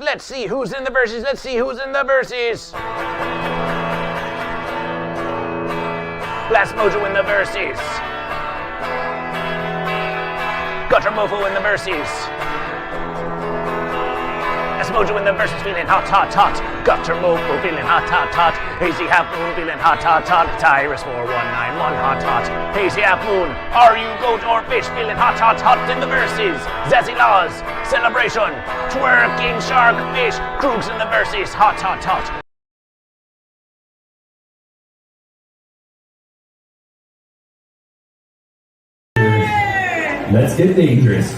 Let's see who's in the verses. Let's see who's in the verses. Blast Mojo in the verses. Gutter Mofo in the verses. Mojo in the verses feeling hot, hot, hot. Gutter Mofo feeling hot, hot, hot. Hazy Half Moon feeling hot, hot, hot. Tyrus 4191 hot, hot. Hazy Half Moon, are you goat or fish feeling hot, hot, hot in the verses? Zazzy Laws, Celebration, Twerking Shark Fish, Krug's in the verses, hot, hot, hot. Let's get dangerous.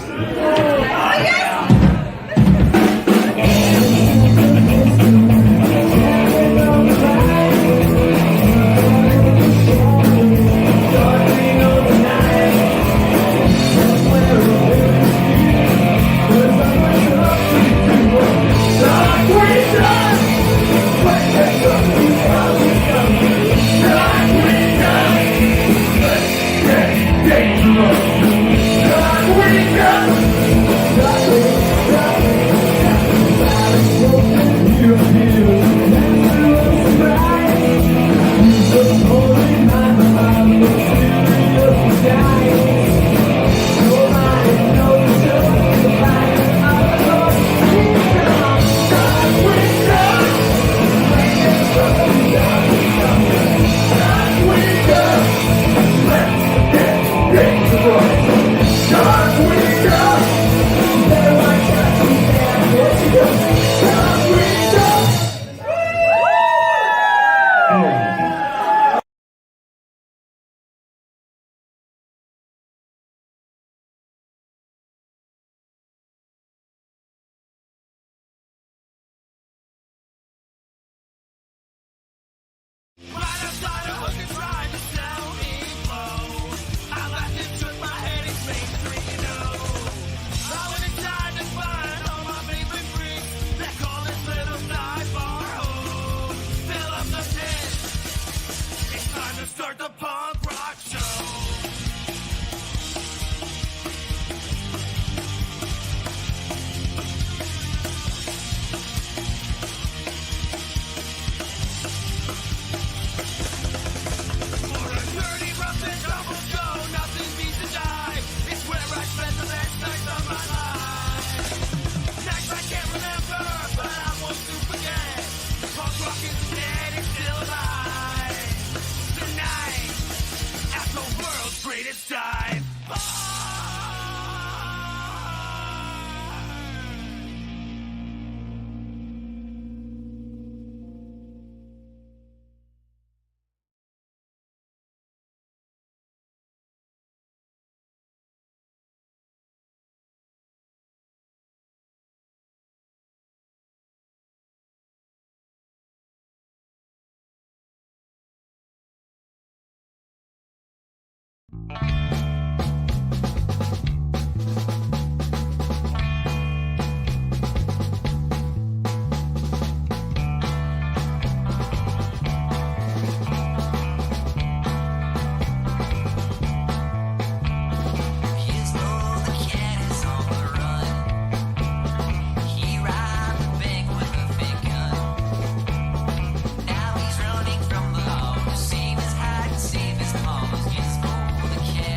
Save his mama's, gets for the cat.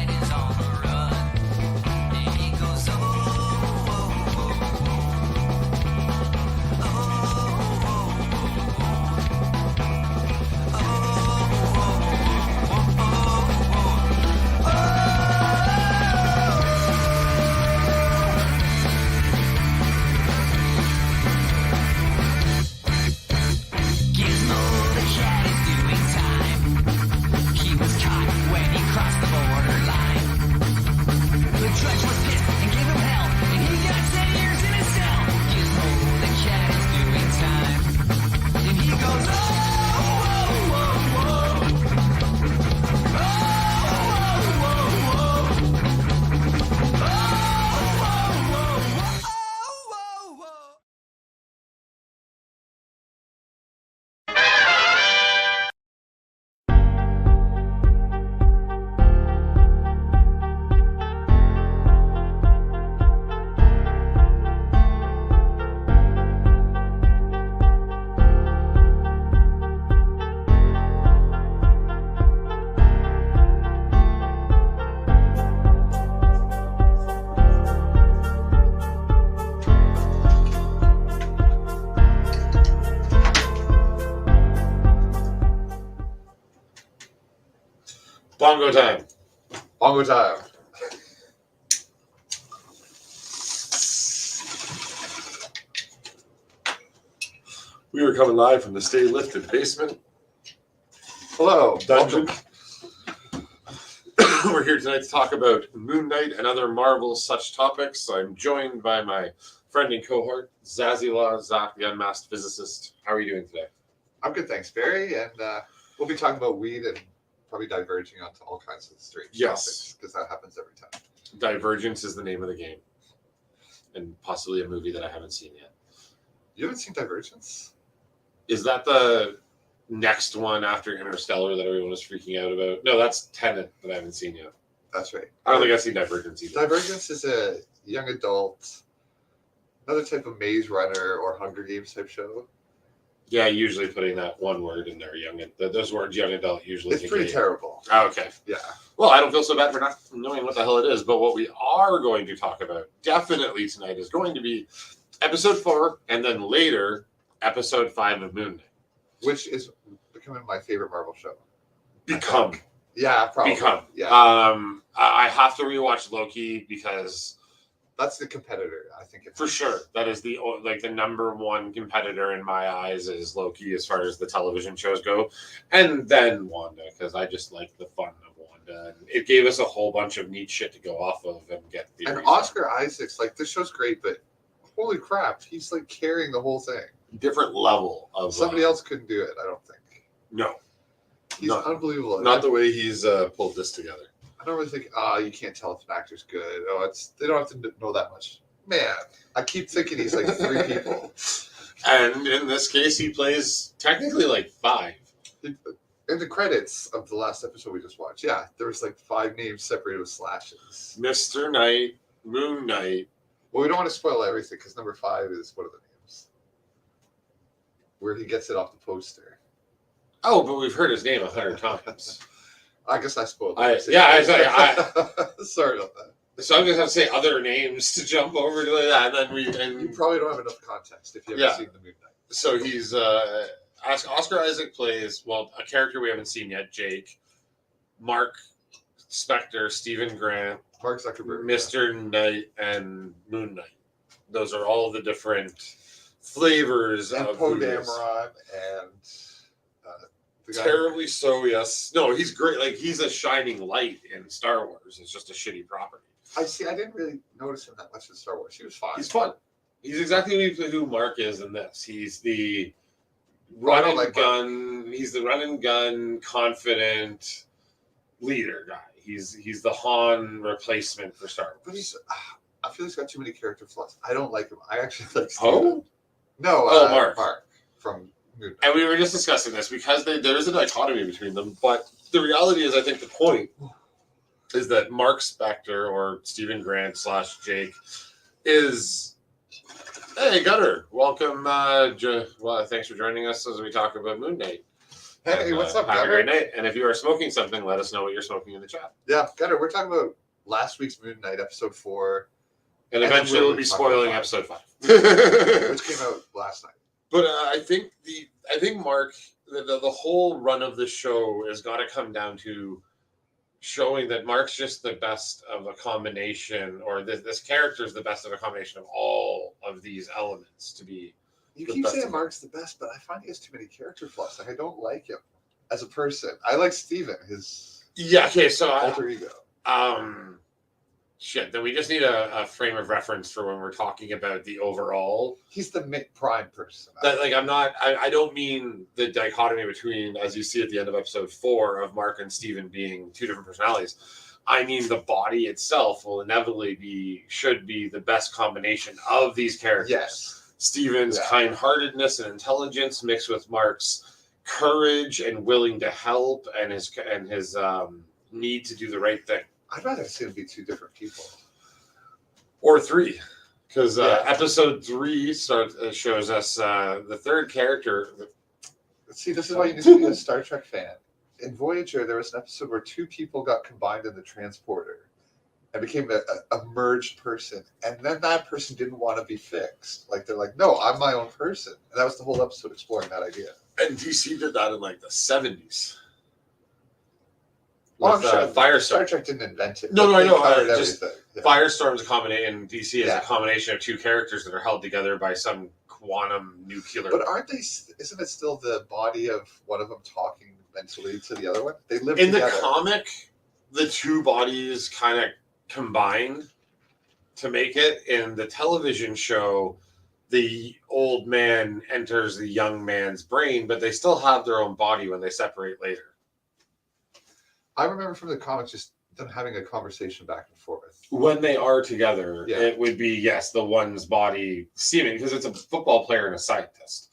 Bongo Time. Bongo Time. We are coming live from the Stay Lifted basement Hello. dungeon. Welcome. We're here tonight to talk about Moon Knight and other Marvel such topics. I'm joined by my friend and cohort, Zazila, Zach, the unmasked physicist. How are you doing today? I'm good, thanks, Barry. And we'll be talking about weed and probably diverging onto all kinds of strange topics, because that happens every time. Divergence is the name of the game. And possibly a movie that I haven't seen yet. You haven't seen Divergence? Is that the next one after Interstellar that everyone was freaking out about? No, that's Tenet that I haven't seen yet. That's right. I don't think I've seen Divergence either. Divergence is a young adult, another type of Maze Runner or Hunger Games type show. Yeah, usually putting that one word in there, those words, young adult, usually. It's pretty terrible. Oh, okay. Yeah. Well, I don't feel so bad for not knowing what the hell it is, but what we are going to talk about definitely tonight is going to be episode 4, and then later, episode 5 of Moon Knight. Which is becoming my favorite Marvel show. Become. Yeah, probably. Become. Yeah. I have to rewatch Loki because that's the competitor, I think. For sure. That is the number one competitor in my eyes is Loki as far as the television shows go. And then Wanda, because I just like the fun of Wanda. And it gave us a whole bunch of neat shit to go off of and get theories. And Oscar Isaac's, this show's great, but holy crap, he's carrying the whole thing. Different level of... Somebody else couldn't do it, I don't think. No. He's unbelievable. Not the way he's pulled this together. I don't really think, you can't tell if an actor's good. They don't have to know that much. Man, I keep thinking he's 3 people. And in this case, he plays technically 5. In the credits of the last episode we just watched, yeah, there was 5 names separated with slashes. Mr. Knight, Moon Knight. Well, we don't want to spoil everything because number 5 is one of the names. Where he gets it off the poster. Oh, but we've heard his name 100 times. I guess I spoiled it. Sorry about that. So I'm going to have to say other names to jump over to that. And then you probably don't have enough context if you haven't seen the Moon Knight. So he's Oscar Isaac plays, a character we haven't seen yet, Jake. Mark Spector, Stephen Grant, Mark Zuckerberg, Mr. Knight, and Moon Knight. Those are all the different flavors and of Poe Dameron and terribly so, yes. No, he's great. He's a shining light in Star Wars. It's just a shitty property. I didn't really notice him that much in Star Wars. He was fun. He's fun. He's exactly who Mark is in this. He's the run and gun. Mark. He's the run and gun, confident leader guy. He's the Han replacement for Star Wars. But I feel he's got too many character flaws. I don't like him. I actually like Steven. Oh? No, Mark. Mark from... And we were just discussing this because there's a dichotomy between them. But the reality is, I think the point is that Mark Spector or Stephen Grant / Jake is, hey, Gunnar, welcome. Thanks for joining us as we talk about Moon Knight. Hey, what's up, Have Gunnar? a great night. And if you are smoking something, let us know what you're smoking in the chat. Yeah, Gunnar, we're talking about last week's Moon Knight, episode 4. And eventually we'll be spoiling episode 5. Which came out last night. But I think Mark, the whole run of the show has got to come down to showing that Mark's just the best of a combination, or this character is the best of a combination of all of these elements to be. You keep saying Mark's the best, but I find he has too many character flaws. I don't like him as a person. I like Steven, his alter ego. Then we just need a frame of reference for when we're talking about the overall. He's the Mick Prime person. I don't mean the dichotomy between, as you see at the end of episode 4, of Mark and Steven being 2 different personalities. I mean the body itself will inevitably should be the best combination of these characters. Yes. Steven's kind-heartedness and intelligence mixed with Mark's courage and willing to help and his need to do the right thing. I'd rather see them be 2 different people. Or 3. Because episode 3 shows us the third character. See, this is why you need to be a Star Trek fan. In Voyager, there was an episode where 2 people got combined in the transporter and became a merged person. And then that person didn't want to be fixed. They're like, no, I'm my own person. And that was the whole episode exploring that idea. And DC did that in the 70s. Well, I'm with sure Firestorm. Star Trek didn't invent it. No, but I they know. covered Just everything. Yeah. Firestorm's a combination, and DC is Yeah. a combination of two characters that are held together by some quantum nuclear. But aren't they? Isn't it still the body of one of them talking mentally to the other one? They live in together. the comic, the two bodies kind of combine to make it. In the television show, the old man enters the young man's brain, but they still have their own body when they separate later. I remember from the comics just them having a conversation back and forth. When they are together, Yeah. it would be, yes, the one's body seeming, because it's a football player and a scientist.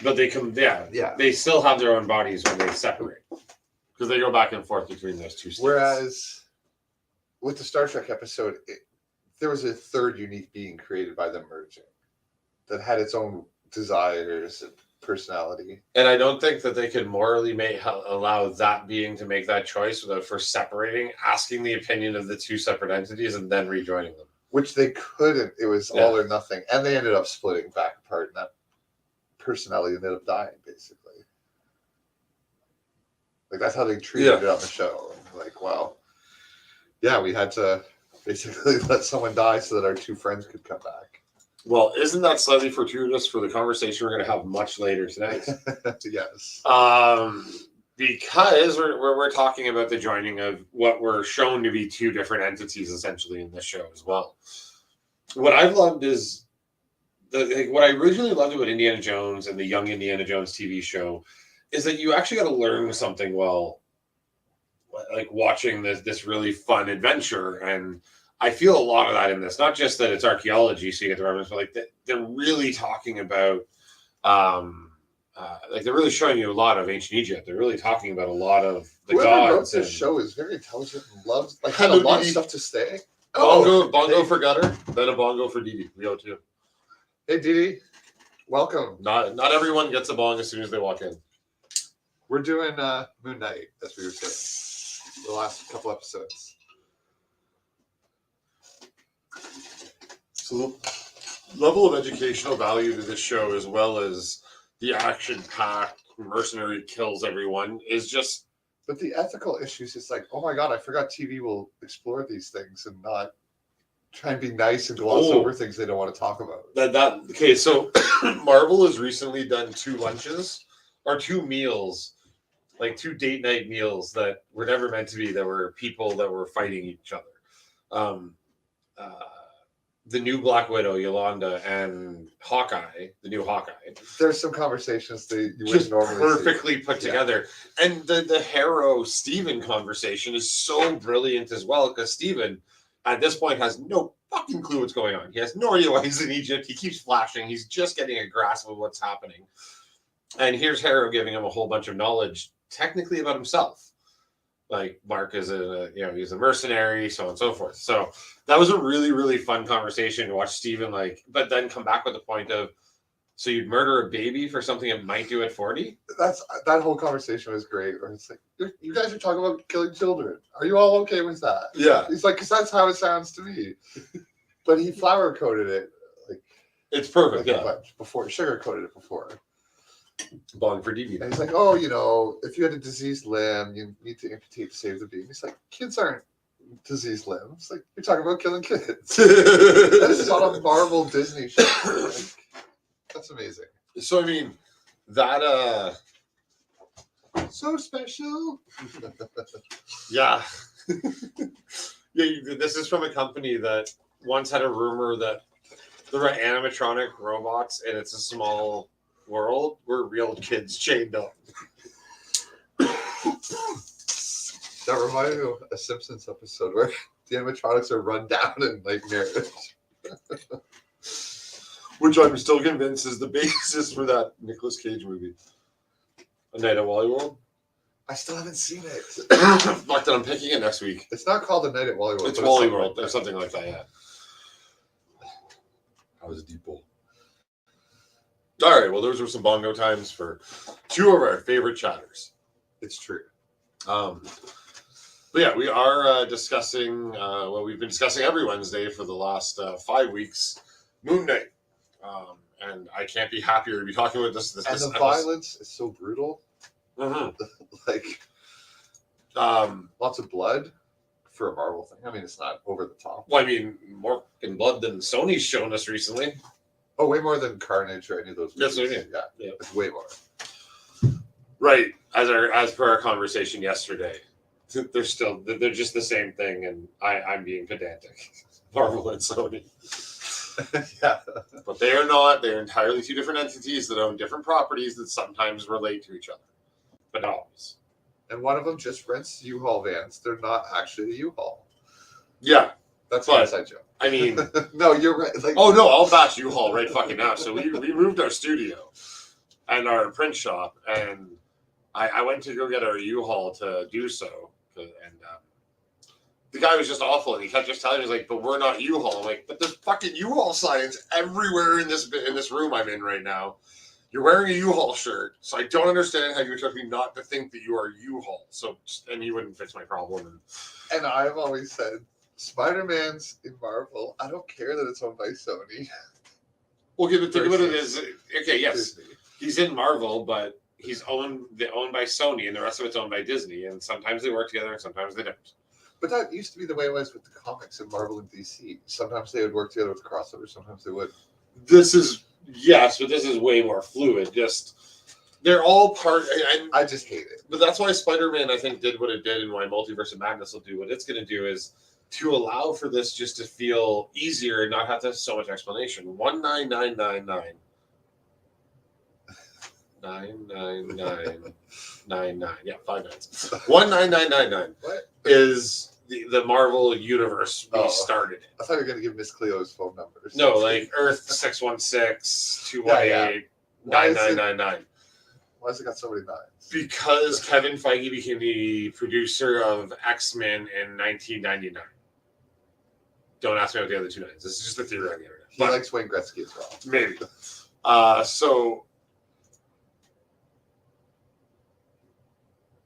But they come, Yeah. they still have their own bodies when they separate. Because they go back and forth between those two states. Whereas with the Star Trek episode, there was a third unique being created by them merging that had its own desires and personality. And I don't think that they could morally allow that being to make that choice without first separating, asking the opinion of the two separate entities, and then rejoining them. Which they couldn't. It was all or nothing. And they ended up splitting back apart, and that personality ended up dying, basically. Like, that's how they treated it on the show. Like, wow. Yeah, we had to basically let someone die so that our two friends could come back. Well, isn't that slightly fortuitous for the conversation we're going to have much later tonight? Yes. Because we're talking about the joining of what were shown to be two different entities, essentially, in this show as well. What I've loved is what I originally loved about Indiana Jones and the Young Indiana Jones TV show is that you actually got to learn something well, like watching this really fun adventure. And I feel a lot of that in this, not just that it's archaeology, so you get the reference, but like they're really talking about, like they're really showing you a lot of ancient Egypt. They're really talking about a lot of the Whoever gods. wrote this show is very intelligent and loves, like, had a lot of stuff to say. Bongo for Gutter, then a bongo for Dee Dee. We go too. Hey, Dee Dee. Welcome. Not everyone gets a bong as soon as they walk in. We're doing Moon Knight, as we were saying, the last couple episodes. So the level of educational value to this show, as well as the action-packed mercenary kills everyone, is just... But the ethical issues, it's like, oh my God, I forgot TV will explore these things and not try and be nice and gloss over things they don't want to talk about. Okay, so Marvel has recently done two lunches, or two meals, like two date night meals that were never meant to be, that were people that were fighting each other. The new Black Widow, Yolanda, and Hawkeye, the new Hawkeye. There's some conversations that you wouldn't Just normally perfectly see. put together. And the Harrow Steven conversation is so brilliant as well, because Steven at this point has no fucking clue what's going on. He has no idea why he's in Egypt. He keeps flashing. He's just getting a grasp of what's happening. And here's Harrow giving him a whole bunch of knowledge, technically about himself. Like Mark is he's a mercenary, so on and so forth. So that was a really, really fun conversation to watch Steven, but then come back with the point of, so you'd murder a baby for something it might do at 40? That whole conversation was great. Where it's like, you guys are talking about killing children. Are you all okay with that? Yeah. He's like, because that's how it sounds to me. But he flour coated it. It's perfect, a bunch before, sugar coated it before. Bong for DV. And he's like, oh, if you had a diseased limb, you need to amputate to save the baby. He's like, kids aren't diseased limbs. Like, you're talking about killing kids. This is on a Marvel Disney show. That's amazing. So, I mean, that, so special. Yeah. This is from a company that once had a rumor that there were animatronic robots and it's a small world where real kids chained up. That reminded me of a Simpsons episode where the animatronics are run down and narrated. Which I'm still convinced is the basis for that Nicolas Cage movie. A Night at Wally World. I still haven't seen it. Fuck that, I'm picking it next week. It's not called The Night at Wally World. It's Wally World or something like that, yeah. That was a deep pull. All right, well, those were some bongo times for two of our favorite chatters. It's true. But yeah, we are discussing what we've been discussing every Wednesday for the last 5 weeks, Moon Knight. And I can't be happier to be talking about this. And the violence is so brutal. Mm-hmm. Lots of blood for a Marvel thing. I mean, it's not over the top. Well, I mean, more in blood than Sony's shown us recently. Oh, way more than Carnage or any of those movies. That's what I mean. Yeah, it's way more. Right, as per our conversation yesterday, they're just the same thing, and I'm being pedantic. Marvel and Sony. Yeah, but they are not. They're entirely two different entities that own different properties that sometimes relate to each other, but not always. and one of them just rents U-Haul vans. They're not actually a U-Haul. Yeah, That's but, an inside joke. I mean, no, you're right. Like, oh no, I'll bash U-Haul right fucking now. So we moved our studio and our print shop, and I went to go get our U-Haul to do so, and the guy was just awful, and he kept just telling me, he's like, but we're not U-Haul. I'm like, but there's fucking U-Haul signs everywhere in this room I'm in right now. You're wearing a U-Haul shirt, so I don't understand how you expect me not to think that you are U-Haul. So, and he wouldn't fix my problem. And I've always said, Spider-Man's in Marvel. I don't care that it's owned by Sony. Well, think about it as, okay, yes, Disney. he's in Marvel, but he's owned by Sony, and the rest of it's owned by Disney. And sometimes they work together, and sometimes they don't. But that used to be the way it was with the comics in Marvel and DC. Sometimes they would work together with crossovers, sometimes they would. This is way more fluid. Just they're all part. I just hate it. But that's why Spider-Man, I think, did what it did, and why Multiverse of Madness will do what it's going to do is to allow for this just to feel easier and not have to have so much explanation. 19999. 99999. Yeah, 5 nines. 19999. What? Is the Marvel universe we started. I thought you were going to give Miss Cleo's phone numbers. No, like Earth 616-218-9999. Why has it got so many nines? Because Kevin Feige became the producer of X-Men in 1999. Don't ask me about the other 2 nines. This is just a theory on the internet. He likes Wayne Gretzky as well. Maybe. So...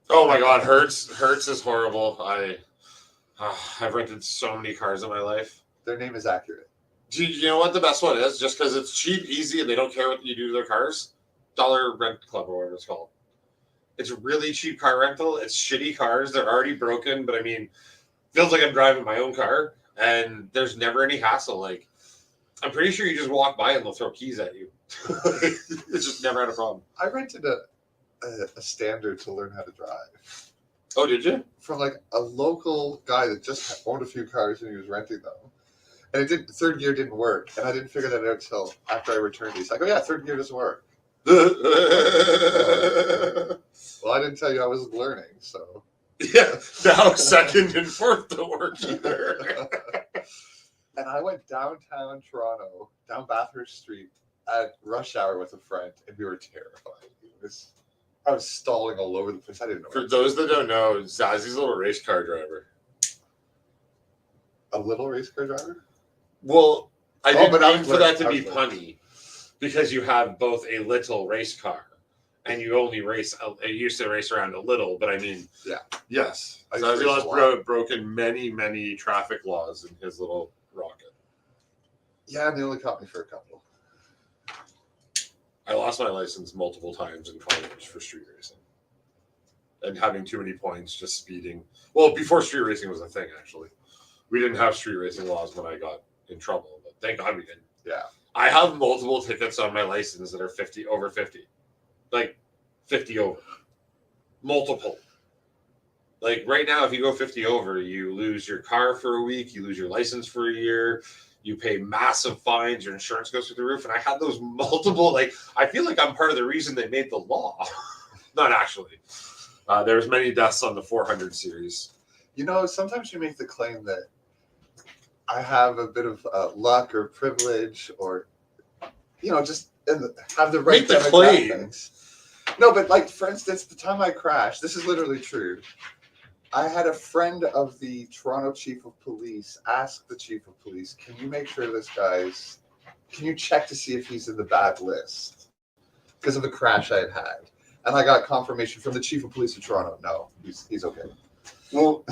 Oh my God, Hertz is horrible. I've rented so many cars in my life. Their name is accurate. Do you know what the best one is? Just because it's cheap, easy, and they don't care what you do to their cars? Dollar Rent Club or whatever it's called. It's really cheap car rental. It's shitty cars. They're already broken, but I mean, feels like I'm driving my own car, and there's never any hassle. Like, I'm pretty sure you just walk by and they'll throw keys at you. It's just never had a problem. I rented a Standard to learn how to drive. Oh, did you? From like a local guy that just owned a few cars and he was renting them. And third gear didn't work. And I didn't figure that out until after I returned. He's like, oh yeah, third gear doesn't work. Well, I didn't tell you I wasn't learning, so. Yeah, now second and fourth don't work either. And I went downtown Toronto, down Bathurst Street at rush hour with a friend, and we were terrified. I was stalling all over the place. I didn't know. For those that don't know, Zazzy's a little race car driver. A little race car driver? Well, I didn't mean for that to be learning. punny, because you have both a little race car and you only used to race around a little, but I mean, yeah. Yes. I Zazzy has broken many, many traffic laws in his little rocket. Yeah, and they only caught me for a couple. I lost my license multiple times in college for street racing. And having too many points, just speeding. Well, before street racing was a thing, actually. We didn't have street racing laws when I got in trouble, but thank God we didn't. Yeah. I have multiple tickets on my license that are over 50. Like 50 over. Multiple. Like right now, if you go 50 over, you lose your car for a week, you lose your license for a year. You pay massive fines, your insurance goes through the roof. And I had those multiple, like, I feel like I'm part of the reason they made the law. Not actually. There was many deaths on the 400 series. You know, sometimes you make the claim that I have a bit of luck or privilege or, just have the right Make the claim. No, but like, for instance, the time I crashed, this is literally true. I had a friend of the Toronto Chief of Police ask the Chief of Police, can you make sure can you check to see if he's in the bad list? Because of the crash I had. And I got confirmation from the Chief of Police of Toronto. No, he's okay. Well,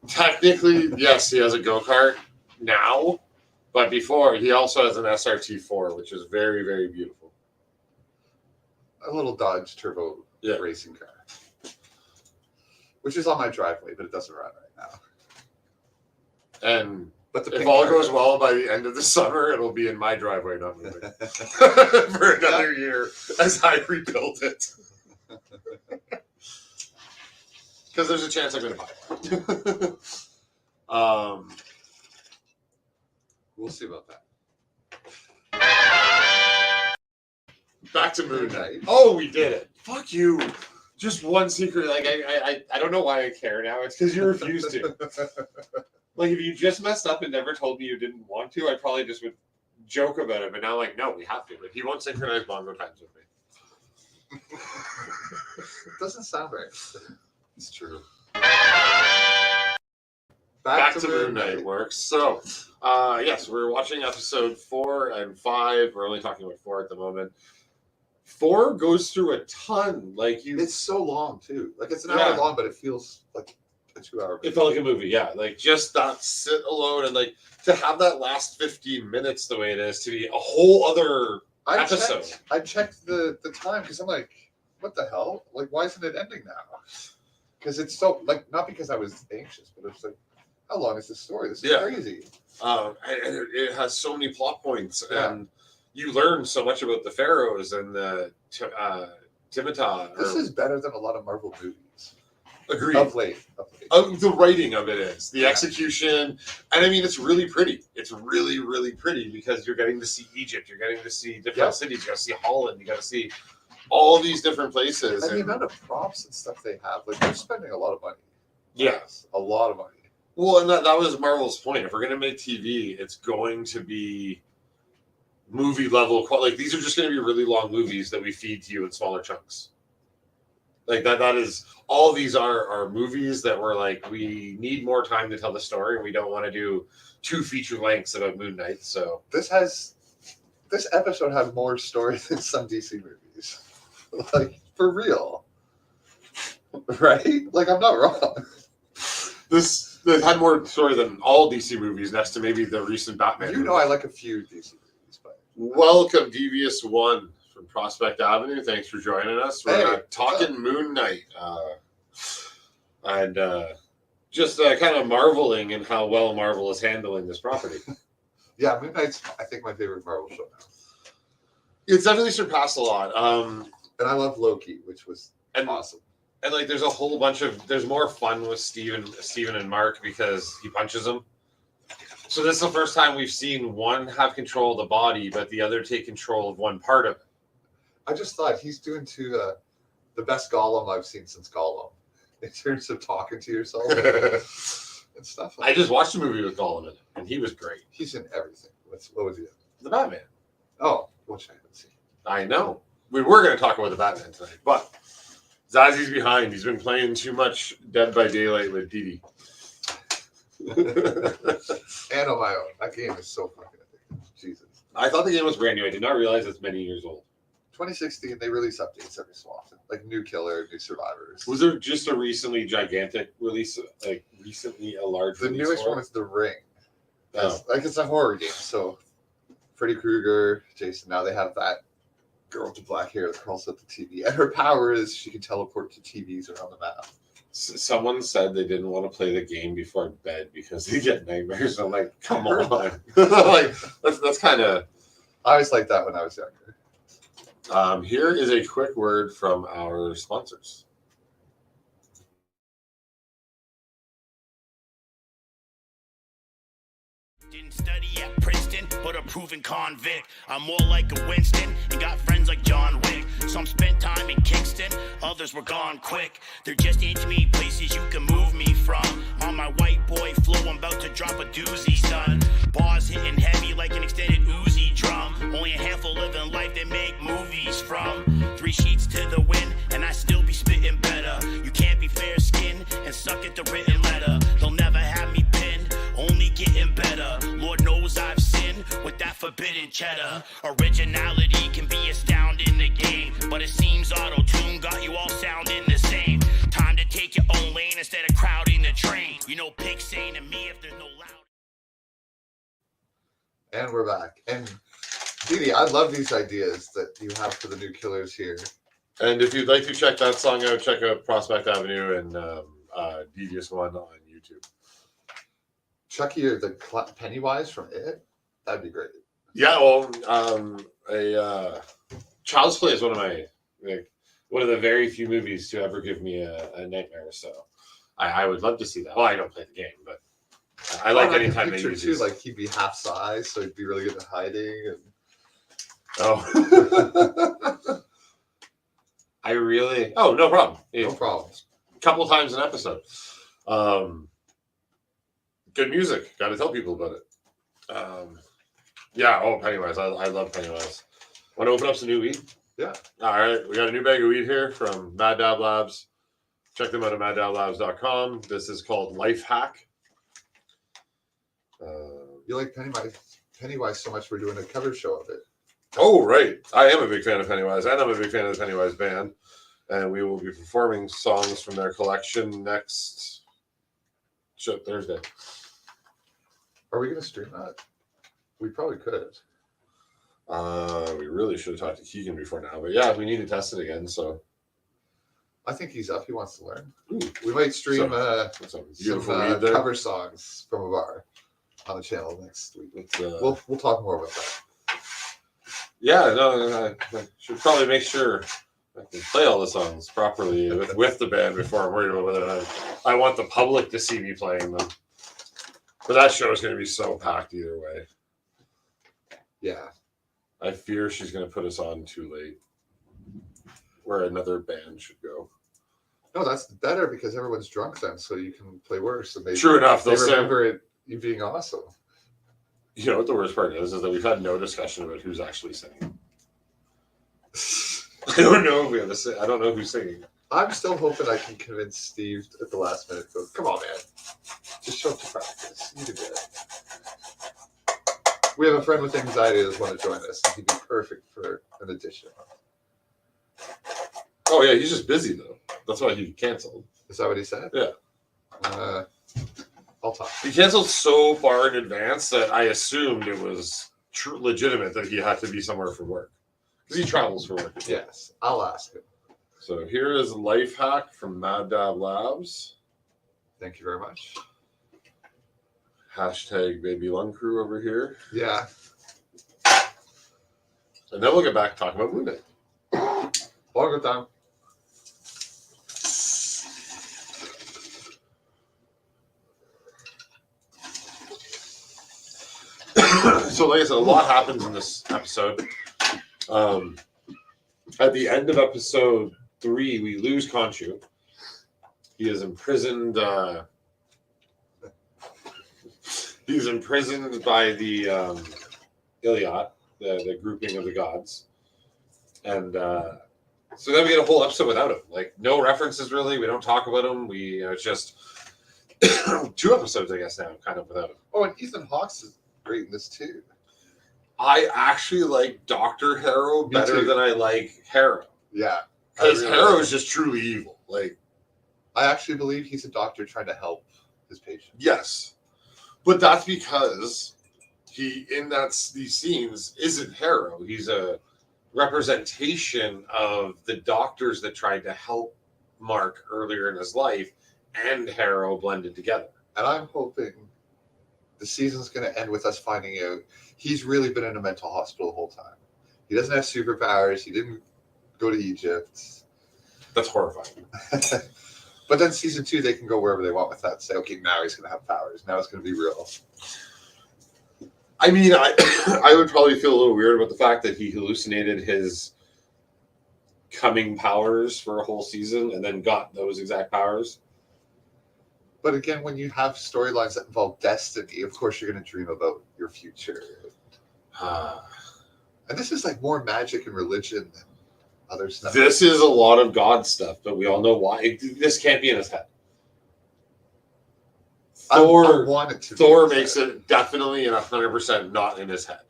technically, yes, he has a go-kart now, but before, he also has an SRT4, which is very, very beautiful. A little Dodge Turbo racing car. which is on my driveway, but it doesn't run right now. And But the if pink all car goes does. well by the end of the summer, it'll be in my driveway, not moving for another year as I rebuild it. Because there's a chance I'm going to buy it. We'll see about that. Back to Moon Knight. Oh, we did it. Fuck you. Just one secret. Like I don't know why I care now. It's because you refused to. Like if you just messed up and never told me you didn't want to, I probably just would joke about it. But now, like, no, we have to. Like he won't synchronize Bongo Times with me. It doesn't sound right. It's true. Back to Moon Knight works. So, yes, we're watching episode 4 and 5. We're only talking about 4 at the moment. 4 goes through a ton. Like it's so long too. Like it's an hour long, but it feels like a 2-hour movie. It felt like a movie, yeah. Like just that sit alone and like to have that last 15 minutes the way it is to be a whole other episode. I checked the time because I'm like, what the hell? Like, why isn't it ending now? Because it's so like not because I was anxious, but it's like, how long is this story? This is crazy. And it has so many plot points, and you learn so much about the pharaohs and the Timotah. This is better than a lot of Marvel movies. Agreed. Of late. The writing of it is the execution, and I mean it's really pretty. It's really, really pretty because you're getting to see Egypt, you're getting to see different cities, you got to see Holland, you got to see all these different places. And the amount of props and stuff they have, like they're spending a lot of money. Yes, a lot of money. Well, and that was Marvel's point. If we're going to make TV, it's going to be movie level. Like these are just going to be really long movies that we feed to you in smaller chunks. Like that is all these are movies that we're like, we need more time to tell the story, and we don't want to do 2 feature lengths about Moon Knight. So this episode has more story than some DC movies. Like for real. Right? Like I'm not wrong. It had more story than all DC movies, next to maybe the recent Batman. You know, I like a few DC movies, but welcome, Devious One from Prospect Avenue. Thanks for joining us. We're talking Moon Knight, and just kind of marveling in how well Marvel is handling this property. Yeah, Moon Knight's I think my favorite Marvel show now. It's definitely surpassed a lot. And I love Loki, which was awesome. And like, there's a whole bunch of there's more fun with Steven and Mark because he punches them. So this is the first time we've seen one have control of the body, but the other take control of one part of it. I just thought he's doing the best Gollum I've seen since Gollum in terms of talking to yourself and stuff. I just watched a movie with Gollum in it, and he was great. He's in everything. What was he in? The Batman. Oh, which I haven't seen. I know. We were going to talk about the Batman tonight, but Zazzie's behind. He's been playing too much Dead by Daylight with Dee Dee. And on my own. That game is so fucking addictive. Jesus. I thought the game was brand new. I did not realize it's many years old. 2016, they release updates every so often. Like New Killer, New Survivors. Was there just a recently gigantic release? Like recently a large The release? newest one is The Ring. Oh. Like it's a horror game. So Freddy Krueger, Jason, now they have that girl with the black hair that crawls up the TV. And her power is she can teleport to TVs around the map. Someone said they didn't want to play the game before bed because they get nightmares. I'm like, come on. Like that's kind of. I always liked that when I was younger. Here is a quick word from our sponsors. Didn't study at Princeton, but a proven convict. I'm more like a Winston and got friends like John Wick. Some spent time in Kingston, others were gone quick. They're just intimate places you can move me from. On my white boy flow, I'm about to drop a doozy, son. Bars hitting heavy like an extended Uzi drum. Only a handful living life they make movies from. 3 sheets to the wind, and I still be spitting better. You can't be fair-skinned and suck at the written letter. They'll never have me pinned, only getting better. Lord knows I've sinned with that forbidden cheddar. Originality can be astounding the game, but it seems auto-tune got you all sounding the same. Time to take your own lane instead of crowding the train. You know pigs saying to me if there's no loud. And we're back. And Dee, I love these ideas that you have for the new killers here. And if you'd like to check that song out, check out Prospect Avenue and devious one on YouTube. Chucky or the Pennywise from It? That'd be great. Yeah, well, Child's Play is one of the very few movies to ever give me a nightmare. So I would love to see that. Well, I don't play the game, but I like anytime they use too. Like he'd be half size, so he'd be really good at hiding. And... Oh, no problem. No problems. A couple times an episode. Good music. Got to tell people about it. Pennywise. I love Pennywise. Want to open up some new weed? Yeah. All right. We got a new bag of weed here from Mad Dab Labs. Check them out at maddablabs.com. This is called Life Hack. You like Pennywise so much we're doing a cover show of it. Oh, right. I am a big fan of Pennywise, and I'm a big fan of the Pennywise band. And we will be performing songs from their collection next Thursday. Are we going to stream that? We probably could. We really should have talked to Keegan before now. But yeah, we need to test it again. So I think he's up. He wants to learn. Ooh. We might stream some some cover songs from a bar on the channel next week. We'll talk more about that. Yeah, no, I should probably make sure I can play all the songs properly with the band before I'm worried about whether I want the public to see me playing them. But that show is going to be so packed either way. Yeah. I fear she's going to put us on too late, where another band should go. No, that's better because everyone's drunk then, so you can play worse. And True enough. They remember you being awesome. You know what the worst part is that we've had no discussion about who's actually singing. I don't know if we have I don't know who's singing. I'm still hoping I can convince Steve at the last minute. Go, come on, man. Just show up to practice. You can do it. We have a friend with anxiety that's want to join us. He'd be perfect for an addition. Oh, yeah, he's just busy, though. That's why he canceled. Is that what he said? Yeah. I'll talk. He canceled so far in advance that I assumed it was legitimate that he had to be somewhere for work. Because he travels for work. Yes, I'll ask him. So here is Life Hack from Mad Dab Labs. Thank you very much. Hashtag Baby Lung Crew over here. Yeah. And then we'll get back to talking about Moon Day. Bongo Time. So like I said, a lot happens in this episode. At the end of episode 3, we lose Khonshu. He is imprisoned. He's imprisoned by the Iliad, the grouping of the gods. And so then we get a whole episode without him. Like, no references, really. We don't talk about him. It's just 2 episodes, I guess, now, kind of without him. Oh, and Ethan Hawke's is great in this, too. I actually like Dr. Harrow better than I like Harrow. Yeah. Because Harrow is just truly evil. Like, I actually believe he's a doctor trying to help his patient. Yes. But that's because he, in these scenes, isn't Harrow. He's a representation of the doctors that tried to help Mark earlier in his life and Harrow blended together. And I'm hoping the season's going to end with us finding out he's really been in a mental hospital the whole time. He doesn't have superpowers. He didn't go to Egypt. That's horrifying. But then season 2, they can go wherever they want with that. Say, okay, now he's going to have powers. Now it's going to be real. I mean, I would probably feel a little weird about the fact that he hallucinated his coming powers for a whole season and then got those exact powers. But again, when you have storylines that involve destiny, of course you're going to dream about your future. And this is like more magic and religion than other stuff. This is a lot of God stuff, but we all know why. This can't be in his head. Thor makes it definitely and 100% not in his head.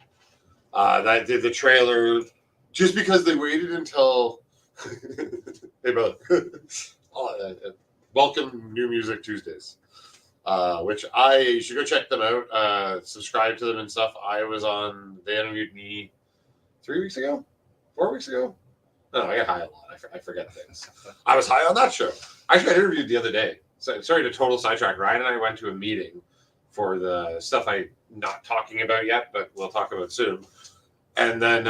That did the trailer just because they waited until hey brother. Welcome New Music Tuesdays. Which you should go check them out. Subscribe to them and stuff. They interviewed me 3 weeks ago? 4 weeks ago? No, I get high a lot. I forget things. I was high on that show. Actually, I interviewed the other day. So sorry to total sidetrack. Ryan and I went to a meeting for the stuff I'm not talking about yet, but we'll talk about soon. And then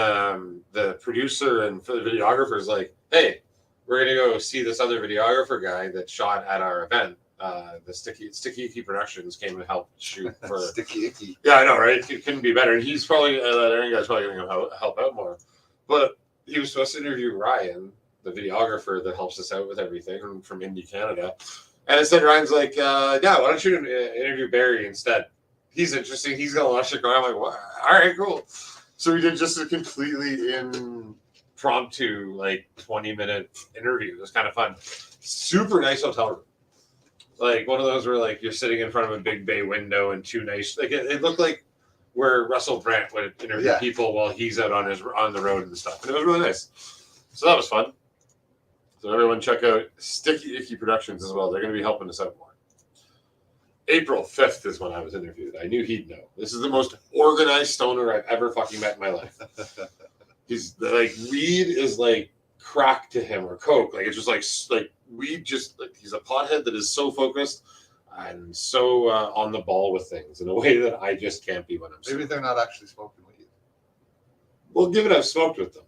the producer and the videographer is like, "Hey, we're gonna go see this other videographer guy that shot at our event. The Sticky Icky Productions came and helped shoot for Sticky Icky. Yeah, I know, right? It couldn't be better. And he's probably that Aaron guy's probably gonna help out more. But he was supposed to interview Ryan, the videographer that helps us out with everything from Indie Canada. And instead, Ryan's like, "Yeah, why don't you interview Barry instead? He's interesting. He's gonna launch it." I'm like, "What? All right, cool." So we did just a completely impromptu, like 20-minute interview. It was kind of fun. Super nice hotel room. Like one of those where like you're sitting in front of a big bay window and two nice. Like it looked like where Russell Brand would interview people while he's out on the road and stuff. And it was really nice. So that was fun. So everyone check out Sticky Icky Productions as well. They're going to be helping us out more. April 5th is when I was interviewed. I knew he'd know. This is the most organized stoner I've ever fucking met in my life. He's like, weed is like crack to him or coke. Like it's just like weed, just like he's a pothead that is so focused and so on the ball with things in a way that I just can't be when I'm Maybe they're not actually smoking weed. Well, given I've smoked with them.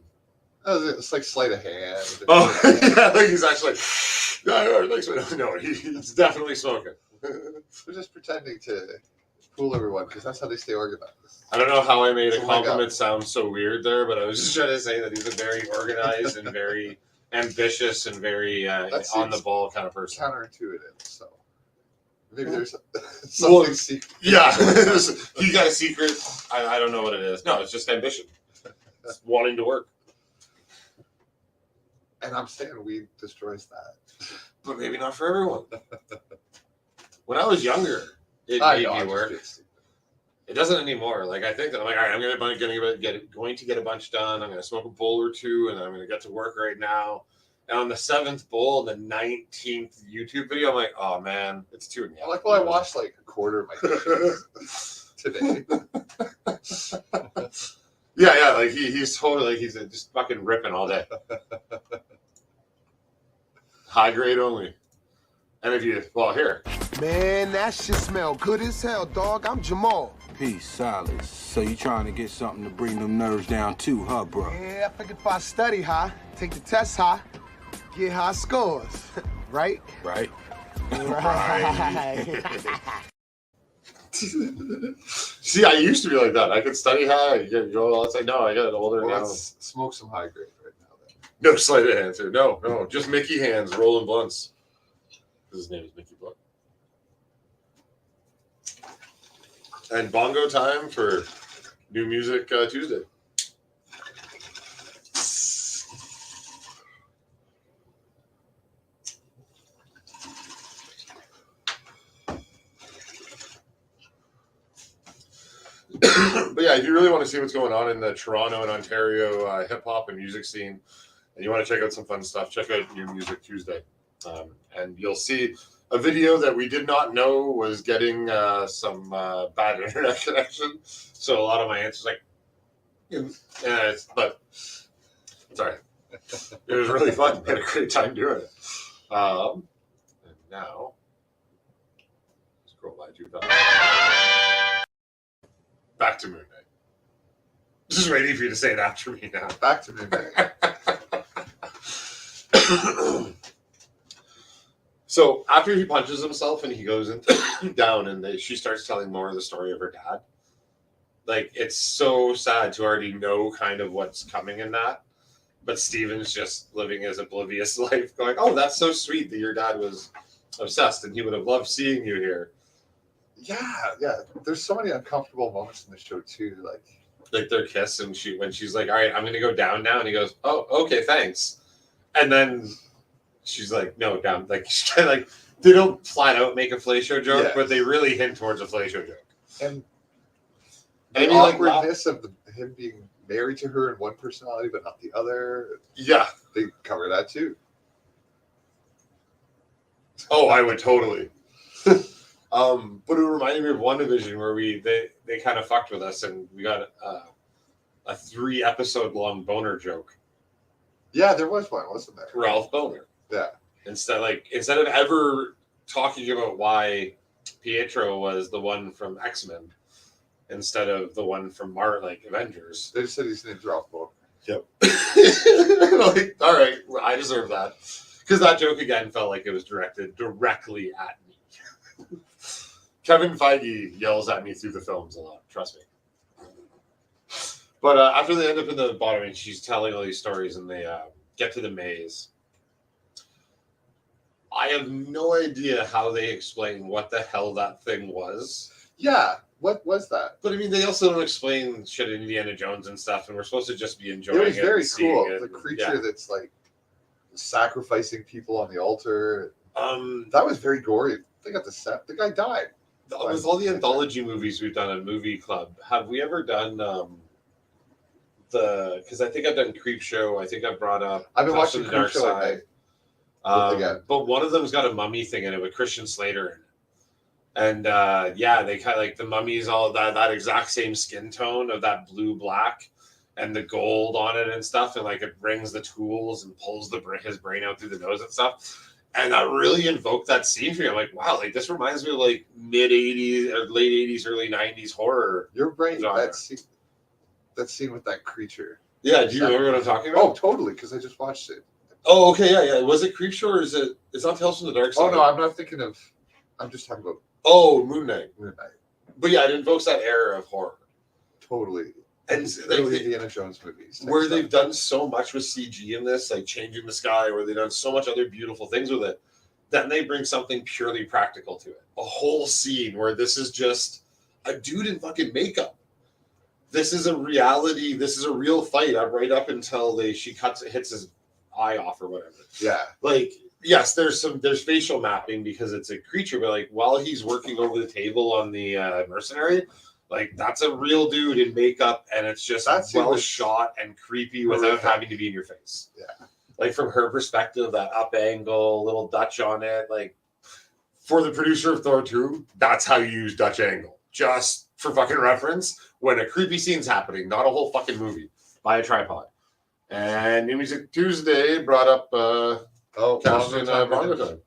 Oh, it's like sleight of hand. Oh, yeah, like he's actually. No, he's definitely smoking. We're just pretending to fool everyone because that's how they stay organized. I don't know how I made a compliment sound so weird there, but I was just trying to say that he's a very organized and very ambitious and very on the ball kind of person. Counterintuitive, so maybe there's something secret. Yeah, he got a secret. I don't know what it is. No, it's just ambition. It's wanting to work. And I'm saying weed destroys that. But maybe not for everyone. When I was younger, it made me work. It doesn't anymore. Like I think that I'm like, all right, I'm going to get a bunch done. I'm going to smoke a bowl or two, and I'm going to get to work right now. And on the 7th bowl, the 19th YouTube video, I'm like, oh man, it's too. Like, well, I watched like a quarter of my dishes today. Yeah, like he's totally like he's just fucking ripping all day. High grade only. And if you, well, here. Man, that shit smell good as hell, dog. I'm Jamal. Peace, Silas. So you trying to get something to bring them nerves down too, huh, bro? Yeah, I figured if I study high, take the test high, get high scores, right? Right. Right. See, I used to be like that. I could study high. It's like, no, I got older now. Let's smoke some high grade right now. Then. No sleight of hand, sir. No, just Mickey hands rolling blunts. His name is Mickey Blunt. And Bongo Time for New Music Tuesday. But yeah, if you really want to see what's going on in the Toronto and Ontario hip hop and music scene, and you want to check out some fun stuff, check out New Music Tuesday. And you'll see a video that we did not know was getting some bad internet connection. So a lot of my answers but sorry, it was really fun. We had a great time doing it. And now, scroll by too fast. Back to Moon Knight. Just waiting for you to say it after me now. Back to Moon Knight. So after he punches himself and he goes down and she starts telling more of the story of her dad. Like, it's so sad to already know kind of what's coming in that. But Steven's just living his oblivious life going, oh, that's so sweet that your dad was obsessed and he would have loved seeing you here. Yeah. There's so many uncomfortable moments in the show too. Like their kiss and when she's like, all right, I'm going to go down now. And he goes, oh, okay, thanks. And then she's like, no, down. Like, she's kind of like, they don't flat out make a fellatio joke, but they really hint towards a fellatio joke. And the awkwardness of him being married to her in one personality but not the other. Yeah. They cover that too. Oh, I would totally. But it reminded me of WandaVision where they kind of fucked with us and we got a 3-episode long boner joke. Yeah, there was one, wasn't there? Ralph Boner. Yeah. Instead of ever talking about why Pietro was the one from X-Men instead of the one from Avengers. They just said his name's Ralph Bohner. Yep. Like, all right, well, I deserve that. Because that joke again felt like it was directed directly at me. Kevin Feige yells at me through the films a lot, trust me. But after they end up in the bottom, and she's telling all these stories, and they get to the maze, I have no idea how they explain what the hell that thing was. Yeah, what was that? But I mean, they also don't explain shit in Indiana Jones and stuff, and we're supposed to just be enjoying it. It was very cool. It. The creature that's like sacrificing people on the altar. That was very gory. They got the set. The guy died. With all the anthology movies we've done on Movie Club, have we ever done because I think I've done Creepshow. I think I've brought up. I've been House watching of the Dark Creepshow at night. But one of them's got a mummy thing in it with Christian Slater in it. And they kind of like the mummy's all that exact same skin tone of that blue black and the gold on it and stuff, and like it brings the tools and pulls his brain out through the nose and stuff. And that really invoked that scene for me. I'm like, wow, like this reminds me of like mid 80s or late 80s, early 90s horror. Your brain, that scene with that creature. Yeah, do you remember what I'm talking about? Oh, totally, because I just watched it. Oh, okay, yeah. Was it Creepshow or is it? It's not Tales from the Dark Side. Oh no, I'm not thinking of. I'm just talking about. Oh, Moon Knight. Moon Knight. But yeah, it invokes that era of horror. Totally. And early Indiana Jones movies. Where they've done so much with CG in this, like changing the sky, where they've done so much other beautiful things with it, then they bring something purely practical to it. A whole scene where this is just a dude in fucking makeup. This is a reality. This is a real fight right up until she hits his eye off or whatever. Yeah. Like, yes, there's facial mapping because it's a creature, but like while he's working over the table on the mercenary, like that's a real dude in makeup, and it's just shot and creepy without having to be in your face. Yeah. Like from her perspective, that up angle, little Dutch on it. Like for the producer of Thor 2, that's how you use Dutch angle. Just for fucking reference, when a creepy scene's happening, not a whole fucking movie. Buy a tripod. And New Music Tuesday brought up Bongo Time.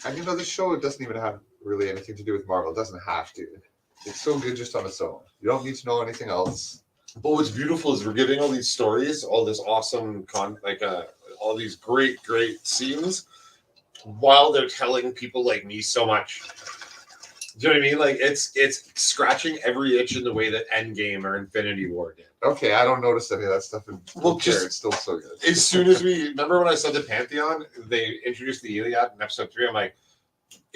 And this show, it doesn't even have really anything to do with Marvel. It doesn't have to. It's so good just on its own. You don't need to know anything else. But what's beautiful is we're getting all these stories, all this awesome all these great scenes, while they're telling people like me so much. Do you know what I mean? Like it's scratching every itch in the way that Endgame or Infinity War did. Okay, I don't notice any of that stuff in it's still so good. As soon as remember when I said the Pantheon, they introduced the Iliad in episode 3, I'm like,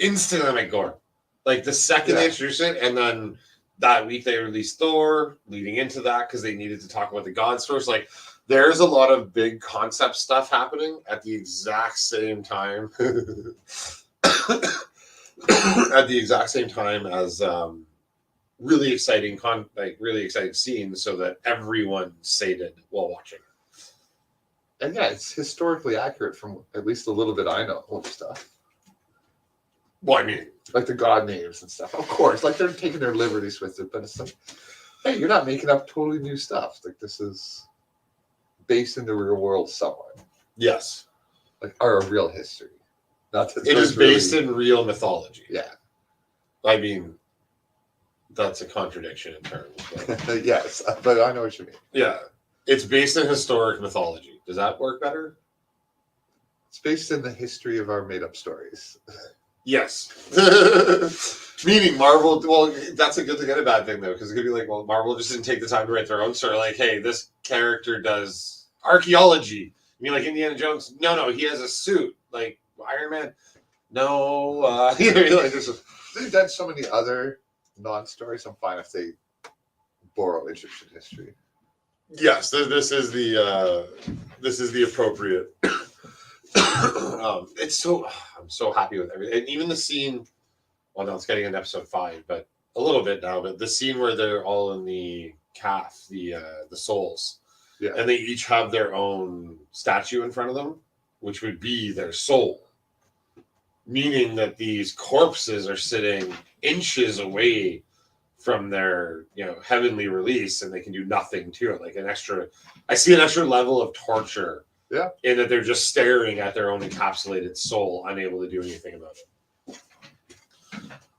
instantly I'm like, Gore. Like the second they introduced it, and then that week they released Thor, leading into that because they needed to talk about the gods first. Like there's a lot of big concept stuff happening at the exact same time. At the exact same time as really exciting scenes, so that everyone's sated while watching. And yeah, it's historically accurate from at least a little bit I know of stuff. Well, I mean, like the god names and stuff. Of course, like they're taking their liberties with it, but it's like, hey, you're not making up totally new stuff. Like this is based in the real world somewhere. Yes, like our real history. Not that it is based in real mythology. Yeah, I mean, that's a contradiction in terms. But yes, but I know what you mean. Yeah, it's based in historic mythology. Does that work better? It's based in the history of our made-up stories. Yes. Meaning Marvel, well, that's a good thing and a bad thing, though, because it could be like, well, Marvel just didn't take the time to write their own story. Like, hey, this character does archaeology. I mean, like Indiana Jones? No, he has a suit. Like Iron Man? No. They've done so many other non-stories. I'm fine if they borrow Egyptian history. Yes, this is the appropriate. I'm so happy with everything, and even the scene. Well, no, it's getting into episode 5, but a little bit now. But the scene where they're all in the calf, the souls, and they each have their own statue in front of them, which would be their soul, meaning that these corpses are sitting inches away from their heavenly release, and they can do nothing to it. Like I see an extra level of torture. Yeah. In that they're just staring at their own encapsulated soul, unable to do anything about it.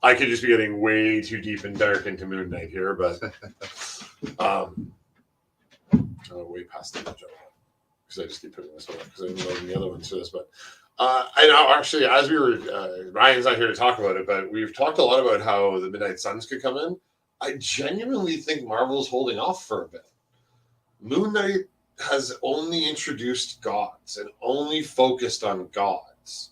I could just be getting way too deep and dark into Moon Knight here, but way past the joke because I just keep putting this one up because I didn't know the other ones for this. But I know actually, as we were, Ryan's not here to talk about it, but we've talked a lot about how the Midnight Suns could come in. I genuinely think Marvel's holding off for a bit. Moon Knight has only introduced gods and only focused on gods.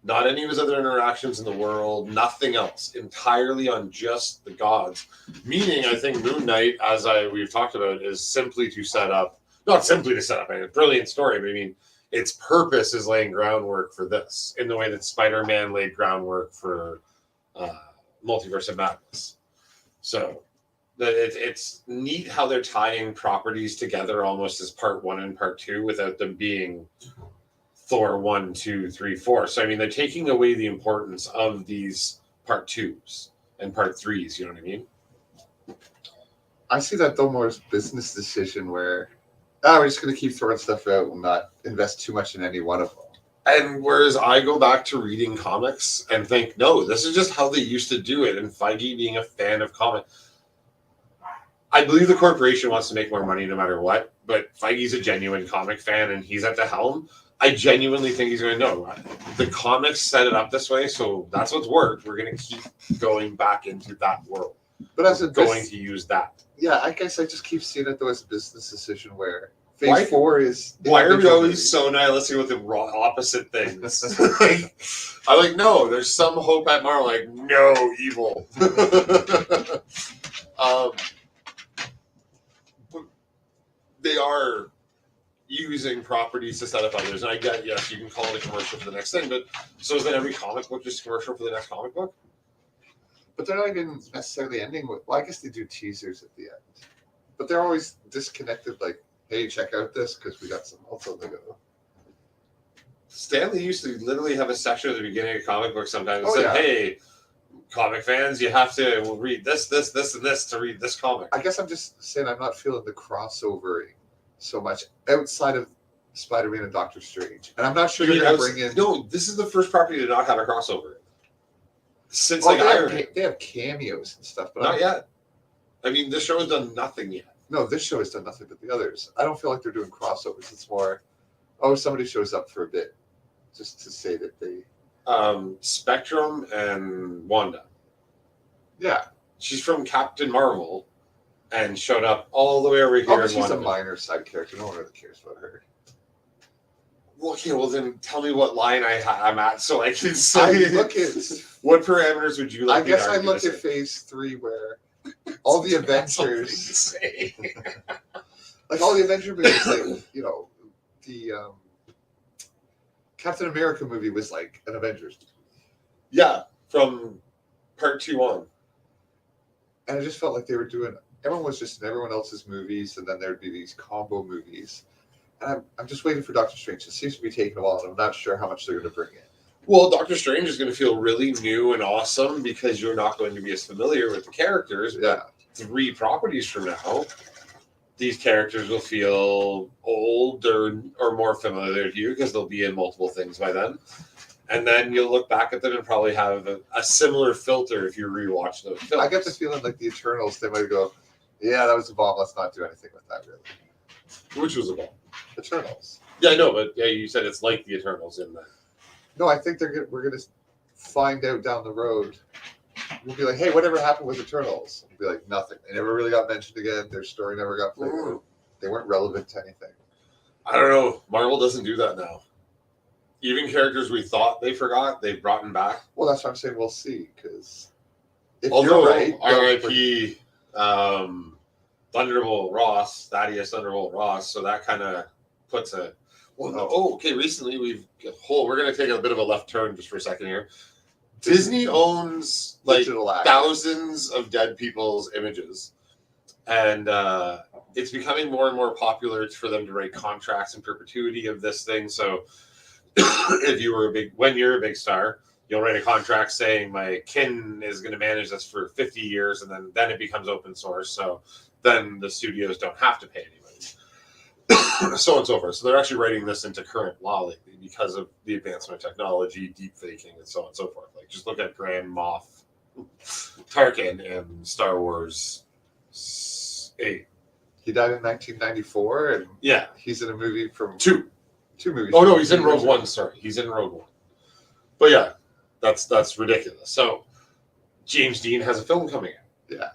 Not any of his other interactions in the world, nothing else. Entirely on just the gods. Meaning, I think Moon Knight, as we've talked about, is simply to set up, not simply to set up a brilliant story, but I mean, its purpose is laying groundwork for this, in the way that Spider-Man laid groundwork for Multiverse of Madness. So, it's neat how they're tying properties together almost as part 1 and part 2 without them being Thor 1, 2, 3, 4. So I mean, they're taking away the importance of these part 2s and part 3s. You know what I mean? I see that though more as a business decision where we're just going to keep throwing stuff out and not invest too much in any one of them. And whereas I go back to reading comics and think, no, this is just how they used to do it. And Feige being a fan of comics, I believe the corporation wants to make more money no matter what, but Feige's a genuine comic fan and he's at the helm. I genuinely think he's going to know. The comics set it up this way, so that's what's worked. We're going to keep going back into that world. But as going to use that. Yeah, I guess I just keep seeing it though as a business decision where Phase 4 is... Why are we always so nihilistic with the opposite things? I'm like, no, there's some hope at Marvel. Like, no, evil. They are using properties to set up others. And I get, yes, you can call it a commercial for the next thing, but so is then every comic book just a commercial for the next comic book? But they're not even necessarily ending with... Well, I guess they do teasers at the end. But they're always disconnected, like, hey, check out this because we got some else on the go. Stanley used to literally have a section at the beginning of comic books sometimes that said, hey, comic fans, you have to read this, and this to read this comic. I guess I'm just saying I'm not feeling the crossovering so much outside of Spider-Man and Doctor Strange. And I'm not sure they're going to bring in... No, this is the first property to not have a crossover. Since Iron Man. They have cameos and stuff. But not yet. I mean, this show has done nothing yet. No, this show has done nothing but the others. I don't feel like they're doing crossovers. It's more, somebody shows up for a bit just to say that they... Spectrum and Wanda. Yeah. She's from Captain Marvel and showed up all the way over here. But she's a minor side character. No one really cares about her. Well, okay, well then tell me what line I'm at so I can say. What parameters would you like? I guess I look at Phase 3 where all the Avengers, like all the Avenger movies, like the Captain America movie was like an Avengers. Yeah, from part 2 on. And I just felt like they were doing. Everyone was just in everyone else's movies, and then there'd be these combo movies. And I'm just waiting for Doctor Strange. It seems to be taking a while, and I'm not sure how much they're going to bring in. Well, Doctor Strange is going to feel really new and awesome because you're not going to be as familiar with the characters. Yeah. 3 properties from now, these characters will feel old or more familiar to you because they'll be in multiple things by then. And then you'll look back at them and probably have a similar filter if you rewatch those films. I get the feeling like the Eternals, they might go, yeah, that was a bomb. Let's not do anything with that, really. Which was a bomb? Eternals. Yeah, I know, but you said it's like the Eternals in that. No, I think we're going to find out down the road. We'll be like, hey, whatever happened with Eternals? We'll be like, nothing. They never really got mentioned again. Their story never got played out. They weren't relevant to anything. I don't know. Marvel doesn't do that now. Even characters we thought they forgot, they've brought them back. Well, that's what I'm saying. We'll see. Because although R.I.P. Thunderbolt Ross, Thaddeus Thunderbolt Ross, so that kind of puts a... okay, recently we're going to take a bit of a left turn just for a second here. Disney owns like thousands of dead people's images. And it's becoming more and more popular for them to write contracts in perpetuity of this thing. So if when you're a big star, You'll write a contract saying my kin is going to manage this for 50 years, and then it becomes open source. So then the studios don't have to pay anybody, so on and so forth. So they're actually writing this into current law lately because of the advancement of technology, deep faking, and so on and so forth. Like just look at Grand Moff Tarkin in Star Wars 8. He died in 1994, and Yeah, he's in a movie from two movies. Oh no, he's in Rogue One. Sorry, he's in Rogue One. But yeah, that's ridiculous. So James Dean has a film coming out. Yeah,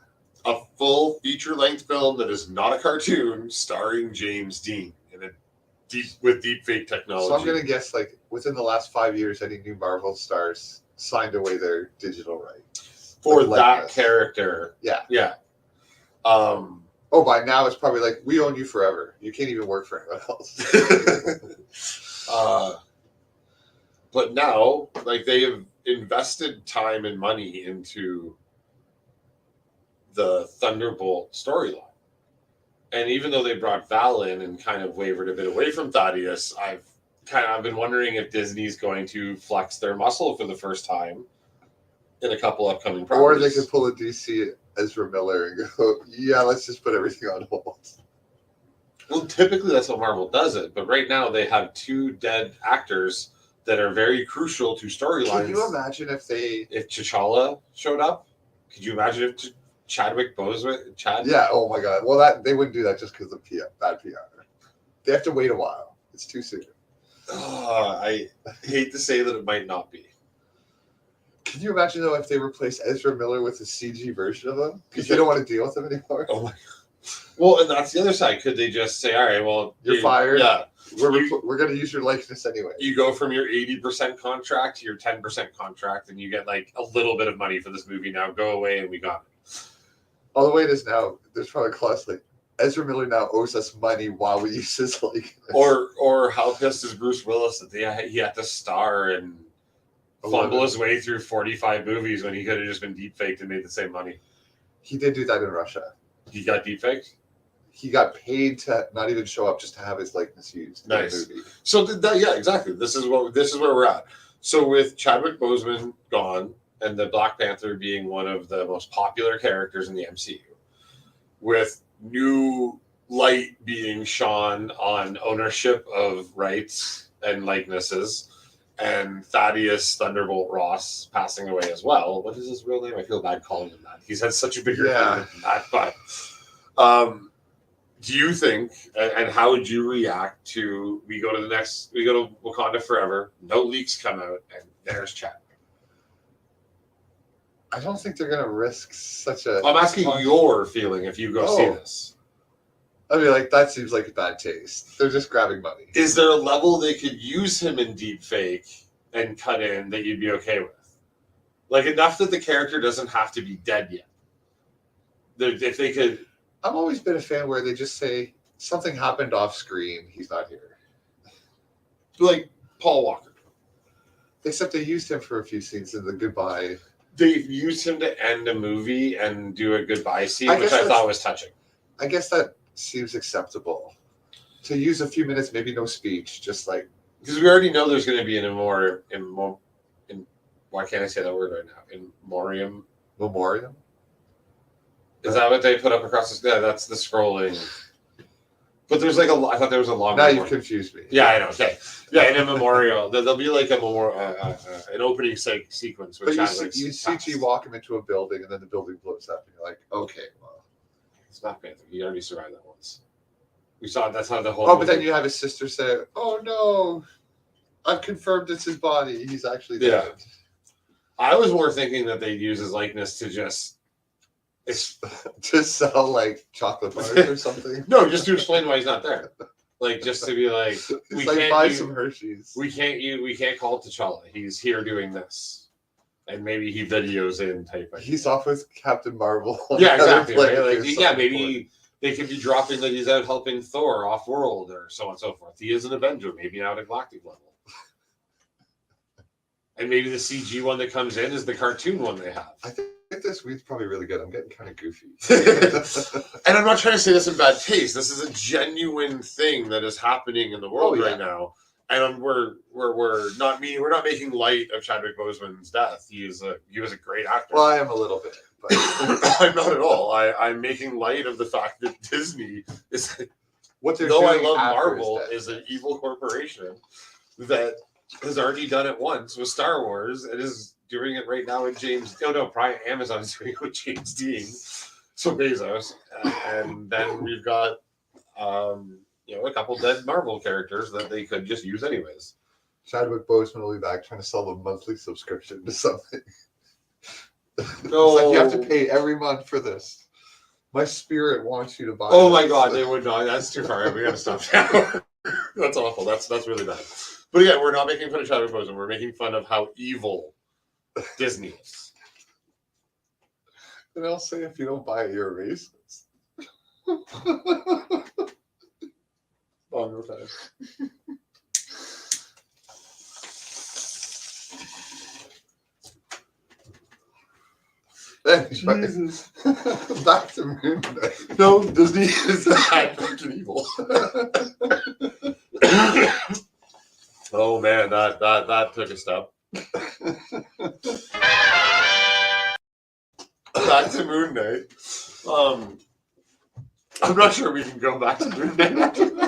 A full feature-length film that is not a cartoon, starring James Dean with deep fake technology. so I'm gonna guess like within the last 5 years, any new Marvel stars signed away their digital rights for like that likeness. character. Yeah. Yeah. Oh, by now it's probably like we own you forever. You can't even work for anyone else. But now, like they have invested time and money into the Thunderbolt storyline. And even though they brought Val in and kind of wavered a bit away from Thaddeus, I've been wondering if Disney's going to flex their muscle for the first time in a couple upcoming properties. Or they could pull a DC Ezra Miller and go, yeah, let's just put everything on hold. Well, typically that's how Marvel does it, but right now they have two dead actors that are very crucial to storylines. Can you imagine if T'Challa showed up? Could you imagine if Chadwick Boseman? Yeah, oh my God. Well, that they wouldn't do that just because of bad PR. They have to wait a while. It's too soon. I hate to say that it might not be. Can you imagine, though, if they replace Ezra Miller with a CG version of him? Because they don't want to deal with him anymore. Oh my God. Well, and that's the other side. Could they just say, all right, well, You're fired. Yeah. We're going to use your likeness anyway. You go from your 80% contract to your 10% contract, and you get like a little bit of money for this movie now. Go away, and we got it. All the way it is now, there's probably a clause like, Ezra Miller now owes us money while we use his likeness. Or how pissed is Bruce Willis that he had to star and fumble his way through 45 movies when he could have just been deep faked and made the same money. He did do that in Russia. He got deep faked? He got paid to not even show up, just to have his likeness used Nice. in the movie. So yeah, exactly. This is where we're at. So with Chadwick Boseman gone and the Black Panther being one of the most popular characters in the MCU, with new light being shone on ownership of rights and likenesses, and Thaddeus Thunderbolt Ross passing away as well. What is his real name? I feel bad calling him that. He's had such a bigger name than that. But do you think, and how would you react to we go to Wakanda Forever, no leaks come out, and there's Chadwick? I don't think they're going to risk such a... I'm asking your feeling if you go see this. I mean, like, that seems like a bad taste. They're just grabbing money. Is there a level they could use him in deep fake and cut in that you'd be okay with? Like, enough that the character doesn't have to be dead yet. If they could... I've always been a fan where they just say, something happened off screen, he's not here. Like Paul Walker. Except they used him for a few scenes in the goodbye. They've used him to end a movie and do a goodbye scene, which I thought was touching. I guess that seems acceptable. To use a few minutes, maybe no speech, just like... Because we already know there's going to be why can't I say that word right now? In Memoriam? Is that what they put up across the... Yeah, that's the scrolling. But there's like I thought there was a long... Now you've confused me. Yeah, I know. Okay. Yeah, in a memorial. There'll be like a an opening sequence. But you CG walk him into a building, and then the building blows up, and you're like, okay, well... It's Black Panther. He already survived that once. We saw that's how the whole... Oh, but then you have his sister say, oh no, I've confirmed it's his body. He's actually dead. Yeah. I was more thinking that they'd use his likeness to just sell like chocolate bars or something. No, just to explain why he's not there. Like just to be like, we can't buy some Hershey's. We can't call T'Challa. He's here doing this, and maybe he videos in type. He's off with Captain Marvel. Yeah, exactly. Right? Like, yeah, maybe they could be dropping that he's out helping Thor off world or so on and so forth. He is an Avenger, maybe now at a galactic level. And maybe the CG one that comes in is the cartoon one they have. I think this week's probably really good. I'm getting kind of goofy. And I'm not trying to say this in bad taste. This is a genuine thing that is happening in the world right now. And we're not making light of Chadwick Boseman's death. He was a great actor. Well, I am a little bit, but I'm not at all. I'm making light of the fact that Disney is, what they're though I doing love after Marvel, his is death. an evil corporation that has already done it once with Star Wars and is doing it right now with James. Probably Amazon is doing it with James Dean, so Bezos, and then we've got a couple dead Marvel characters that they could just use anyways. Chadwick Boseman will be back trying to sell a monthly subscription to something. No, It's like you have to pay every month for this. My spirit wants you to buy. Oh this. my God, they would not. That's too far. We gotta stop now. That's awful. That's really bad. But again, we're not making fun of Chadwick Boseman. We're making fun of how evil Disney is. And I'll say, if you don't buy it, you're a racist. Bongo Time. Jesus. Back to Moon Knight. No, Disney is that fucking evil. Oh man, that took a step. Back to Moon Knight. I'm not sure we can go back to Moon Knight after that.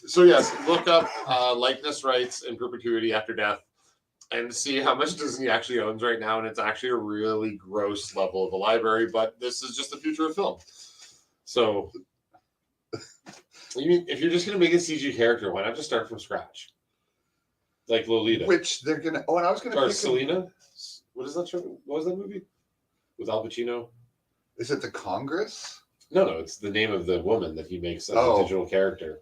So yes, look up likeness rights in perpetuity after death and see how much Disney actually owns right now. And it's actually a really gross level of a library, but this is just the future of film. So you mean if you're just going to make a CG character, why not just start from scratch? Like Lolita. Which they're going to... Oh, and I was going to Or pick... Selena? What is that show? What was that movie? With Al Pacino? Is it The Congress? No, it's the name of the woman that he makes as a digital character.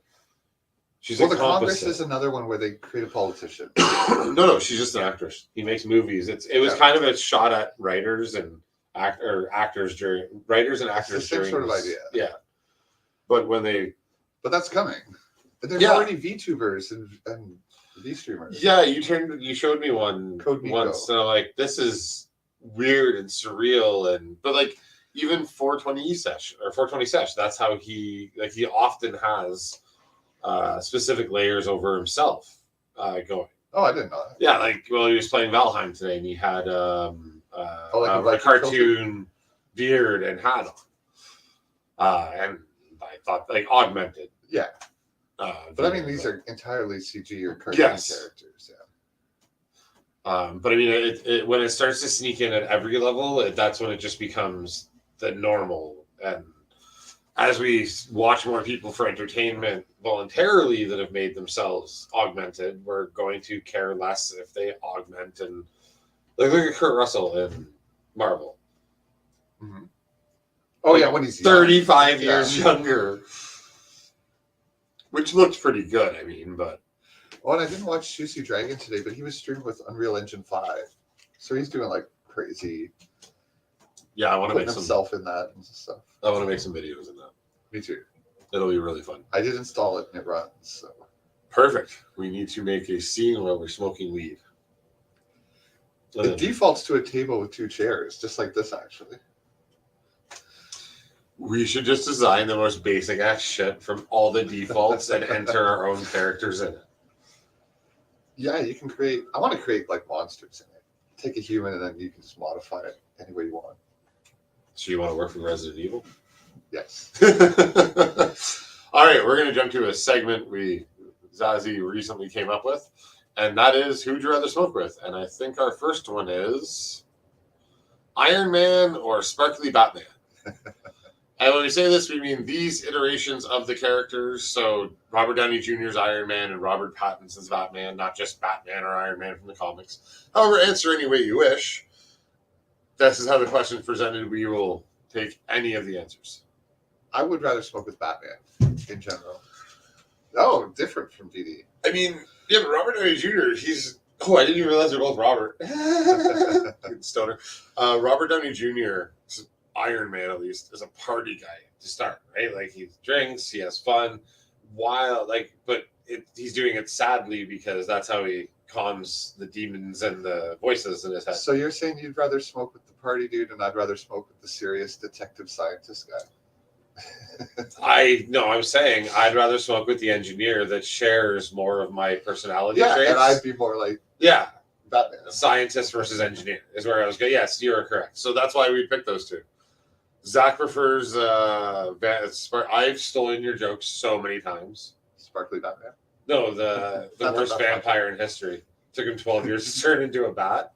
She's The Congress is another one where they create a politician. No, she's just an actress. He makes movies. It was kind of a shot at writers and actors during writers and actors it's the same during sort of idea. Yeah, but when they that's coming. There's already VTubers and V-streamers. Yeah, you showed me one once. So like this is weird and surreal but like even 420 Sesh or 420 Sesh, that's how he often has specific layers over himself going. Oh, I didn't know that. Yeah, he was playing Valheim today, and he had a cartoon beard and hat on, and I thought augmented. Yeah, but I mean these are entirely CG or cartoon characters. Yeah. But I mean, it when it starts to sneak in at every level, that's when it just becomes the normal. And as we watch more people for entertainment voluntarily that have made themselves augmented, we're going to care less if they augment. And look at Kurt Russell in Marvel. Mm-hmm. Oh yeah, when he's 35 years younger, which looked pretty good. I mean, but. Oh, and I didn't watch Juicy Dragon today, but he was streaming with Unreal Engine 5, so he's doing crazy. Yeah, I want to make himself in that and stuff. I want to make some videos in that. Me too. It'll be really fun. I did install it and it runs. So perfect. We need to make a scene where we're smoking weed. It defaults to a table with 2 chairs, just like this actually. We should just design the most basic ass shit from all the defaults and enter our own characters in it. Yeah, you can create. I want to create monsters in it. Take a human and then you can just modify it any way you want. So you want to work for Resident Evil? Yes. All right, we're going to jump to a segment Zazie recently came up with, and that is who'd you rather smoke with? And I think our first one is Iron Man or Sparkly Batman. And when we say this, we mean these iterations of the characters. So Robert Downey Jr.'s Iron Man and Robert Pattinson's Batman, not just Batman or Iron Man from the comics. However, answer any way you wish. This is how the question is presented. We will take any of the answers. I would rather smoke with Batman in general. Oh, different from DD. I mean, yeah, but Robert Downey Jr., I didn't even realize they're both Robert. Stoner. Robert Downey Jr., Iron Man at least, is a party guy to start, right? He drinks, he has fun, he's doing it sadly because that's how he calms the demons and the voices in his head. So you're saying you'd rather smoke with the party dude and I'd rather smoke with the serious detective scientist guy? I'm saying I'd rather smoke with the engineer that shares more of my personality traits. And I'd be more like Batman. Scientist versus engineer is where I was going. Yes, you are correct. So that's why we picked those two. Zach prefers I've stolen your jokes so many times. Sparkly Batman? No, the worst vampire in history. Took him 12 years to turn into a bat.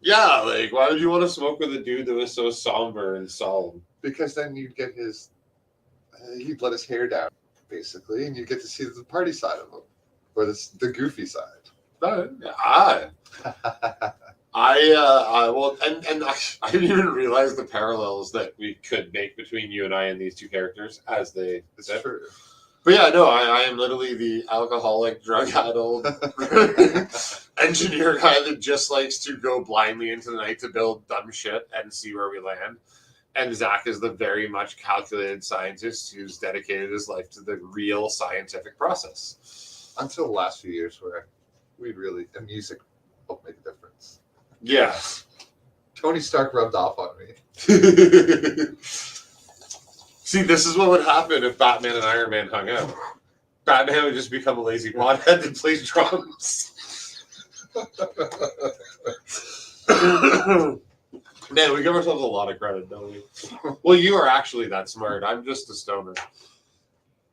Yeah, like, why would you want to smoke with a dude that was so somber and solemn? Because then you'd get he'd let his hair down, basically, and you get to see the party side of him, or the goofy side. I didn't even realize the parallels that we could make between you and I and these two characters as they said. True. But yeah, no, I am literally the alcoholic, drug-addled engineer guy that just likes to go blindly into the night to build dumb shit and see where we land. And Zach is the very much calculated scientist who's dedicated his life to the real scientific process. Until the last few years where the music helped make a difference. Yeah. Tony Stark rubbed off on me. See, this is what would happen if Batman and Iron Man hung out. Batman would just become a lazy pothead that plays drums. Man, we give ourselves a lot of credit, don't we? Well, you are actually that smart. I'm just a stoner.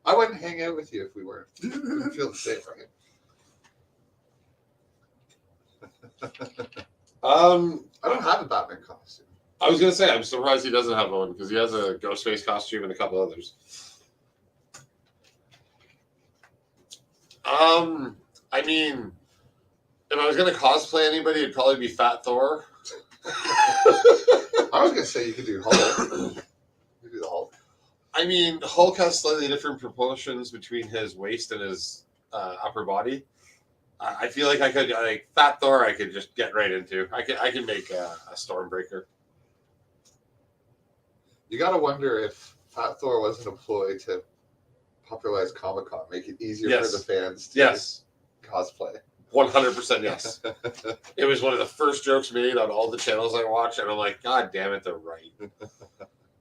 I wouldn't hang out with you if we weren't. I wouldn't feel the same, right? I don't have a Batman costume. I was going to say, I'm surprised he doesn't have one, because he has a Ghostface costume and a couple others. I mean, if I was going to cosplay anybody, it'd probably be Fat Thor. I was going to say you could do Hulk. You could do the Hulk. I mean, Hulk has slightly different proportions between his waist and his upper body. I feel like I could, like, Fat Thor, I could just get right into. I can make a Stormbreaker. You got to wonder if Fat Thor wasn't employed to popularize Comic-Con, make it easier for the fans to cosplay. 100% yes. It was one of the first jokes made on all the channels I watch, and I'm like, God damn it, they're right.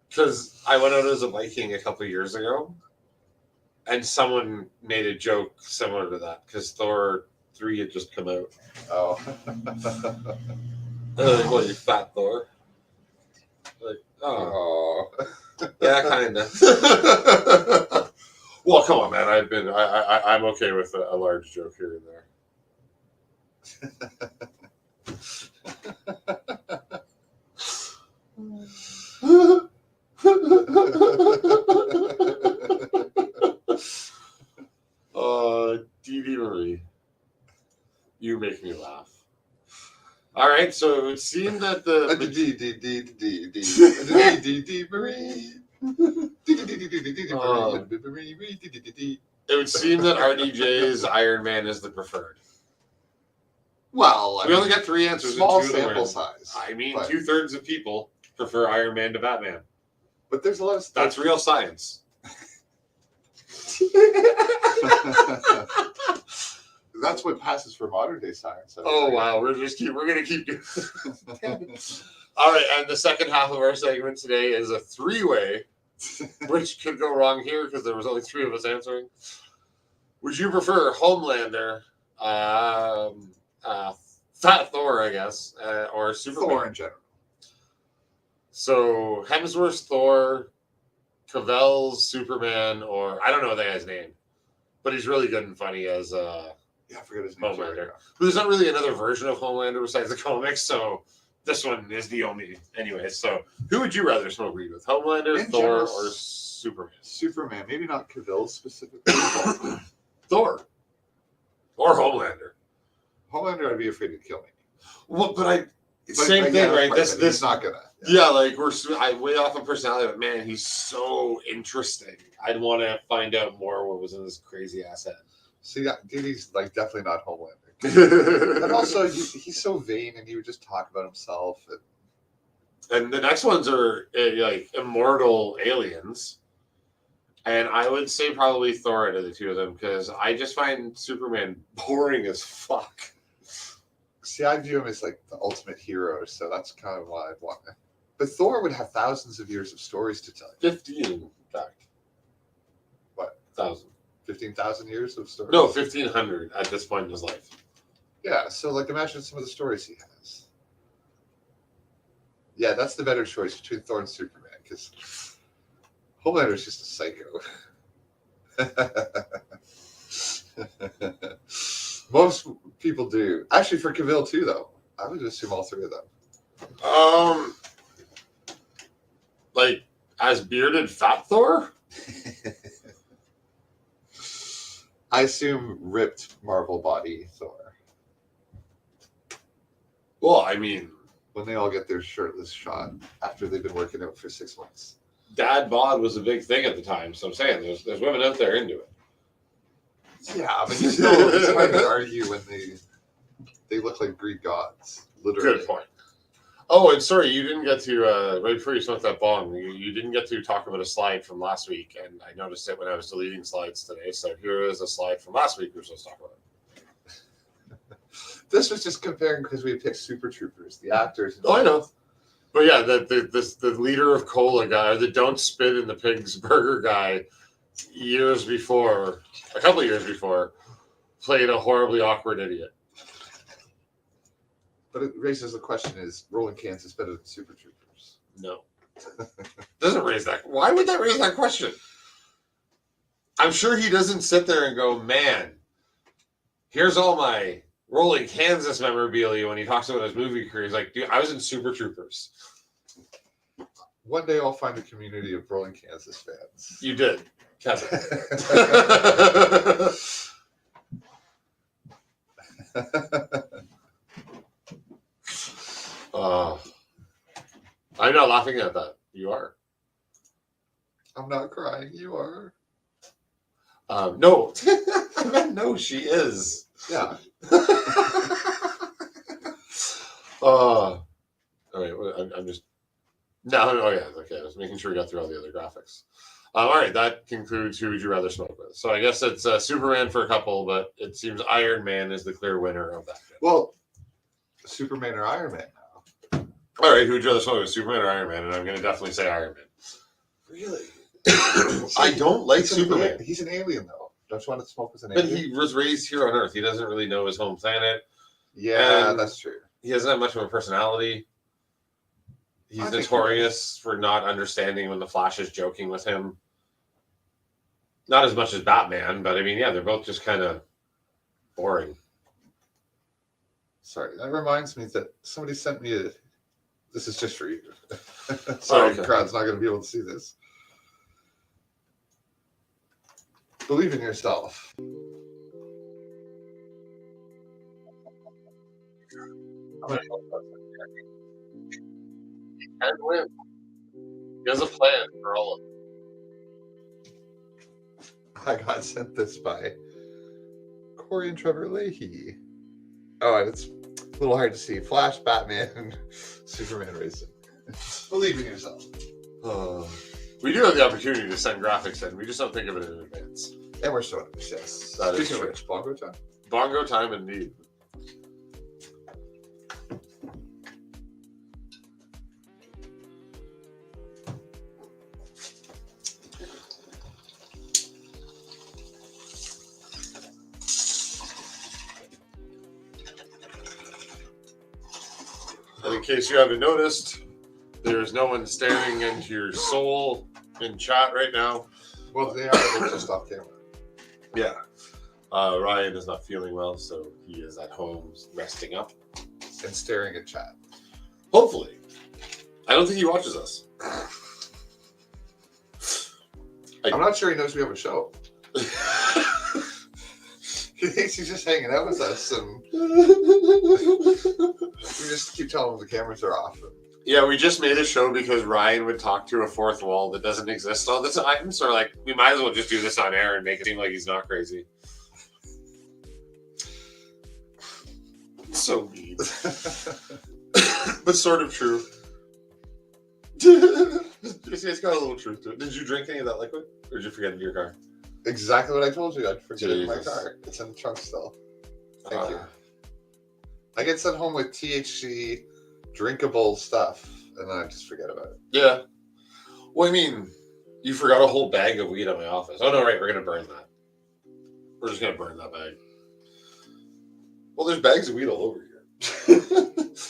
Because I went out as a Viking a couple of years ago, and someone made a joke similar to that, because Thor 3 had just come out. Oh. Like, what, you Fat Thor? Like, oh. Yeah, kind of. Well, come on, man. I'm okay with a large joke here and there. Dee Dee Marie, you make me laugh. All right, so it would seem that the it would seem that RDJ's Iron Man is the preferred. Well, we only got 3 answers. Small sample size. I mean, 2/3 of people prefer Iron Man to Batman. But there's a lot of stuff. That's real science. That's what passes for modern day science. Oh wow, we're gonna keep doing. All right, and the second half of our segment today is a 3-way, which could go wrong here because there was only 3 of us answering. Would you prefer Homelander, Fat Thor, I guess, or Superman? Thor in general. So Hemsworth's Thor, Cavell's Superman, or I don't know the guy's name, but he's really good and funny as I forget his name. Homelander. But there's not really another version of Homelander besides the comics, so this one is the only. Anyway, so who would you rather smoke weed with, Homelander, Thor, or Superman? Superman, maybe not Cavill specifically. Thor or Homelander. Homelander, I'd be afraid to kill me. Well, but same thing, right? This not gonna. Yeah, like I way off in personality, but man, he's so interesting. I'd want to find out more what was in this crazy ass head. See, he's like definitely not Homelander. And also, he's so vain, and he would just talk about himself. And the next ones are like immortal aliens, and I would say probably Thor out of the 2 of them because I just find Superman boring as fuck. See, I view him as like the ultimate hero, so that's kind of why I'd want But Thor would have thousands of years of stories to tell you. 15, in fact. What? 1,000. 15,000 years of stories? No, 1,500 at this point in his life. Yeah, so like imagine some of the stories he has. Yeah, that's the better choice between Thor and Superman, because Homelander's just a psycho. Most people do. Actually, for Cavill too, though. I would assume all three of them. Like as bearded fat Thor? I assume ripped Marvel body Thor. Well, I mean, When they all get their shirtless shot after they've been working out for 6 months. dad bod was a big thing at the time. So I'm saying there's women out there into it. Yeah, but you still it's hard to argue when they look like Greek gods. Literally. Good point. Oh, and sorry, you didn't get to, right before you smoked that bong, you didn't get to talk about a slide from last week, and I noticed it when I was deleting slides today. So here is a slide from last week we're supposed to talk about. This was just comparing because we picked Super Troopers, the actors. Oh, I know. But yeah, the leader of Cola guy, or the don't spit in the pig's burger guy, a couple of years before, played a horribly awkward idiot. But it raises the question: is Rolling Kansas better than Super Troopers? No. Doesn't raise that. Why would that raise that question? I'm sure he doesn't sit there and go, man, here's all my Rolling Kansas memorabilia when he talks about his movie career. He's like, dude, I was in Super Troopers. One day I'll find a community of Rolling Kansas fans. You did, Kevin. I'm not laughing at that. You are. I'm not crying. You are. No. I meant no, she is. Yeah. All right. I'm just. No. Oh, yeah. Okay. I was making sure we got through all the other graphics. All right. That concludes Who Would You Rather Smoke With? So I guess it's Superman for a couple, but it seems Iron Man is the clear winner of that. Well, Superman or Iron Man now. All right. Who would you rather smoke with, Superman or Iron Man? And I'm going to definitely say Iron Man. Really? I don't like He's Superman. He's an alien, though. Don't you want to smoke with an But alien? he was raised here on Earth. He doesn't really know his home planet. Yeah, And that's true. He doesn't have much of a personality. He's I think notorious for not understanding when the Flash is joking with him. Not as much as Batman, but I mean, yeah, they're both just kind of boring. Sorry, that reminds me that somebody sent me a. This is just for you. Sorry, okay. crowd's not going to be able to see this. Believe in yourself. He can win. He has a plan for all of them. I got sent this by Corey and Trevor Leahy. Oh, and it's a little hard to see. Flash, Batman, and Superman racing. Believe in yourself. We do have the opportunity to send graphics in. We just don't think of it in advance. And we're showing it. Yes. That is Speaking of true. which, Bongo Time. Bongo time indeed. And in case you haven't noticed, there's no one staring into your soul in chat right now. Well, they are. They're just off camera. Yeah. Ryan is not feeling well, so he is at home resting up. And staring at chat. Hopefully. I don't think he watches us. I'm not sure he knows we have a show. He thinks he's just hanging out with us, and we just keep telling him the cameras are off. Yeah, we just made a show because Ryan would talk to a fourth wall that doesn't exist all the time. So like, we might as well just do this on air and make it seem like he's not crazy. So mean. But sort of true. It's got a little truth to it. Did you drink any of that liquid? Or did you forget it in your car? Exactly what I told you. I'd forget it in my Jesus. car. It's in the trunk still. Thank you. I get sent home with THC drinkable stuff and then I just forget about it. Yeah. Well, I mean, you forgot a whole bag of weed at my office. Oh, no, right. We're going to burn that. We're just going to burn that bag. Well, there's bags of weed all over here.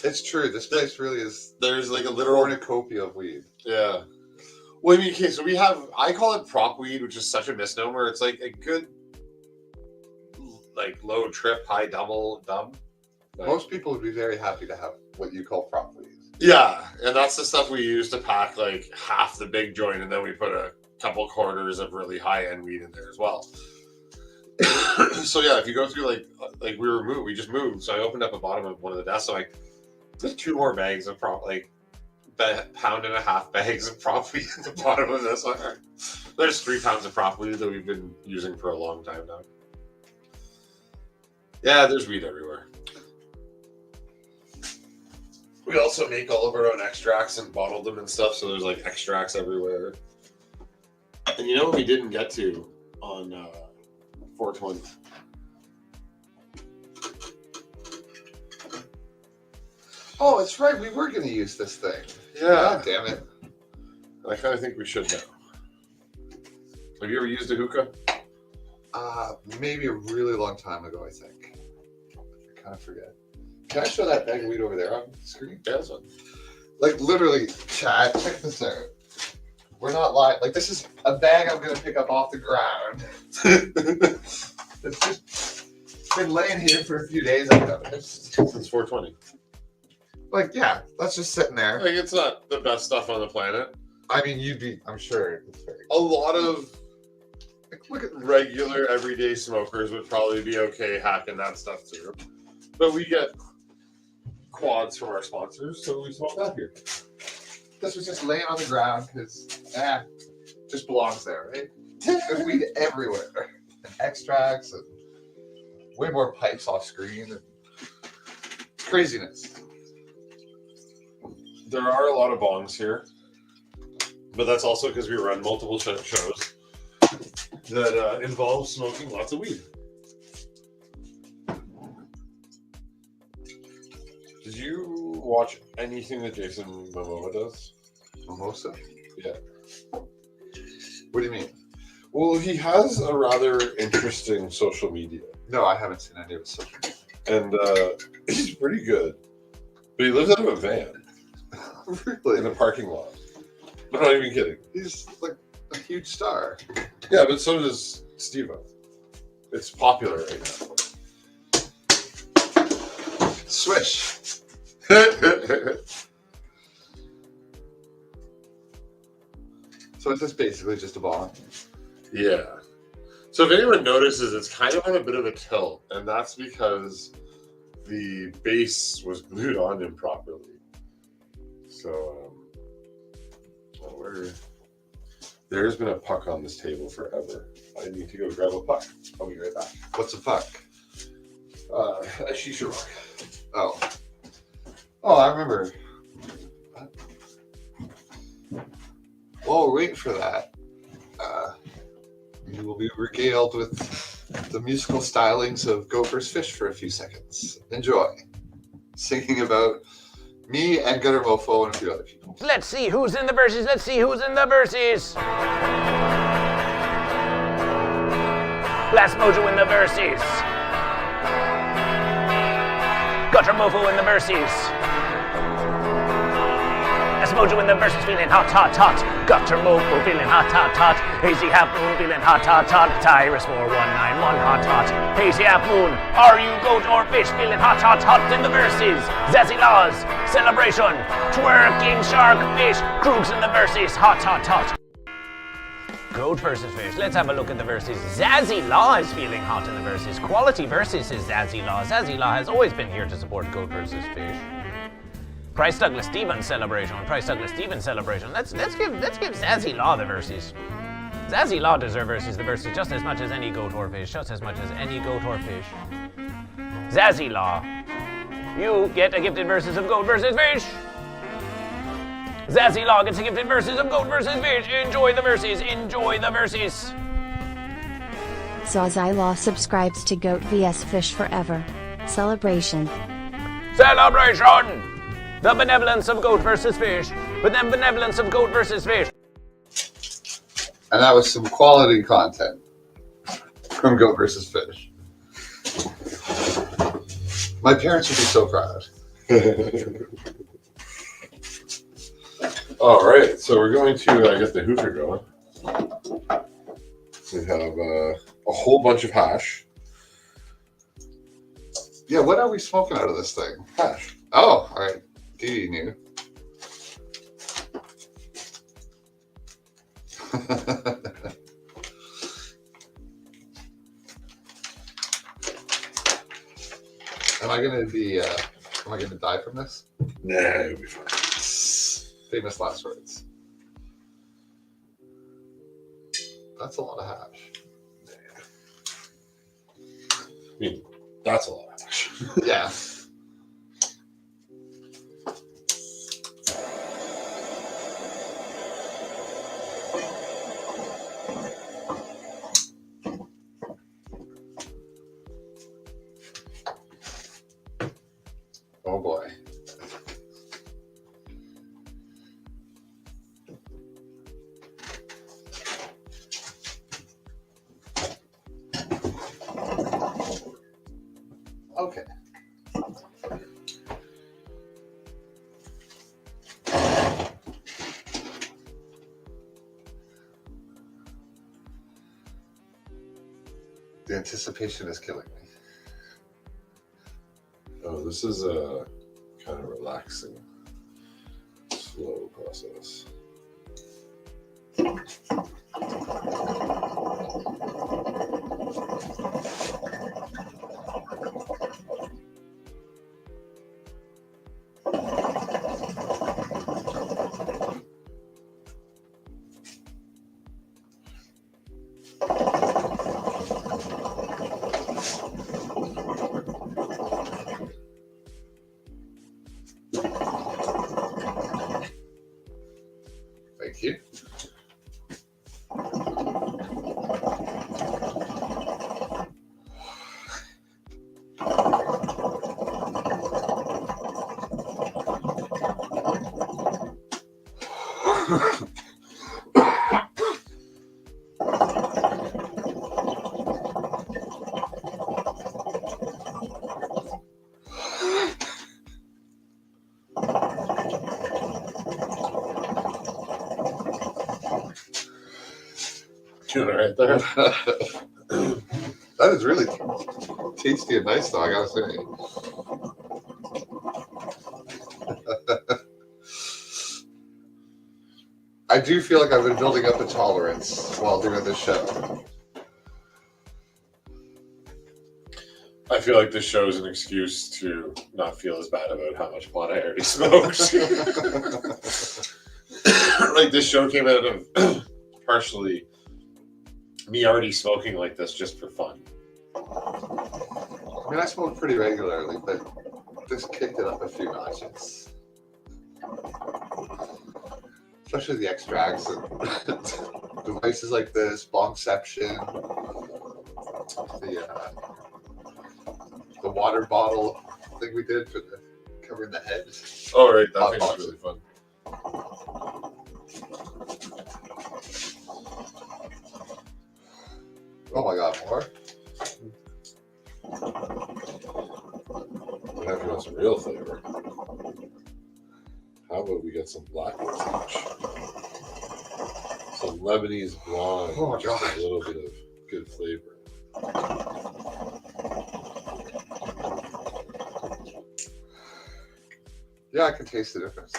It's true. This place really is. There's like a literal cornucopia of weed. Yeah. Well, I mean, okay, so we have, I call it prop weed, which is such a misnomer. It's like a good, like, low trip, high double, dumb. Like, Most people would be very happy to have what you call prop weed. yeah, and that's the stuff we use to pack, like, half the big joint, and then we put a couple quarters of really high-end weed in there as well. So, yeah, if you go through, like we just moved, so I opened up the bottom of one of the desks, so there's 2 more bags of prop, like, pound and a half bags of prop weed at the bottom of this one. There's 3 pounds of prop weed that we've been using for a long time now. Yeah, there's weed everywhere. We also make all of our own extracts and bottle them and stuff, so there's like extracts everywhere. And you know what we didn't get to on 420? Oh, that's right. We were going to use this thing. Yeah. God damn it. I kind of think we should now. Have you ever used a hookah? Maybe a really long time ago, I think. I kind of forget. Can I show that bag of weed over there on the screen? Yeah, that's one. Like, literally, Chad, check this out. We're not lying. Like, this is a bag I'm going to pick up off the ground. It's just been laying here for a few days, I noticed. Since 420. Like, yeah, that's just sitting there. Like, it's not the best stuff on the planet. I mean, I'm sure it's very A lot of look at regular everyday smokers would probably be okay hacking that stuff through. But we get quads from our sponsors, so we smoke that here. This was just laying on the ground because, just belongs there, right? There's weed everywhere. And extracts and way more pipes off screen. And craziness. There are a lot of bongs here, but that's also because we run multiple shows that involve smoking lots of weed. Did you watch anything that Jason Momoa does? Mimosa? Yeah. What do you mean? Well, he has a rather interesting social media. No, I haven't seen any of his social media. And he's pretty good. But he lives out of a van Really? in a parking lot. I'm not even kidding. He's like a huge star. Yeah, but so does Steve-O. It's popular right now. Swish. So it's just basically just a bong. Yeah. So if anyone notices, it's kind of on a bit of a tilt, and that's because the base was glued on improperly. So, there's been a puck on this table forever. I need to go grab a puck. I'll be right back. What's a puck? A shisha rock. Oh, I remember. While we're waiting for that, you will be regaled with the musical stylings of Gopher's Fish for a few seconds. Enjoy. Singing about me and Gutter Mofo and a few other people. Let's see who's in the verses. Let's see who's in the verses. Blast Mojo in the verses. Gutter Mofo in the verses. Blast Mojo in the verses, feeling hot, hot, hot. Gutter Mofo feeling hot, hot, hot. Hazy Half Moon feeling hot, hot, hot. Tyrus 4191 hot, hot. Hazy Half Moon, are you goat or fish? Feeling hot, hot, hot in the verses. Zazzy Laws, Celebration, Twerking Shark Fish. Kroogs in the verses, hot, hot, hot. Goat versus fish. Let's have a look at the verses. Zazzy Law is feeling hot in the verses. Quality versus is Zazzy Law. Zazzy Law has always been here to support Goat versus fish. Price Douglas Stevens Celebration. Price Douglas Stevens Celebration. Let's give Zazzy Law the verses. Zazzy Law deserves versus the verses just as much as any goat or fish. Just as much as any goat or fish. Zazzy Law. You get a gifted versus of goat versus fish. Zazzy Law gets a gifted versus of goat versus fish. Enjoy the verses. Enjoy the verses. Zazzy Law subscribes to Goat vs Fish Forever. Celebration. Celebration. The benevolence of goat versus fish. But then benevolence of goat versus fish. And that was some quality content from Goat versus Fish. My parents would be so proud. All right, so we're going to get the hooter going. We have a whole bunch of hash. Yeah, what are we smoking out of this thing? Hash. Oh, all right. Dee knew. Am I gonna die from this? Nah, it'll be fine. Famous last words. That's a lot of hash. I mean, that's a lot of hash. Yeah. Oh boy. Okay. The anticipation is killing me. Oh, this is a kind of relaxing, slow process. Thank you. Doing it right there. That is really tasty and nice, though, I gotta say. I do feel like I've been building up a tolerance while doing this show. I feel like this show is an excuse to not feel as bad about how much pot I already smoked. Like, this show came out of partially me already smoking like this just for fun. I mean, I smoke pretty regularly, but this kicked it up a few notches. Especially the extracts and devices like this, Bongception, the water bottle thing we did for covering the head. Oh, right, that Hot thing box. was really fun. Oh my god, more? We have to want some real flavor. How about we get some black sage? Some Lebanese blonde. Oh my just God. a little bit of good flavor. Yeah, I can taste the difference.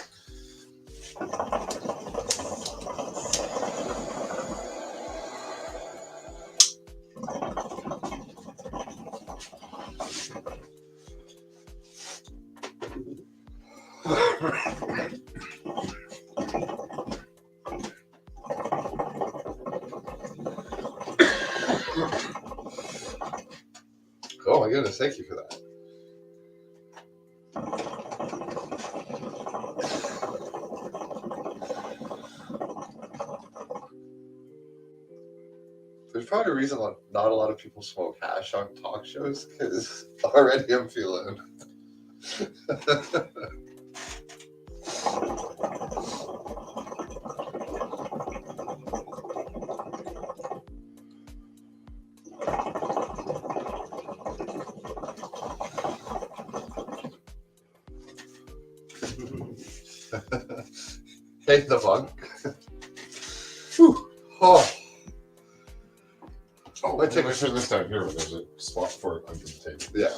Oh my goodness, thank you for that. There's probably a reason why not a lot of people smoke hash on talk shows, because already I'm feeling Hey, the monk. Whew. Oh. Oh, Let's take I a turn this down here. There's a spot for it under the table. Yeah.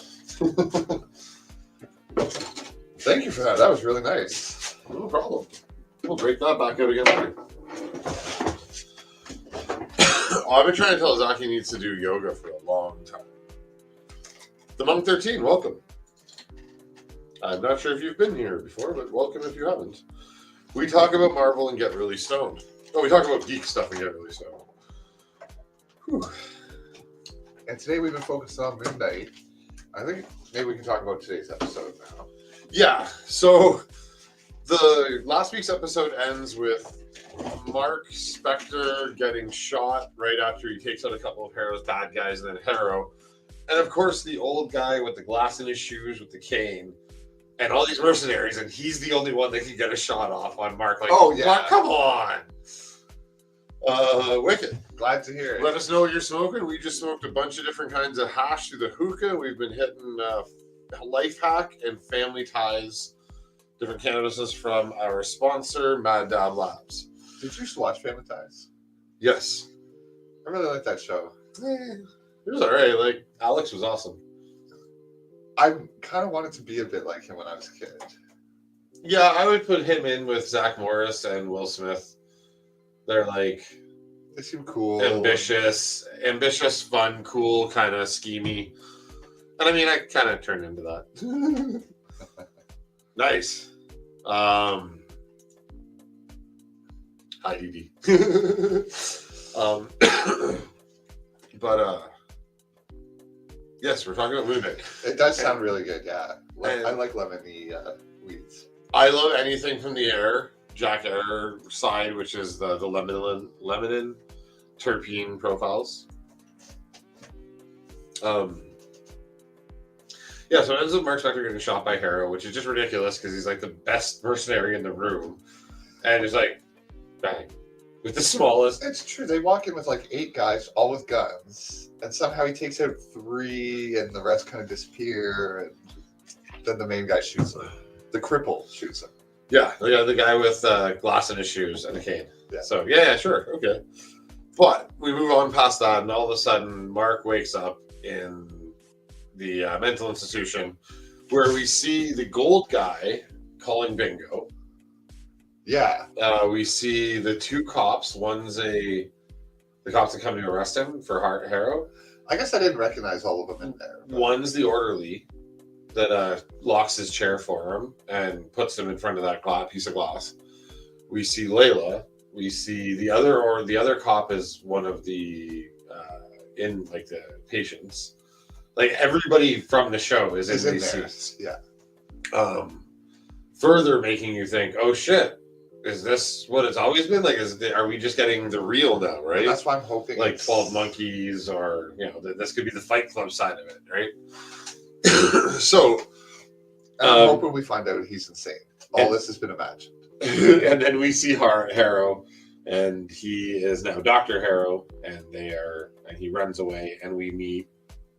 Thank you for that. That was really nice. No problem. We'll break that back out again later. I've been trying to tell Zach he needs to do yoga for a long time. The Monk 13, welcome. I'm not sure if you've been here before, but welcome if you haven't. We talk about Marvel and get really stoned. Oh, we talk about geek stuff and get really stoned. Whew. And today we've been focused on Moon Knight. I think maybe we can talk about today's episode now. Yeah, so the last week's episode ends with Mark Spector getting shot right after he takes out a couple of Harrow's bad guys and then Harrow. And of course, the old guy with the glass in his shoes with the cane and all these mercenaries, and he's the only one that can get a shot off on Mark. Like, oh, yeah. Mark, come on. Wicked. Glad to hear it. Let us know what you're smoking. We just smoked a bunch of different kinds of hash through the hookah. We've been hitting Life Hack and Family Ties, different cannabises from our sponsor, Mad Dab Labs. Did you used to watch Family Ties? Yes. I really like that show. It was all right. Like, Alex was awesome. I kind of wanted to be a bit like him when I was a kid. Yeah, I would put him in with Zach Morris and Will Smith. They're like... They seem cool. Ambitious, fun, cool, kind of schemy. And I mean, I kind of turned into that. Nice. Hi, Edie. But yes, we're talking about Moon Knight. It does sound really good, yeah. I like lemony weeds. I love anything from the Jack Air side, which is the lemon terpene profiles. Yeah, so it ends up Mark Spector getting shot by Harrow, which is just ridiculous because he's like the best mercenary in the room. And it's like, bang. With the smallest. It's true. They walk in with like 8 guys, all with guns. And somehow he takes out 3 and the rest kind of disappear. And then the main guy shoots him. The cripple shoots him. Yeah, the guy with glass in his shoes and a cane. Yeah. So, yeah, sure. Okay. But we move on past that, and all of a sudden, Mark wakes up in the mental institution where we see the gold guy calling bingo. Yeah. We see the 2 cops. One's the cops that come to arrest him for Harrow. I guess I didn't recognize all of them in there. But... One's the orderly that locks his chair for him and puts him in front of that piece of glass. We see Layla. We see the other cop is one of the in like the patients. Like everybody from the show is in these scenes. Yeah. Further making you think, oh shit, is this what it's always been? Like, are we just getting the real now, right? That's why I'm hoping. Like 12 Monkeys, or this could be the Fight Club side of it, right? So, I'm hoping we find out he's insane. All this has been imagined. And then we see Harrow, and he is now Dr. Harrow, and he runs away, and we meet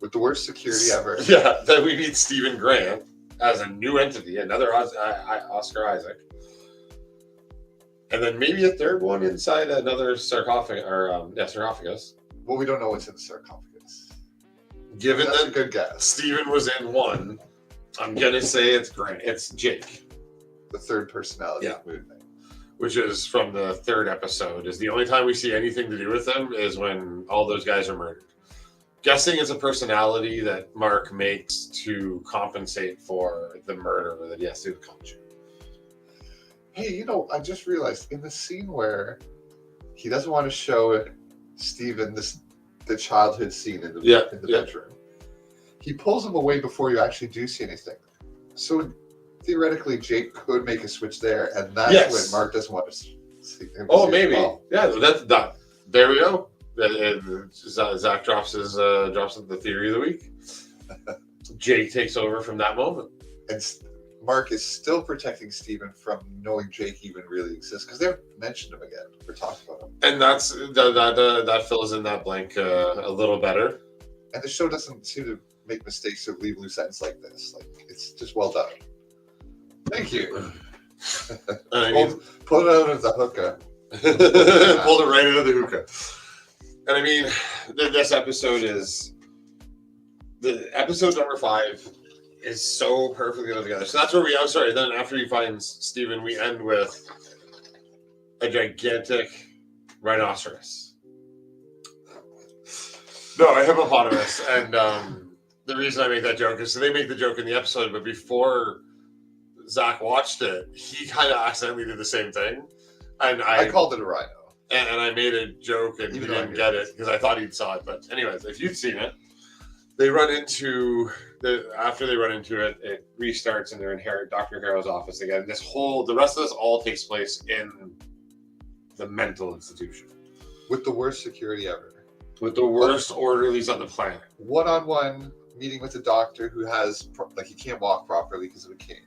with the worst security ever. Yeah, then we meet Stephen Grant as a new entity, another Oscar Isaac, and then maybe a third one inside another sarcophagus. Well, we don't know what's in the sarcophagus. Given That's that a good guess. Stephen was in one, I'm gonna say it's Grant. It's Jake, the third personality. Yeah. Which is from the 3rd episode. Is the only time we see anything to do with them is when all those guys are murdered. Guessing it's a personality that Mark makes to compensate for the murder that he has to accomplish. Hey, I just realized in the scene where he doesn't want to show Stephen the childhood scene in the bedroom, he pulls him away before you actually do see anything. So theoretically, Jake could make a switch there, and that's when Mark doesn't want to see him. Oh, maybe. Yeah, that's done. There we go. Zach drops the theory of the week. Jake takes over from that moment. And Mark is still protecting Stephen from knowing Jake even really exists, because they haven't mentioned him again or talked about him. And that fills in that blank a little better. And the show doesn't seem to make mistakes or leave loose ends like this. Like, it's just well done. Thank you. I mean, pull it out of the hookah. pulled it right out of the hookah. And I mean, this episode is the episode number 5 is so perfectly put together. So that's where we. I'm sorry. Then after he finds Stephen, we end with a gigantic rhinoceros. No, a hippopotamus. And the reason I make that joke is so they make the joke in the episode, but before Zach watched it, he kind of accidentally did the same thing. And I called it a rhino. And I made a joke and he didn't get it because I thought he'd saw it. But anyways, if you've seen it, they run into after they run into it, it restarts and they're in Dr. Harrow's office again. The rest of this all takes place in the mental institution. With the worst security ever. With the worst orderlies on the planet. One-on-one meeting with a doctor who has, he can't walk properly because of a cane.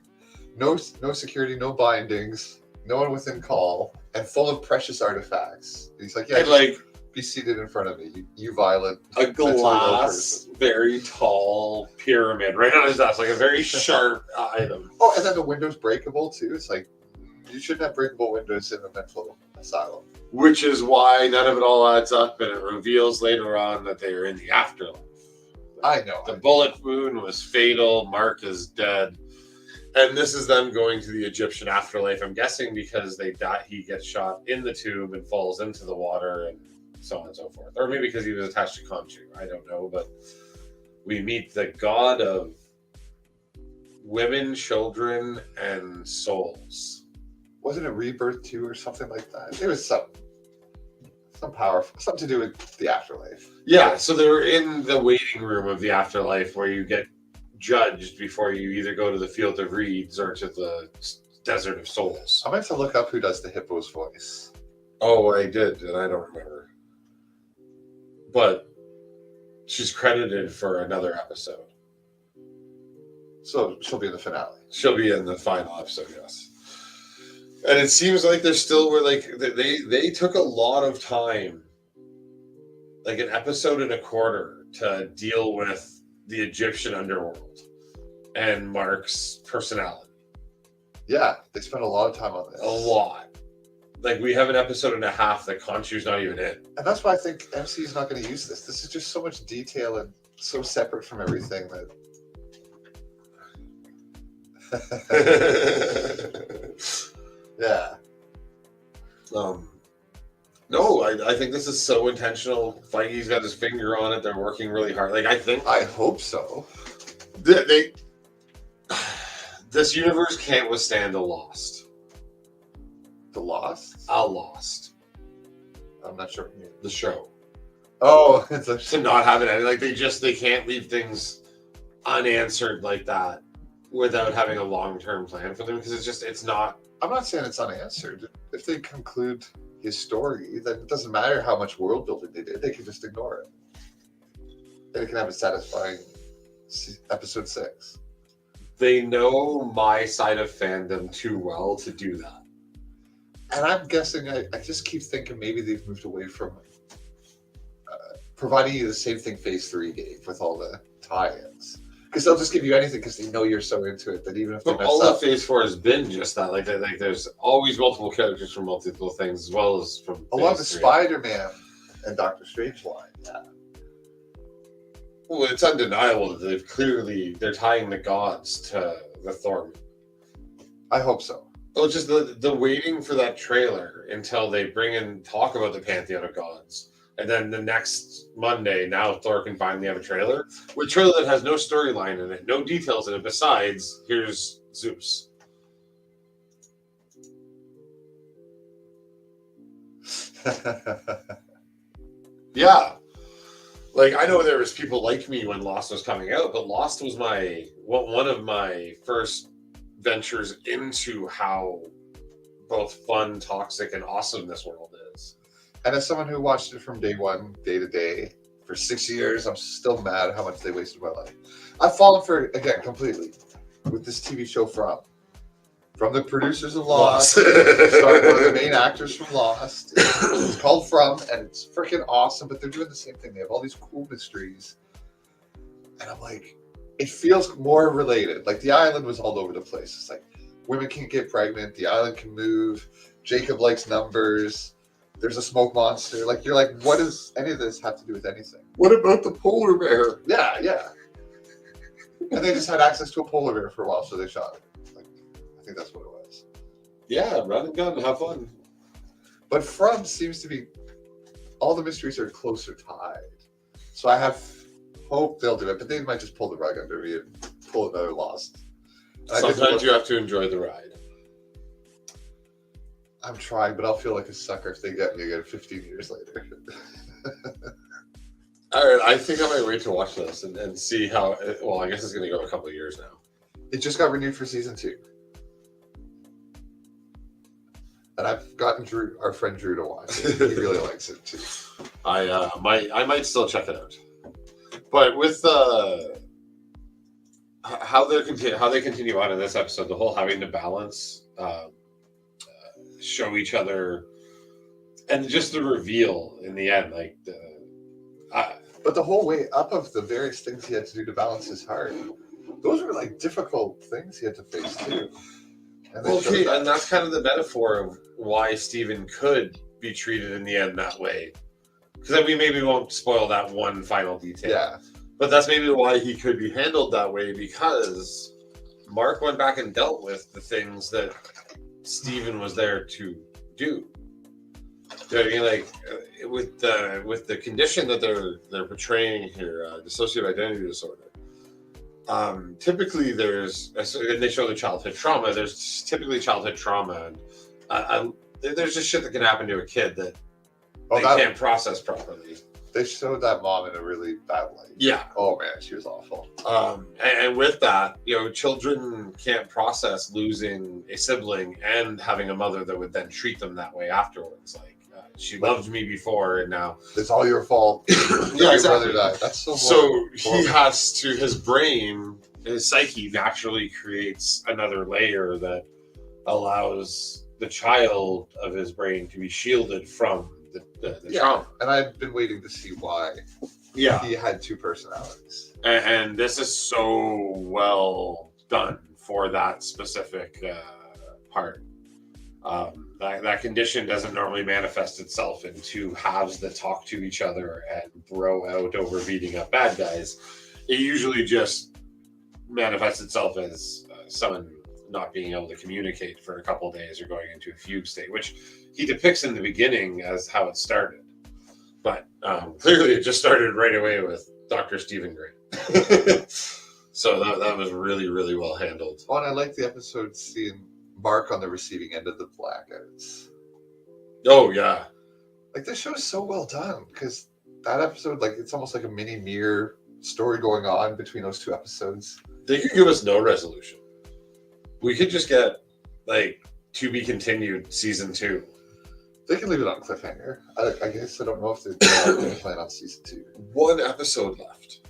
No security, no bindings, no one within call, and full of precious artifacts. And he's like, yeah, be seated in front of me, you violent. A glass, very tall pyramid right on his desk, like a very sharp item. Oh, and then the window's breakable too. It's like, you shouldn't have breakable windows in a mental asylum. Which is why none of it all adds up, and it reveals later on that they are in the afterlife. I know. The bullet wound was fatal. Mark is dead. And this is them going to the Egyptian afterlife, I'm guessing because he gets shot in the tube and falls into the water and so on and so forth. Or maybe because he was attached to Khonshu. I don't know. But we meet the god of women, children, and souls. Wasn't it Rebirth 2 or something like that? It was some powerful, something to do with the afterlife. Yeah, so they were in the waiting room of the afterlife where you get judged before you either go to the field of reeds or to the desert of souls. I meant to look up who does the hippo's voice. Oh, I did, and I don't remember. But she's credited for another episode. So she'll be in the finale. She'll be in the final episode, yes. And it seems like they're still they took a lot of time, like an episode and a quarter, to deal with the Egyptian underworld and Mark's personality. Yeah, they spent a lot of time on this. A lot. Like, we have an episode and a half that Khonshu's not even in. And that's why I think MC is not going to use this. This is just so much detail and so separate from everything that... Yeah. No, I think this is so intentional. Feige's got his finger on it. They're working really hard. Like, I hope so. This universe can't withstand a Lost. The Lost? A Lost. I'm not sure what you mean. The show. Oh, it's a to not have it. Like, they can't leave things unanswered like that without having a long-term plan for them, because it's not. I'm not saying it's unanswered. If they conclude his story, then it doesn't matter how much world building they did. They can just ignore it. They can have a satisfying episode 6. They know my side of fandom too well to do that. And I'm guessing, I just keep thinking maybe they've moved away from providing you the same thing Phase 3 gave with all the tie-ins. Because they'll just give you anything because they know you're so into it that even if they mess all up... of Phase 4 has been just that. Like there's always multiple characters from multiple things, as well as from a lot of the Spider-Man and Doctor Strange line, yeah. Well, it's undeniable that they're tying the gods to the Thor. I hope so. Well, it's just the waiting for that trailer until they talk about the Pantheon of Gods. And then the next Monday, now Thor can finally have a trailer. With a trailer that has no storyline in it, no details in it, besides, here's Zeus. Yeah. Like, I know there was people like me when Lost was coming out, but Lost was one of my first ventures into how both fun, toxic, and awesome this world is. And as someone who watched it from day one, day to day, for 6 years, I'm still mad how much they wasted my life. I've fallen for it, again, completely, with this TV show From the producers of Lost, started one of the main actors from Lost. It's called From, and it's freaking awesome, but they're doing the same thing. They have all these cool mysteries. And I'm like, it feels more related. Like, the island was all over the place. It's like, women can't get pregnant. The island can move. Jacob likes numbers. There's a smoke monster. Like, you're like, what does any of this have to do with anything? What about the polar bear? Yeah. And they just had access to a polar bear for a while, so they shot it. Like, I think that's what it was. Yeah, run and gun, have fun. But From seems to be, all the mysteries are closer tied. So I have hope they'll do it, but they might just pull the rug under me and pull another Lost. Sometimes you have to enjoy the ride. I'm trying, but I'll feel like a sucker if they get me again 15 years later. All right, I think I might wait to watch this and see how. Well, I guess it's going to go a couple of years now. It just got renewed for season 2. And I've gotten our friend Drew to watch it. He really likes it too. I might still check it out. But with how they continue on in this episode, the whole having to balance, show each other, and just the reveal in the end, like but the whole way up of the various things he had to do to balance his heart, those were like difficult things he had to face too. And and that's kind of the metaphor of why Stephen could be treated in the end that way. Because we maybe won't spoil that one final detail. Yeah. But that's maybe why he could be handled that way, because Mark went back and dealt with the things that Stephen was there to do. You know what I mean? Like with the condition that they're portraying here, dissociative identity disorder. Typically, and they show the childhood trauma. There's typically childhood trauma, and there's just shit that can happen to a kid that they can't process properly. They showed that mom in a really bad light. Yeah. Oh man, she was awful. And with that, children can't process losing a sibling and having a mother that would then treat them that way afterwards. Like, she loved me before, and now it's all your fault. Yeah, exactly. That's so. So he has to. His brain, his psyche, naturally creates another layer that allows the child of his brain to be shielded from the trauma. And I've been waiting to see why. Yeah, he had 2 personalities, and this is so well done for that specific part. That condition doesn't normally manifest itself in 2 halves that talk to each other and bro out over beating up bad guys. It usually just manifests itself as someone not being able to communicate for a couple of days or going into a fugue state, which he depicts in the beginning as how it started. But clearly it just started right away with Dr. Stephen Grant. So that was really, really well handled. Oh, and I like the episode seeing Mark on the receiving end of the blackouts. Oh, yeah. Like, this show is so well done, because that episode, like, it's almost like a mini mirror story going on between those 2 episodes. They could give us no resolution. We could just get, like, to be continued season 2. They can leave it on cliffhanger. I guess I don't know if they're going to plan on season 2. 1 episode left.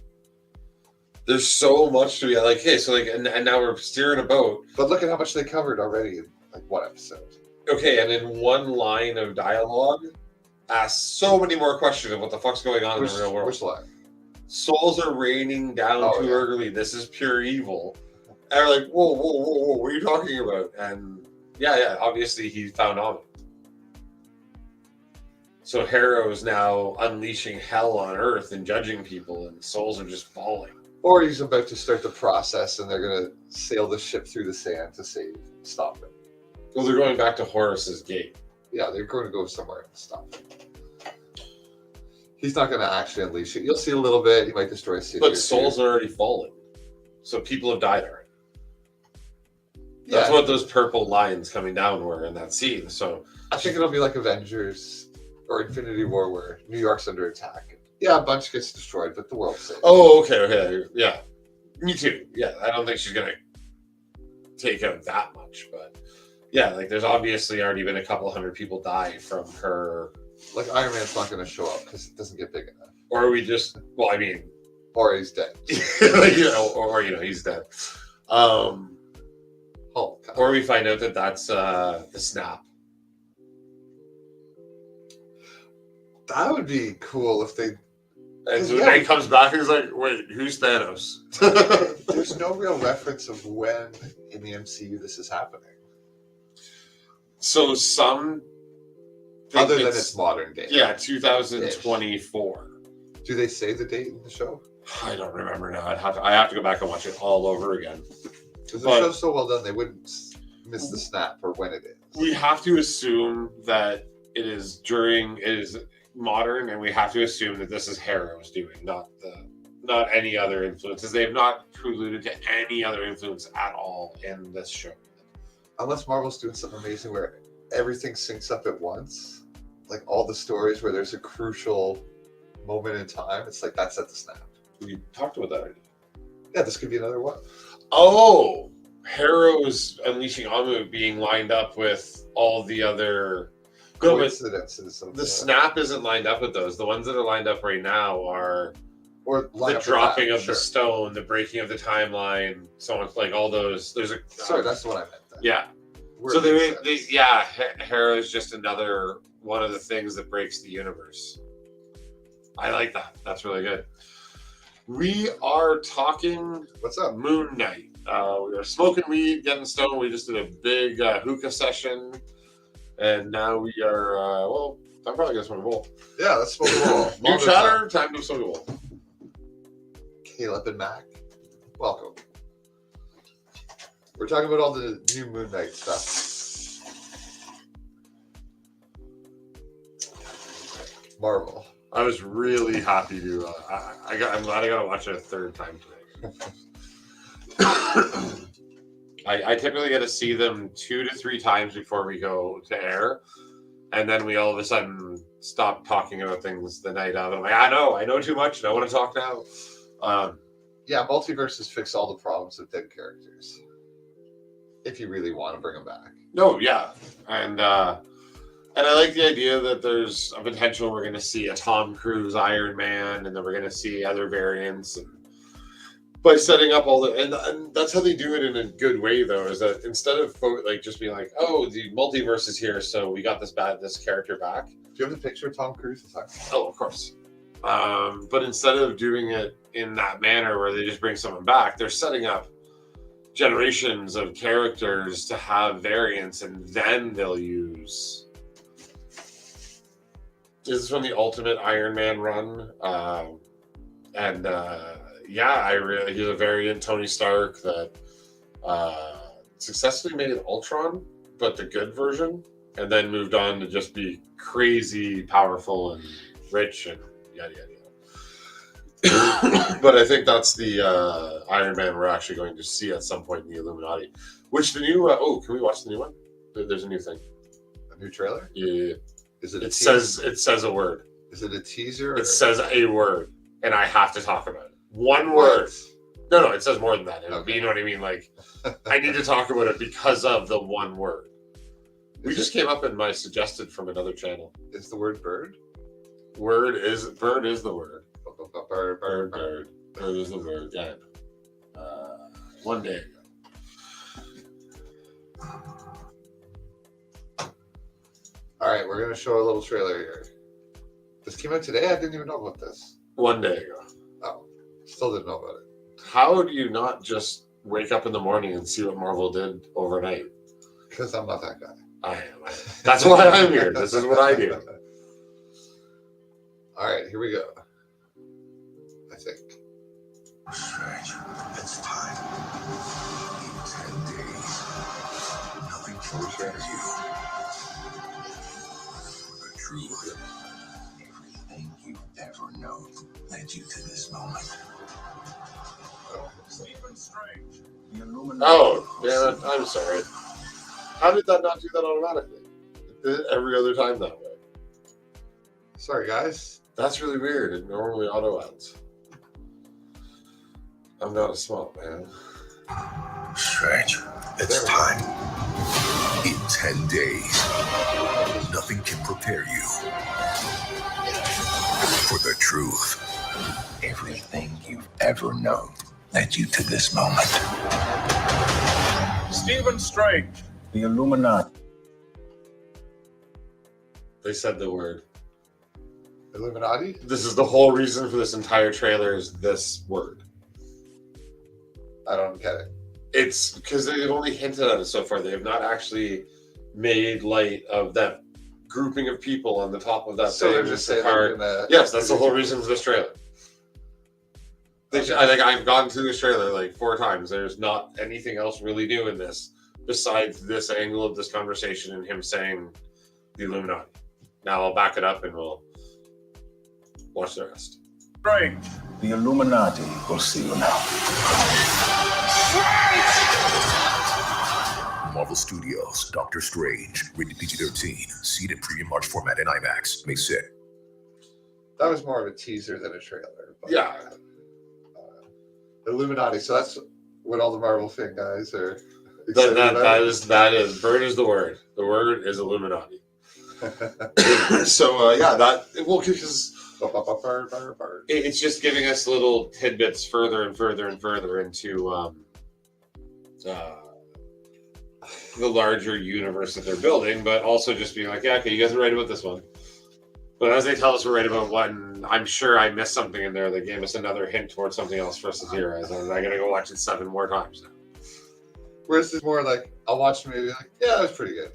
There's so much to be like. Hey, so like, and now we're steering a boat. But look at how much they covered already in like 1 episode. Okay, and in 1 line of dialogue, ask so many more questions of what the fuck's going on in the real world. Which line? Souls are raining down too early. This is pure evil. And we're like, whoa, what are you talking about? And yeah, obviously he found on it. So Harrow's now unleashing hell on Earth and judging people, and souls are just falling. Or he's about to start the process, and they're going to sail the ship through the sand to stop it. Well, they're going back to Horus's gate. Yeah, they're going to go somewhere and stop it. He's not going to actually unleash it. You'll see a little bit. He might destroy a city. But souls are already fallen. So people have died already. That's what those purple lines coming down were in that scene. So I think it'll be like Avengers or Infinity War, where New York's under attack. Yeah, a bunch gets destroyed, but the world's safe. Oh, okay. Yeah. Me too. Yeah, I don't think she's going to take out that much, but yeah, like there's obviously already been a couple hundred people die from her. Like Iron Man's not going to show up because it doesn't get big enough. Or we just, well, I mean. Or he's dead. or he's dead. Hulk. Or we find out that that's the snap. That would be cool if they... And so he comes back and he's like, wait, who's Thanos? There's no real reference of when in the MCU this is happening. So some think Other than it's modern day. Yeah, 2024. Do they say the date in the show? I don't remember now. I have to go back and watch it all over again. Because the show's so well done, they wouldn't miss the snap or when it is. We have to assume that it is modern, and we have to assume that this is Harrow's doing, not any other influences. They have not preluded to any other influence at all in this show. Unless Marvel's doing something amazing where everything syncs up at once, like all the stories where there's a crucial moment in time, it's like that's at the snap. We talked about that already. Yeah, this could be another one. Oh, Harrow's Unleashing Amu being lined up with all the other coincidences. The snap isn't lined up with those. The ones that are lined up right now are the dropping of the stone, the breaking of the timeline, so on, like all those. There's a sorry, that's the one I meant. Then. Yeah. So Harrow's just another one of the things that breaks the universe. I like that. That's really good. We are talking. What's up? Moon Knight. We are smoking weed, getting stoned. We just did a big hookah session, and now we are. I'm probably gonna smoke a bowl. Yeah, let's smoke a bowl. New chatter. Time to smoke a bowl. Caleb and Mac, welcome. We're talking about all the new Moon Knight stuff. Marvel. I was really happy to. I'm glad I got to watch it a third time today. I typically get to see them 2 to 3 times before we go to air, and then we all of a sudden stop talking about things the night of. And I'm like, I know too much, and I want to talk now. Yeah, multiverses fix all the problems of dead characters. If you really want to bring them back. No, yeah, and I like the idea that there's a potential we're going to see a Tom Cruise Iron Man, and then we're going to see other variants, and by setting up all the and that's how they do it in a good way, though, is that instead of like just being like, oh, the multiverse is here, so we got this character back. Do you have the picture of Tom Cruise? Oh, of course. But instead of doing it in that manner where they just bring someone back, they're setting up generations of characters to have variants, and then they'll use. This is from the Ultimate Iron Man run, he's a variant Tony Stark that successfully made Ultron, but the good version, and then moved on to just be crazy, powerful, and rich, and yada yada yada. But I think that's the Iron Man we're actually going to see at some point in the Illuminati. Which the new can we watch the new one? There's a new thing. A new trailer? Yeah. Is it? It says a word. Is it a teaser? It says a word, and I have to talk about it. One word. No, it says more than that. Okay. You know what I mean? Like, I need to talk about it because of the one word. We just came up in my suggested from another channel. Is the word bird? Bird is the word. Bird is the word. Yeah. One day ago. All right, we're going to show a little trailer here. This came out today? I didn't even know about this. One day ago. Oh, still didn't know about it. How do you not just wake up in the morning and see what Marvel did overnight? Because I'm not that guy. I am. That's why I'm here. This is what I do. All right, here we go. I think. Strange. It's time. In 10 days, nothing can prepare you for the truth. Everything you've ever known led you to this moment. Stephen Strange, the Illuminati. Oh, damn it. I'm sorry. How did that not do that automatically? It did it every other time that way. Sorry, guys. That's really weird. It normally auto ends. I'm not a smart man. Strange. It's time. In 10 days, nothing can prepare you for the truth. Everything you've ever known led you to this moment. Stephen Strange, the Illuminati. They said the word. Illuminati? This is the whole reason for this entire trailer is this word. I don't get it. It's because they've only hinted at it so far. They have not actually made light of that grouping of people on the top of that So thing. they're just saying they're gonna. Yes, that's the whole reason for this trailer. I think I've gone through this trailer like 4 times. There's not anything else really new in this besides this angle of this conversation and him saying the Illuminati. Now I'll back it up and we'll watch the rest. Strange. The Illuminati will see you now. Marvel Studios, Doctor Strange, rated PG-13, seen in premium large format and IMAX. May 6th. That was more of a teaser than a trailer. But, Yeah. Illuminati. So that's what all the Marvel fan guys are. That is bird is the word. The word is Illuminati. So because it's just giving us little tidbits further and further and further into the larger universe that they're building, but also just being like, yeah, okay, you guys are right about this one. But as they tell us we're right about one, I'm sure I missed something in there that gave us another hint towards something else for us to theorize. And I gotta go watch it 7 more times now. Whereas it's more like, I'll watch the movie like, yeah, that was pretty good.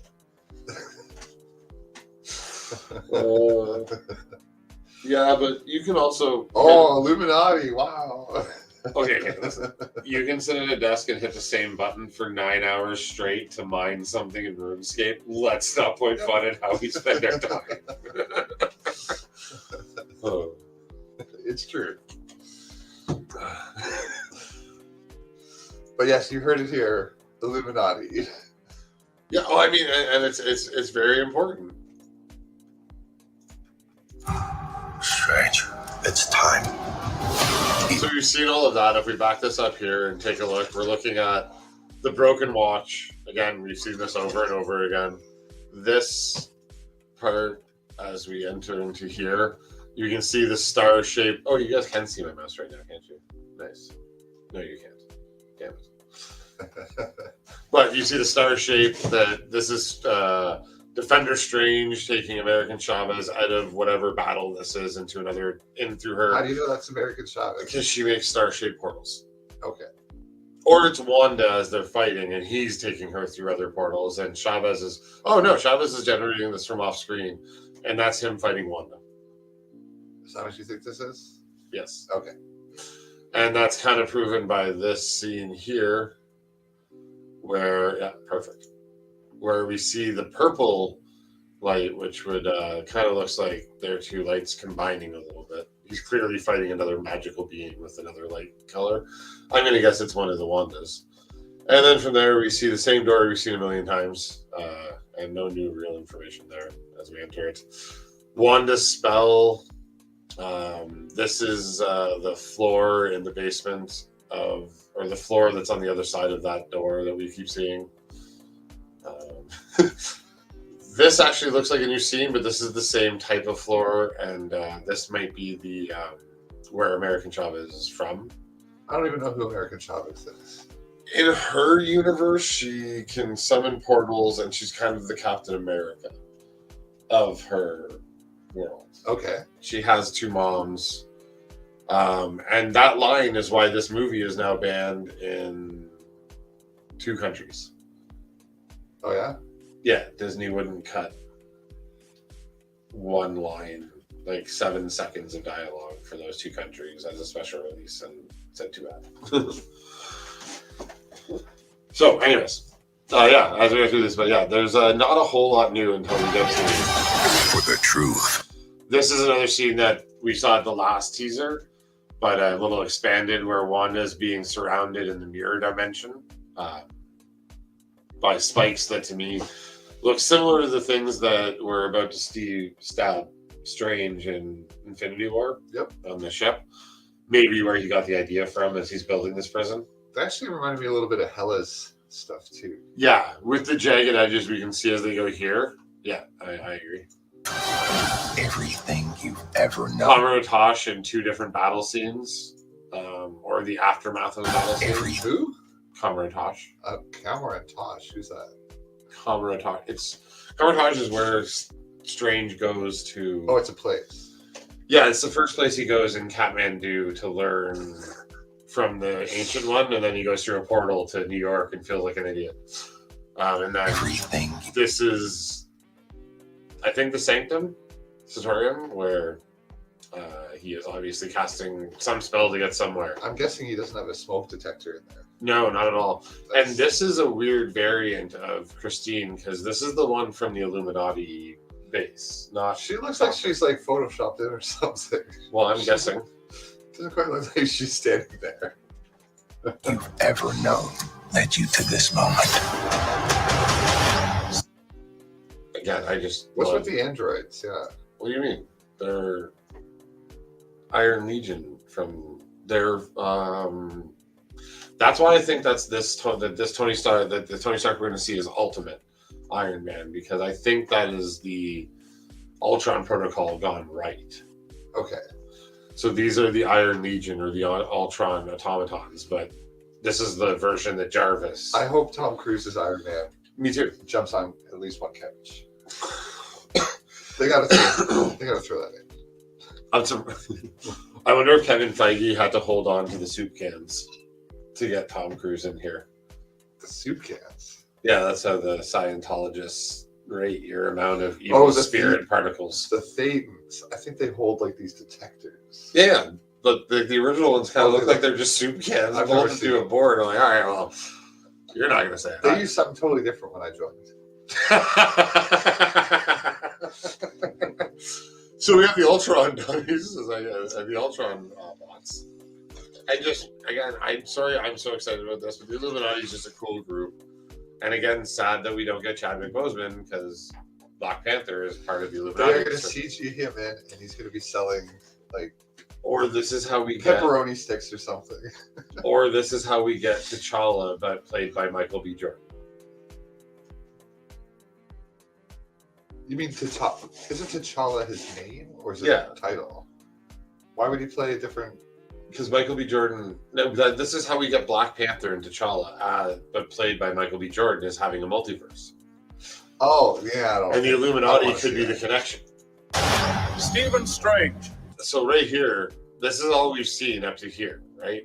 Yeah, but you can also... Illuminati, wow. Okay, listen. You can sit at a desk and hit the same button for 9 hours straight to mine something in RuneScape. Let's not point fun at how we spend our time. Oh. It's true. But yes, you heard it here. Illuminati. Yeah, well, I mean, and it's very important. Strange. It's time. So you've seen all of that. If we back this up here and take a look, we're looking at the broken watch. Again, we've seen this over and over again. This part, as we enter into here, you can see the star shape. Oh, you guys can see my mouse right now, can't you? Nice. No, you can't. Damn it. But you see the star shape that this is Defender Strange taking American Chavez out of whatever battle this is into another, in through her. How do you know that's American Chavez? Because she makes star-shaped portals. Okay. Or it's Wanda as they're fighting and he's taking her through other portals and Chavez is, Chavez is generating this from off screen and that's him fighting Wanda. Is that what you think this is? Yes. Okay. And that's kind of proven by this scene here where, yeah, perfect. Where we see the purple light, which would kind of looks like their 2 lights combining a little bit. He's clearly fighting another magical being with another light color. I'm going to guess it's one of the Wandas. And then from there, we see the same door we've seen a million times, and no new real information there as we enter it. Wanda's spell. This is the floor in the basement or the floor that's on the other side of that door that we keep seeing. This actually looks like a new scene, but this is the same type of floor, and this might be the where American Chavez is from. I don't even know who American Chavez is. In her universe, she can summon portals, and she's kind of the Captain America of her world. Okay. She has 2 moms, and that line is why this movie is now banned in 2 countries. Oh, yeah? Yeah, Disney wouldn't cut one line, like 7 seconds of dialogue for those 2 countries as a special release, and said too bad. So, anyways, as we go through this, but yeah, there's not a whole lot new until we get to For the truth. This is another scene that we saw at the last teaser, but a little expanded where Wanda is being surrounded in the mirror dimension by spikes that to me look similar to the things that were about to stab Strange in Infinity War. Yep. On the ship. Maybe where he got the idea from as he's building this prison. That actually reminded me a little bit of Hella's stuff too. Yeah, with the jagged edges we can see as they go here. Yeah, I agree. Everything you've ever known. Kamar-Tosh in 2 different battle scenes, or the aftermath of the battle scene. Who? Kamar-Tosh. Kamar-Tosh. Who's that? Kamar-Tosh. Kamar-Tosh is where Strange goes to. Oh, it's a place. Yeah, it's the first place he goes in Kathmandu to learn from the ancient one, and then he goes through a portal to New York and feels like an idiot. And then Everything. this is, I think, the Sanctum Satorium, where he is obviously casting some spell to get somewhere. I'm guessing he doesn't have a smoke detector in there. No, not at all. That's- And this is a weird variant of Christine, because this is the one from the Illuminati base. Not She looks like she's like photoshopped in or something. Well, I'm guessing. Doesn't quite look like she's standing there. You've ever known led you to this moment. Again, I just. What's love- with the androids? Yeah. What do you mean? They're Iron Legion from their. That's why I think that's the Tony Stark we're going to see is Ultimate Iron Man, because I think that is the Ultron protocol gone right. Okay. So these are the Iron Legion or the Ultron automatons, but this is the version that Jarvis. I hope Tom Cruise's Iron Man Me too. jumps on at least one couch. They gotta throw that in. I wonder if Kevin Feige had to hold on to the soup cans to get Tom Cruise in here. The soup cans. Yeah, that's how the Scientologists rate your amount of evil spirit particles. The Thetans. I think they hold like these detectors. Yeah, but the original ones kind of look they like they're just soup cans I've bolted never seen to a them. board. I'm like, all right, well, you're not going to say They that. used something totally different when I joined. So we have the Ultron dummies, the Ultron bots. I'm sorry, I'm so excited about this, but the Illuminati is just a cool group. And again, sad that we don't get Chadwick Boseman, because Black Panther is part of the Illuminati. They're going to CG him in, and he's going to be selling like Or this is how we get pepperoni sticks or something. Or this is how we get T'Challa, but played by Michael B. Jordan. You mean T'Challa? Isn't T'Challa his name, or is it Yeah. a title? Why would he play a different? Because Michael B. Jordan, this is how we get Black Panther and T'Challa, but played by Michael B. Jordan, is having a multiverse. Oh yeah, I don't And the I Illuminati wanna could see be the that. connection. Stephen Strange. So right here, this is all we've seen up to here, right?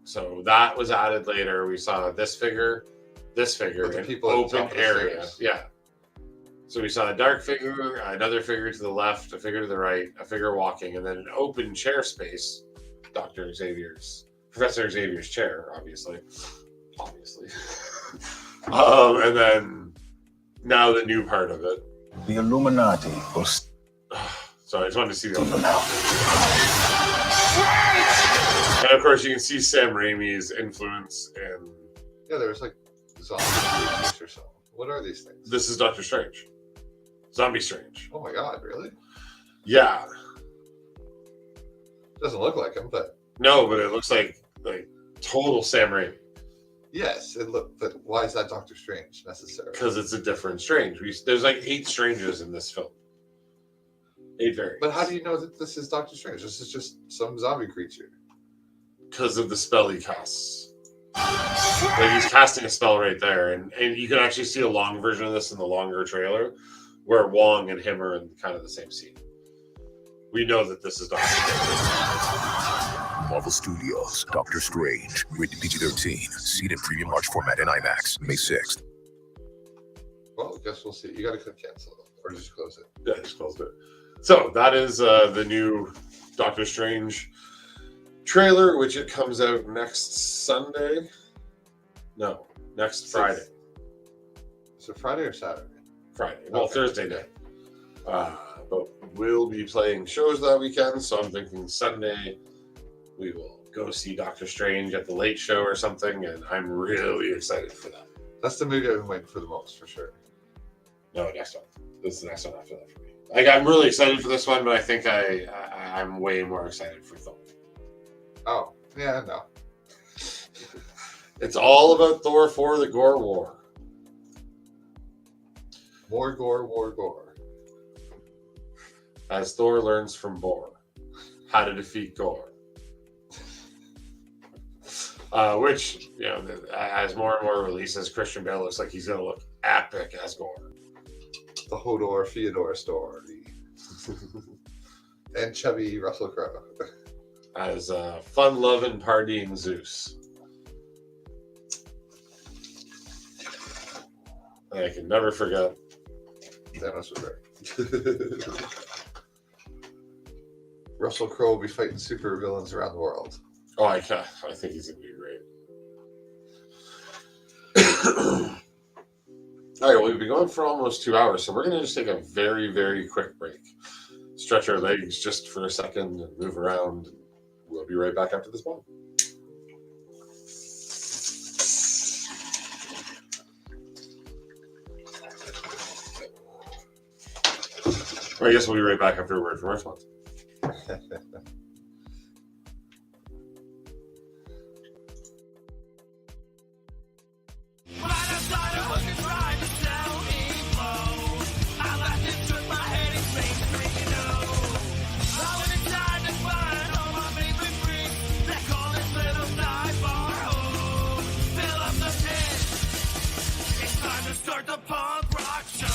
So that was added later. We saw this figure, With the an people at the open top of the area. stairs. Yeah. So we saw a dark figure, another figure to the left, a figure to the right, a figure walking, and then an open chair space. Professor Xavier's chair, obviously. And then now the new part of it. The Illuminati will So I just wanted to see the see you now. And of course, you can see Sam Raimi's influence, and Yeah, there's like zombie creatures or something. What are these things? this is Doctor Strange. Zombie Strange. Oh my god, really? Yeah. Doesn't look like him, but No, but it looks like total Sam Raimi. yes, it look. But why is that Doctor Strange necessary? Because it's a different Strange. There's like 8 Stranges in this film. 8 variants. But how do you know that this is Doctor Strange? This is just some zombie creature. Because of the spell he casts. Like he's casting a spell right there, and you can actually see a long version of this in the longer trailer, where Wong and him are in kind of the same scene. We know that this is Doctor Strange. Marvel Studios, Doctor Strange, rated PG-13, seen in premium large format and IMAX, May 6th. Well, I guess we'll see. You got to click cancel or just close it. Yeah, I just closed it. So that is the new Doctor Strange trailer, which it comes out next Sunday. No, next Friday. So Friday or Saturday? Friday. Well, Okay. Thursday night. But we'll be playing shows that weekend, so I'm thinking Sunday we will go see Doctor Strange at the late show or something, and I'm really excited for that. That's the movie I've been waiting for the most, for sure. No, next one. This is the next one after that for me. Like, I'm really excited for this one, but I think I'm way more excited for Thor. Oh, yeah, no. It's all about Thor 4, the Gore War. More gore, more gore. As Thor learns from Bor how to defeat Gore. Which, you know, as more and more releases, Christian Bale looks like he's going to look epic as Gore. The Hodor Theodore story. And chubby Russell Crowe. as fun-loving, partying Zeus. I can never forget. Thanos was right. Russell Crowe will be fighting super villains around the world. Oh, I think he's gonna be great. All right, well, we've been going for almost 2 hours, so we're gonna just take a very, very quick break. Stretch our legs just for a second and move around. We'll be right back after this one. I guess we'll be right back after a word from our sponsor. Start the punk rock show.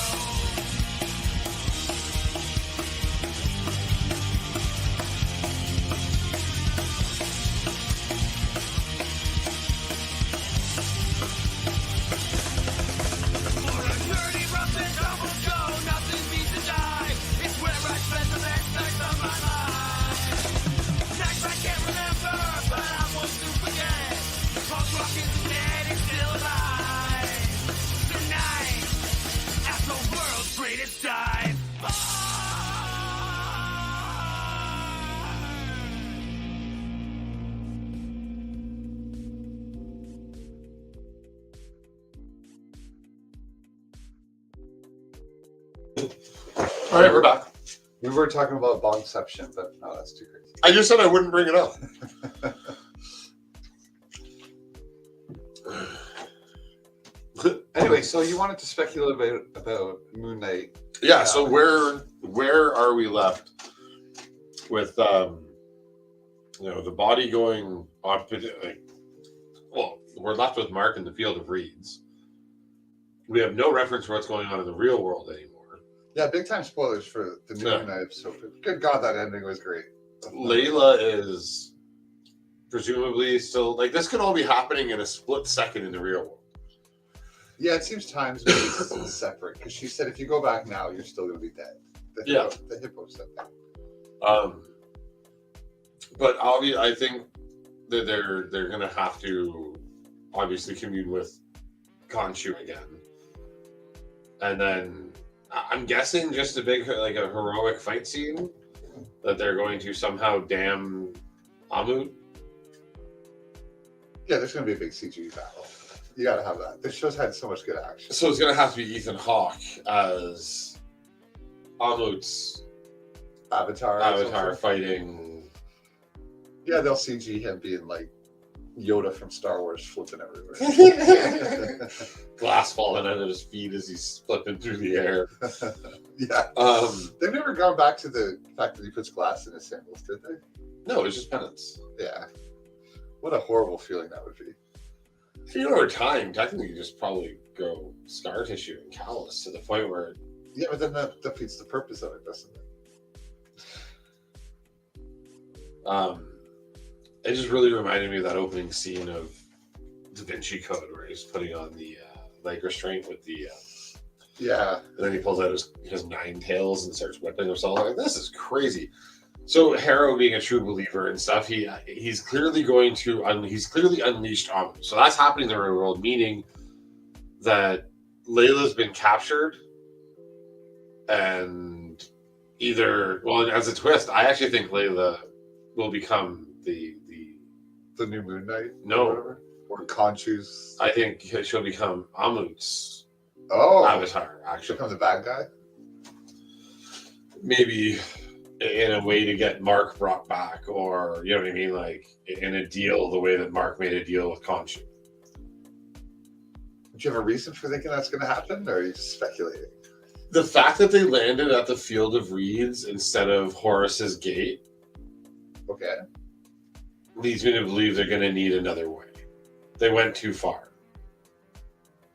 For a dirty, rough and tumble show, nothing beats a dive. It's where I spend the best nights of my life. Nights I can't remember, but I want to forget. Punk rock is dead, it's still alive. Tonight, at the world's greatest dive. All right, we're back. We were talking about Bongception, but no, that's too crazy. I just said I wouldn't bring it up. Anyway, so you wanted to speculate about Moon Knight. Yeah, so where are we left with the body going on? Well, we're left with Mark in the field of reeds. We have no reference for what's going on in the real world anymore. Yeah, big time spoilers for the new Moon Knight episode. But good God, that ending was great. Layla is presumably still this could all be happening in a split second in the real world. Yeah, it seems times are separate because she said if you go back now, you're still going to be dead. The hippo said that. But obviously, I think that they're going to have to obviously commune with Khonshu again, and then I'm guessing just a big a heroic fight scene that they're going to somehow damn Amut. Yeah, there's going to be a big CG battle. You got to have that. This show's had so much good action. So it's going to have to be Ethan Hawke as Amut's Avatar fighting. Yeah, they'll CG him being like Yoda from Star Wars flipping everywhere. Glass falling out of his feet as he's flipping through the air. Yeah. They've never gone back to the fact that he puts glass in his sandals, did they? No, it's just penance. Yeah. What a horrible feeling that would be. If you over time, technically you just probably go scar tissue and callus to the point where... Yeah, but then that defeats the purpose of it, doesn't it? It just really reminded me of that opening scene of Da Vinci Code where he's putting on the leg restraint with the... Yeah. And then he pulls out his 9 tails and starts whipping himself. Like, this is crazy. So Harrow, being a true believer and stuff, he's clearly going to he's clearly unleashed Amut. So that's happening in the real world, meaning that Layla's been captured, and as a twist, I actually think Layla will become the new Moon Knight. No, or Khonshu's. I think she'll become Amut's avatar. Actually, become the bad guy. Maybe. In a way to get Mark brought back, or you know what I mean, like in a deal the way that Mark made a deal with Khonshu. Do you have a reason for thinking that's going to happen, or are you just speculating? The fact that they landed at the Field of Reeds instead of Horus's Gate, okay, leads me to believe they're going to need another way. They went too far.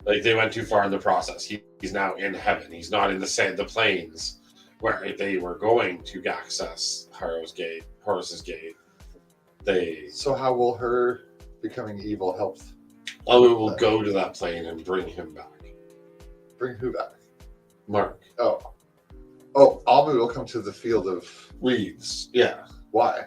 They went too far in the process. He's now in heaven. He's not in the plains where they were going to access Horus's Gate. So how will her becoming evil help? Amu will go to that plane and bring him back. Bring who back? Mark. Oh, Amu will come to the field of Reeds. Yeah. Why?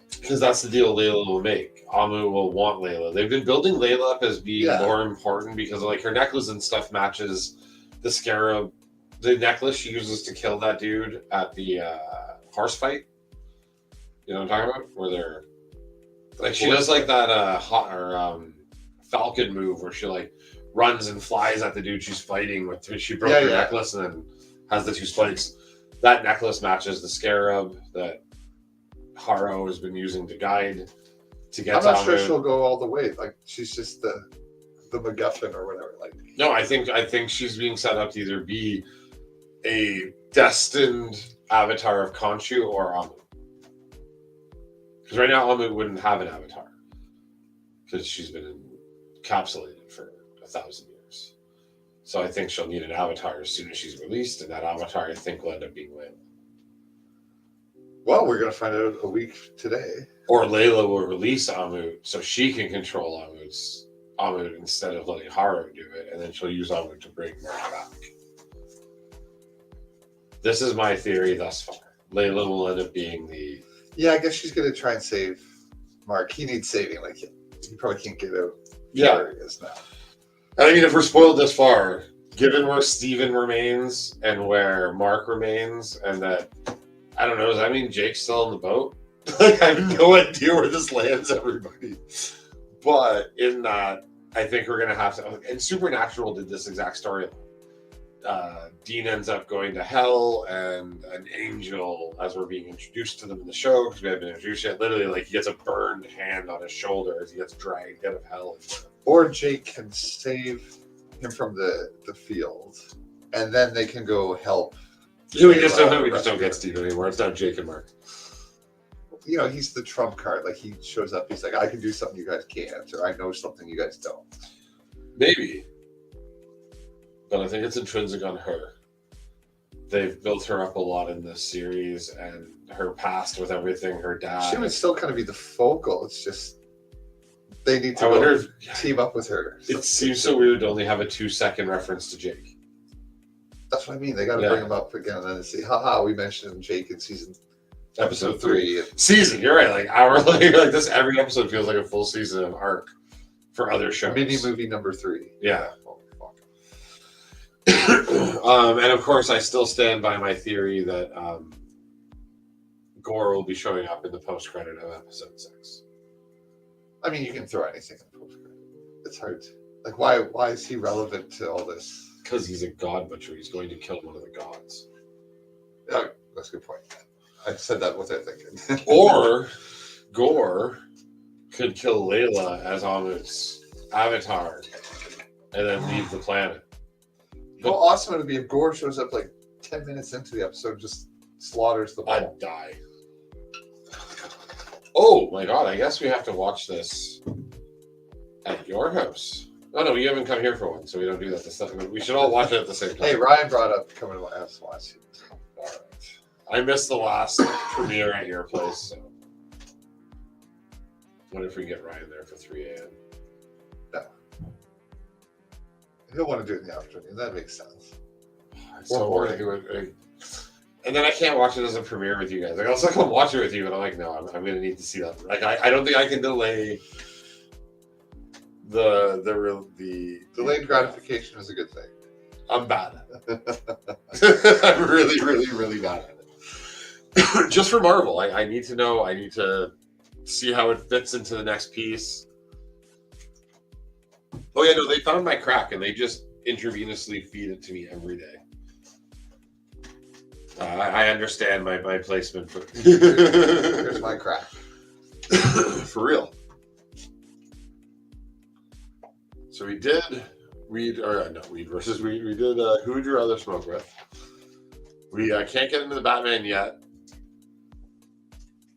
Because that's the deal Layla will make. Amu will want Layla. They've been building Layla up as being more important because like her necklace and stuff matches the scarab. The necklace she uses to kill that dude at the horse fight. You know what I'm talking about? Where they're like she does like that falcon move where she like runs and flies at the dude she's fighting with. She broke her necklace and then has the two spikes. That necklace matches the scarab that Haro has been using to guide to get. I'm not sure she'll go all the way. Like she's just the MacGuffin or whatever. Like no, I think she's being set up to either be a destined avatar of Khonshu or Amu. Because right now Amu wouldn't have an avatar because she's been encapsulated for 1,000 years. So I think she'll need an avatar as soon as she's released, and that avatar I think will end up being Layla. Well, we're gonna find out a week today. Or Layla will release Amu so she can control Amu instead of letting Haro do it, and then she'll use Amu to bring Mark back. This is my theory thus far. Layla will end up being the... Yeah, I guess she's going to try and save Mark. He needs saving. Like, he probably can't get out where he is now. I mean, if we're spoiled this far, given where Steven remains and where Mark remains, and that, I don't know, does that mean Jake's still in the boat? Like, I have no idea where this lands everybody. But in that, I think we're going to have to... And Supernatural did this exact storyline. Dean ends up going to hell, and an angel, as we're being introduced to them in the show, because we haven't been introduced yet, literally, like, he gets a burned hand on his shoulder as he gets dragged out of hell. Or Jake can save him from the field, and then they can go help. We just don't get Steve anymore. It's not Jake and Mark. You know, he's the trump card. Like, he shows up, he's like, I can do something you guys can't, or I know something you guys don't. Maybe. But I think it's intrinsic on her. They've built her up a lot in this series, and her past with everything, her dad. She would still kind of be the focal. It's just they need to team up with her. It seems so weird to only have a 2-second reference to Jake. That's what I mean. They got to bring him up again and then say, haha, we mentioned Jake in episode 3. Season, you're right. Like hourly, like this, every episode feels like a full season of arc for other shows. Mini movie number 3. Yeah. And of course, I still stand by my theory that Gore will be showing up in the post-credit of episode 6. I mean, you can throw anything in the post-credit. It's hard. Like, why is he relevant to all this? Because he's a god butcher. He's going to kill one of the gods. Oh, that's a good point. I said that without thinking. Or Gore could kill Layla as Amu's avatar and then leave the planet. How awesome it would be if Gore shows up like 10 minutes into the episode, just slaughters the ball. I'd die. Oh my god, I guess we have to watch this at your house. Oh no, you haven't come here for one, so we don't do that this time. We should all watch it at the same time. Hey, Ryan brought up coming to my house to watch it. All right. I missed the last premiere at your place, so. What if we get Ryan there for 3 a.m.? No. He'll want to do it in the afternoon. That makes sense. So morning. And then I can't watch it as a premiere with you guys. Like, I'll still come watch it with you, but I'm like, no, I'm going to need to see that. Like, I don't think I can delay the delayed gratification is a good thing. I'm bad at it. I'm really, really, really bad at it. Just for Marvel, I need to know. I need to see how it fits into the next piece. Oh yeah, no, they found my crack and they just intravenously feed it to me every day. I understand my placement. Here's my crack. For real. So we did Weed versus Weed. We did Who Would You Rather Smoke With? We can't get into the Batman yet.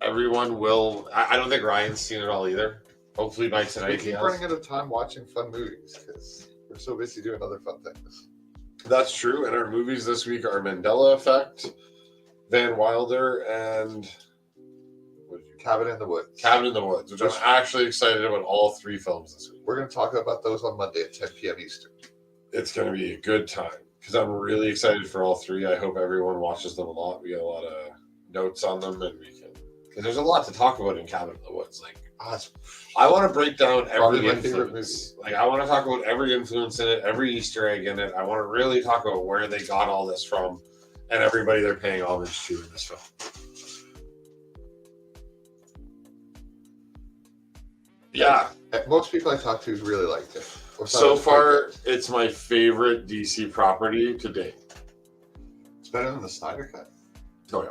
Everyone will. I don't think Ryan's seen it all either. Hopefully by tonight we keep running out of time watching fun movies because we're so busy doing other fun things. That's true. And our movies this week are Mandela Effect, Van Wilder, and Cabin in the Woods. Cabin in the Woods, which I'm actually excited about all 3 films this week. We're going to talk about those on Monday at 10 p.m. Eastern. It's going to be a good time because I'm really excited for all 3. I hope everyone watches them a lot. We got a lot of notes on them, and we can, because there's a lot to talk about in Cabin in the Woods. Like, I want to break down every influence. Like, I want to talk about every influence in it, every Easter egg in it. I want to really talk about where they got all this from, and everybody they're paying homage to in this film. Yeah. Most people I talked to really liked it. So far, it's my favorite DC property to date. It's better than the Snyder Cut. Oh, yeah.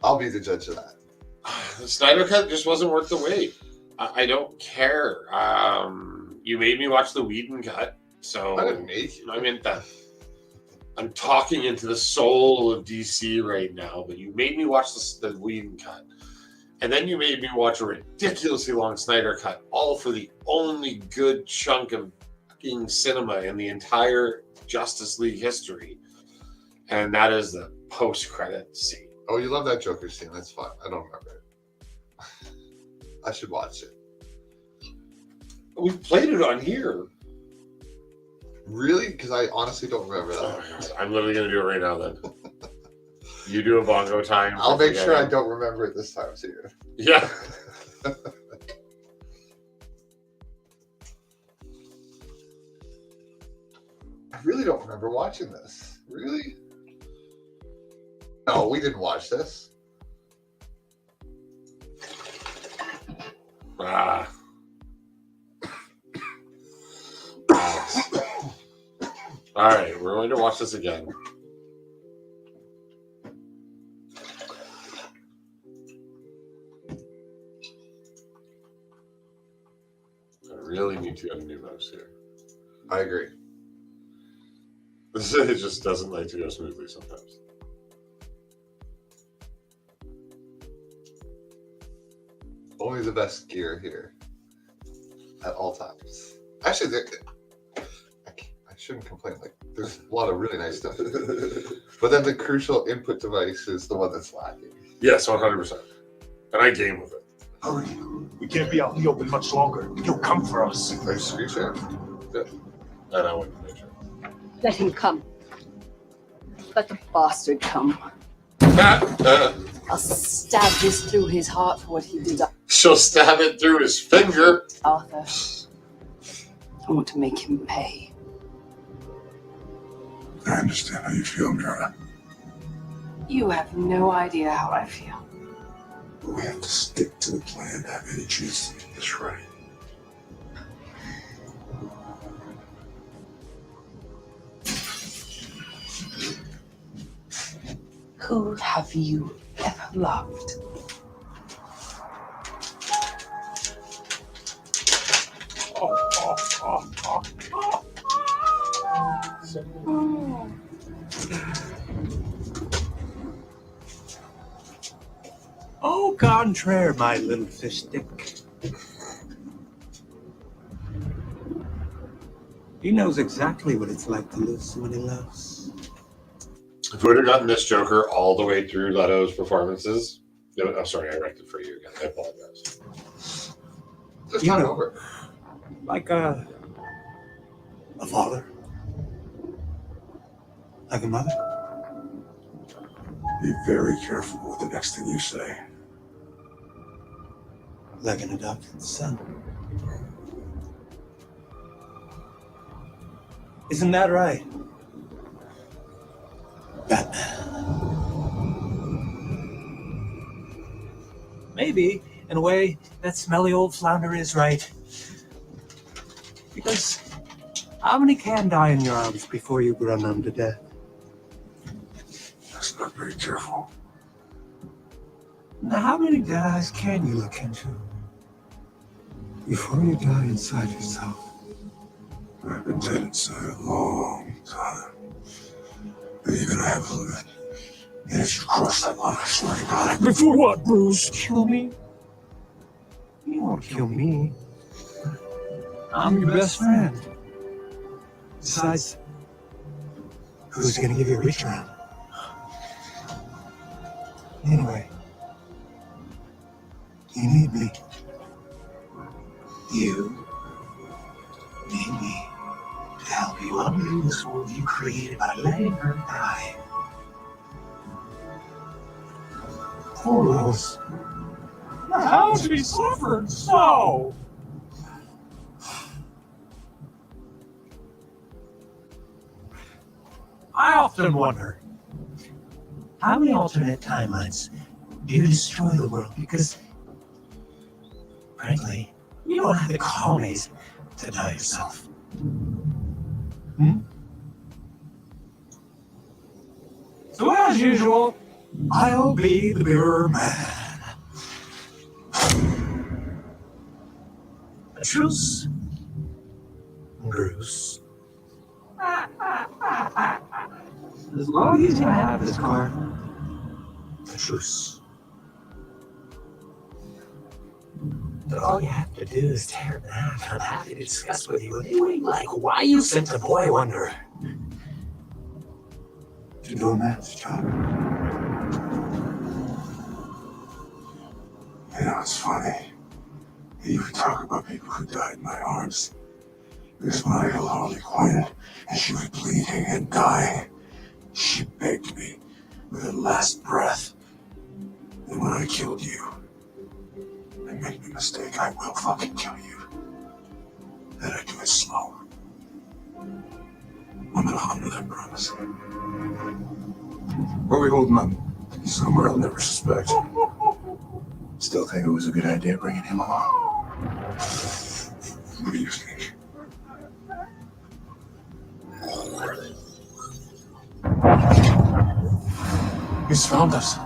I'll be the judge of that. The Snyder Cut just wasn't worth the wait. I don't care. You made me watch the Whedon Cut, so I didn't make you. I meant that. I'm talking into the soul of DC right now, but you made me watch the Whedon Cut. And then you made me watch a ridiculously long Snyder Cut, all for the only good chunk of fucking cinema in the entire Justice League history. And that is the post-credit scene. Oh, you love that Joker scene. That's fun. I don't remember it. I should watch it. We played it on here. Really? Because I honestly don't remember that. Oh, I'm literally going to do it right now then. You do a bongo time. I'll make sure I don't remember it this time too. Yeah. I really don't remember watching this. Really? No, we didn't watch this. All right, we're going to watch this again. I really need to get a new mouse here. I agree. It just doesn't like to go smoothly sometimes. Only the best gear here at all times. Actually, I shouldn't complain. Like, there's a lot of really nice stuff. But then the crucial input device is the one that's lacking. Yes, 100%. And I game with it. Hurry. We can't be out in the open much longer. You'll come for us. Are you screen share? Yeah. And I went to make sure. Let him come. Let the bastard come. I'll stab this through his heart for what he did. She'll stab it through his finger. Arthur, I want to make him pay. I understand how you feel, Mira. You have no idea how I feel. But we have to stick to the plan to have any chance to get this right. Who have you ever loved? Au contraire, my little fish stick. He knows exactly what it's like to lose someone he loves. If we would have gotten this Joker all the way through Leto's performances, I'm sorry, I wrecked it for you again. I apologize. Just turn over. Like a father. Like a mother. Be very careful with the next thing you say. Like an adopted son. Isn't that right, Batman? Maybe, in a way, that smelly old flounder is right. Because how many can die in your arms before you run them to death? That's not very careful. Now, how many dead eyes can you look into before you die inside yourself? I've been dead inside a long time. But you're gonna have a limit. And if you cross that line, I swear to God. Before what, Bruce? Kill me? You won't kill me. I'm your best friend. Besides, who's gonna give you a reach around? Anyway, You need me. You need me to help you undo this world you created by letting her die. Poor Lois. How she suffered so. I often wonder, how many alternate timelines do you destroy the world? Because, frankly, you don't have the colonies to die yourself. So as usual, I'll be the mirror man. A truce, Bruce. As long as you have this car, a truce. But all you have to do is tear it down. I'm happy to discuss with you anything like why you sent a boy wonder To do a man's job. You know, it's funny. You would talk about people who died in my arms. Because when I held Harley Quinn and she was bleeding and dying, she begged me with her last breath. And when I killed you, and make no mistake, I will fucking kill you. And I do it slow. I'm gonna honor that promise. Where are we holding up? Somewhere I'll never suspect. Still think it was a good idea bringing him along. What do you think? He's found us.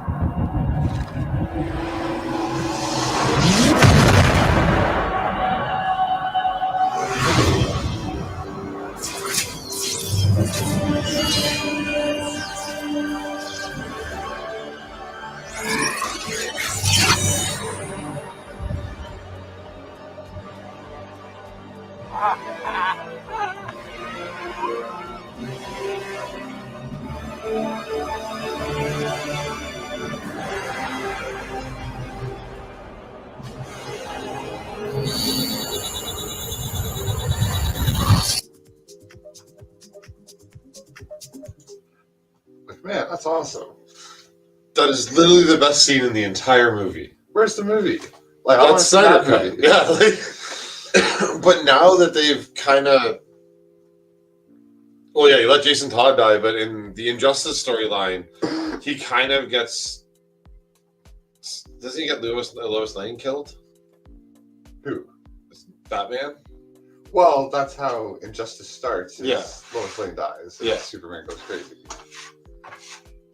Man, that's awesome. That is literally the best scene in the entire movie. Where's the movie? Like, I want to see Snyder that Cut. movie. Yeah, like, but now that they've kind of, well, yeah, you let Jason Todd die, but in the Injustice storyline, he kind of gets. Doesn't he get Lois Lane killed? Who? Batman. Well, that's how Injustice starts. Yeah. Lois Lane dies. And Yeah. Superman goes crazy.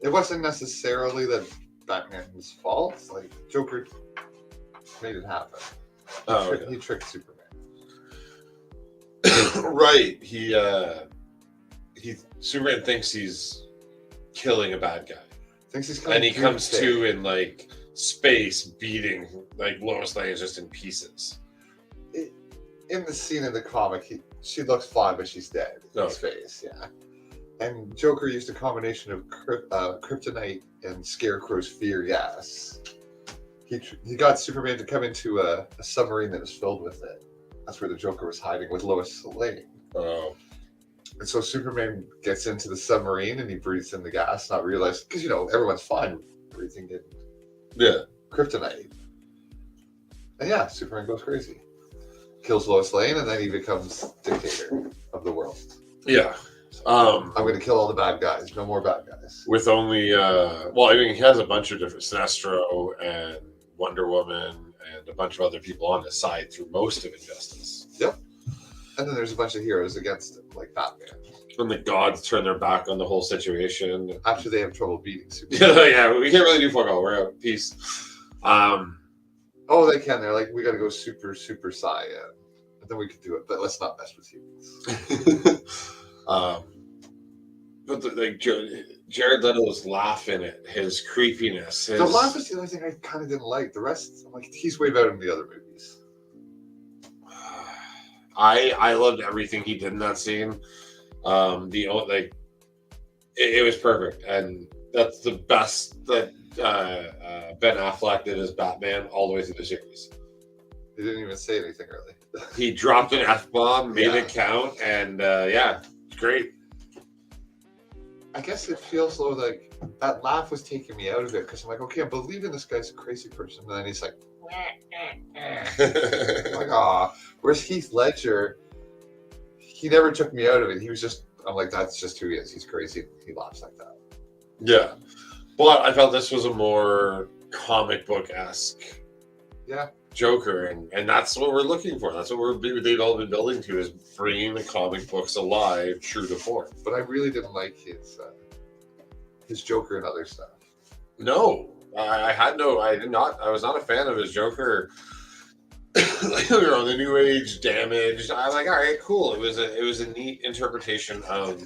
It wasn't necessarily that Batman's fault. Like, Joker made it happen. He tricked Superman. Right. Superman thinks he's killing a bad guy. Thinks he's and he killing comes Doomsday. to in like space beating like Lois Lane is just in pieces. In the scene in the comic, she looks fine, but she's dead in space. Yeah. And Joker used a combination of kryptonite and Scarecrow's fear gas. He got Superman to come into a submarine that was filled with it. That's where the Joker was hiding with Lois Lane. Oh. And so Superman gets into the submarine and he breathes in the gas, not realizing, because, everyone's fine breathing in kryptonite. And yeah, Superman goes crazy. Kills Lois Lane, and then he becomes dictator of the world. Yeah. I'm going to kill all the bad guys. No more bad guys. With only, he has a bunch of different Sinestro and Wonder Woman and a bunch of other people on his side through most of Injustice. Yep. And then there's a bunch of heroes against him, like Batman. When the gods turn their back on the whole situation. After they have trouble beating Superman. Yeah, we can't really do fuck all. We're out. Peace. Oh, they can. They're like, we got to go super, super Saiyan. And then we could do it, but let's not mess with humans. But Jared Leto's laugh in it, his creepiness. The laugh is the only thing I kind of didn't like. The rest, I'm like, he's way better than the other movies. I loved everything he did in that scene. It was perfect, and That's the best that Ben Affleck did as Batman all the way through the series. He didn't even say anything really. He dropped an F-bomb, made Yeah. it count, and it's great. I guess it feels though like that laugh was taking me out of it because I'm like, okay, I'm believing this guy's a crazy person, and then he's like, I'm like, ah. Whereas Heath Ledger, he never took me out of it. He was just, I'm like, that's just who he is. He's crazy. He laughs like that. Yeah. But I felt this was a more comic book-esque Joker, and that's what we're looking for. That's what they've all been building to, is bringing the comic books alive, true to form. But I really didn't like his Joker and other stuff. No, I was not a fan of his Joker. Like, the New Age Damaged. I'm like, all right, cool. It was a neat interpretation of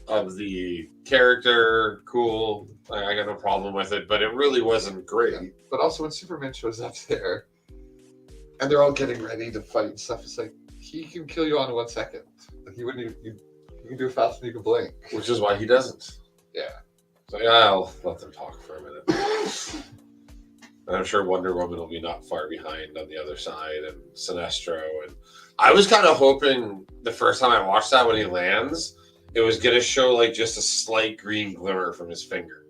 the character. Cool. I got no problem with it, but it really wasn't great. Yeah. But also when Superman shows up there and they're all getting ready to fight and stuff, it's like, he can kill you on 1 second. Like, you can do it faster than you can blink. Which is why he doesn't. Yeah. So I'll let them talk for a minute. And I'm sure Wonder Woman will be not far behind on the other side, and Sinestro. And I was kind of hoping the first time I watched that, when he lands, it was going to show like just a slight green glimmer from his finger.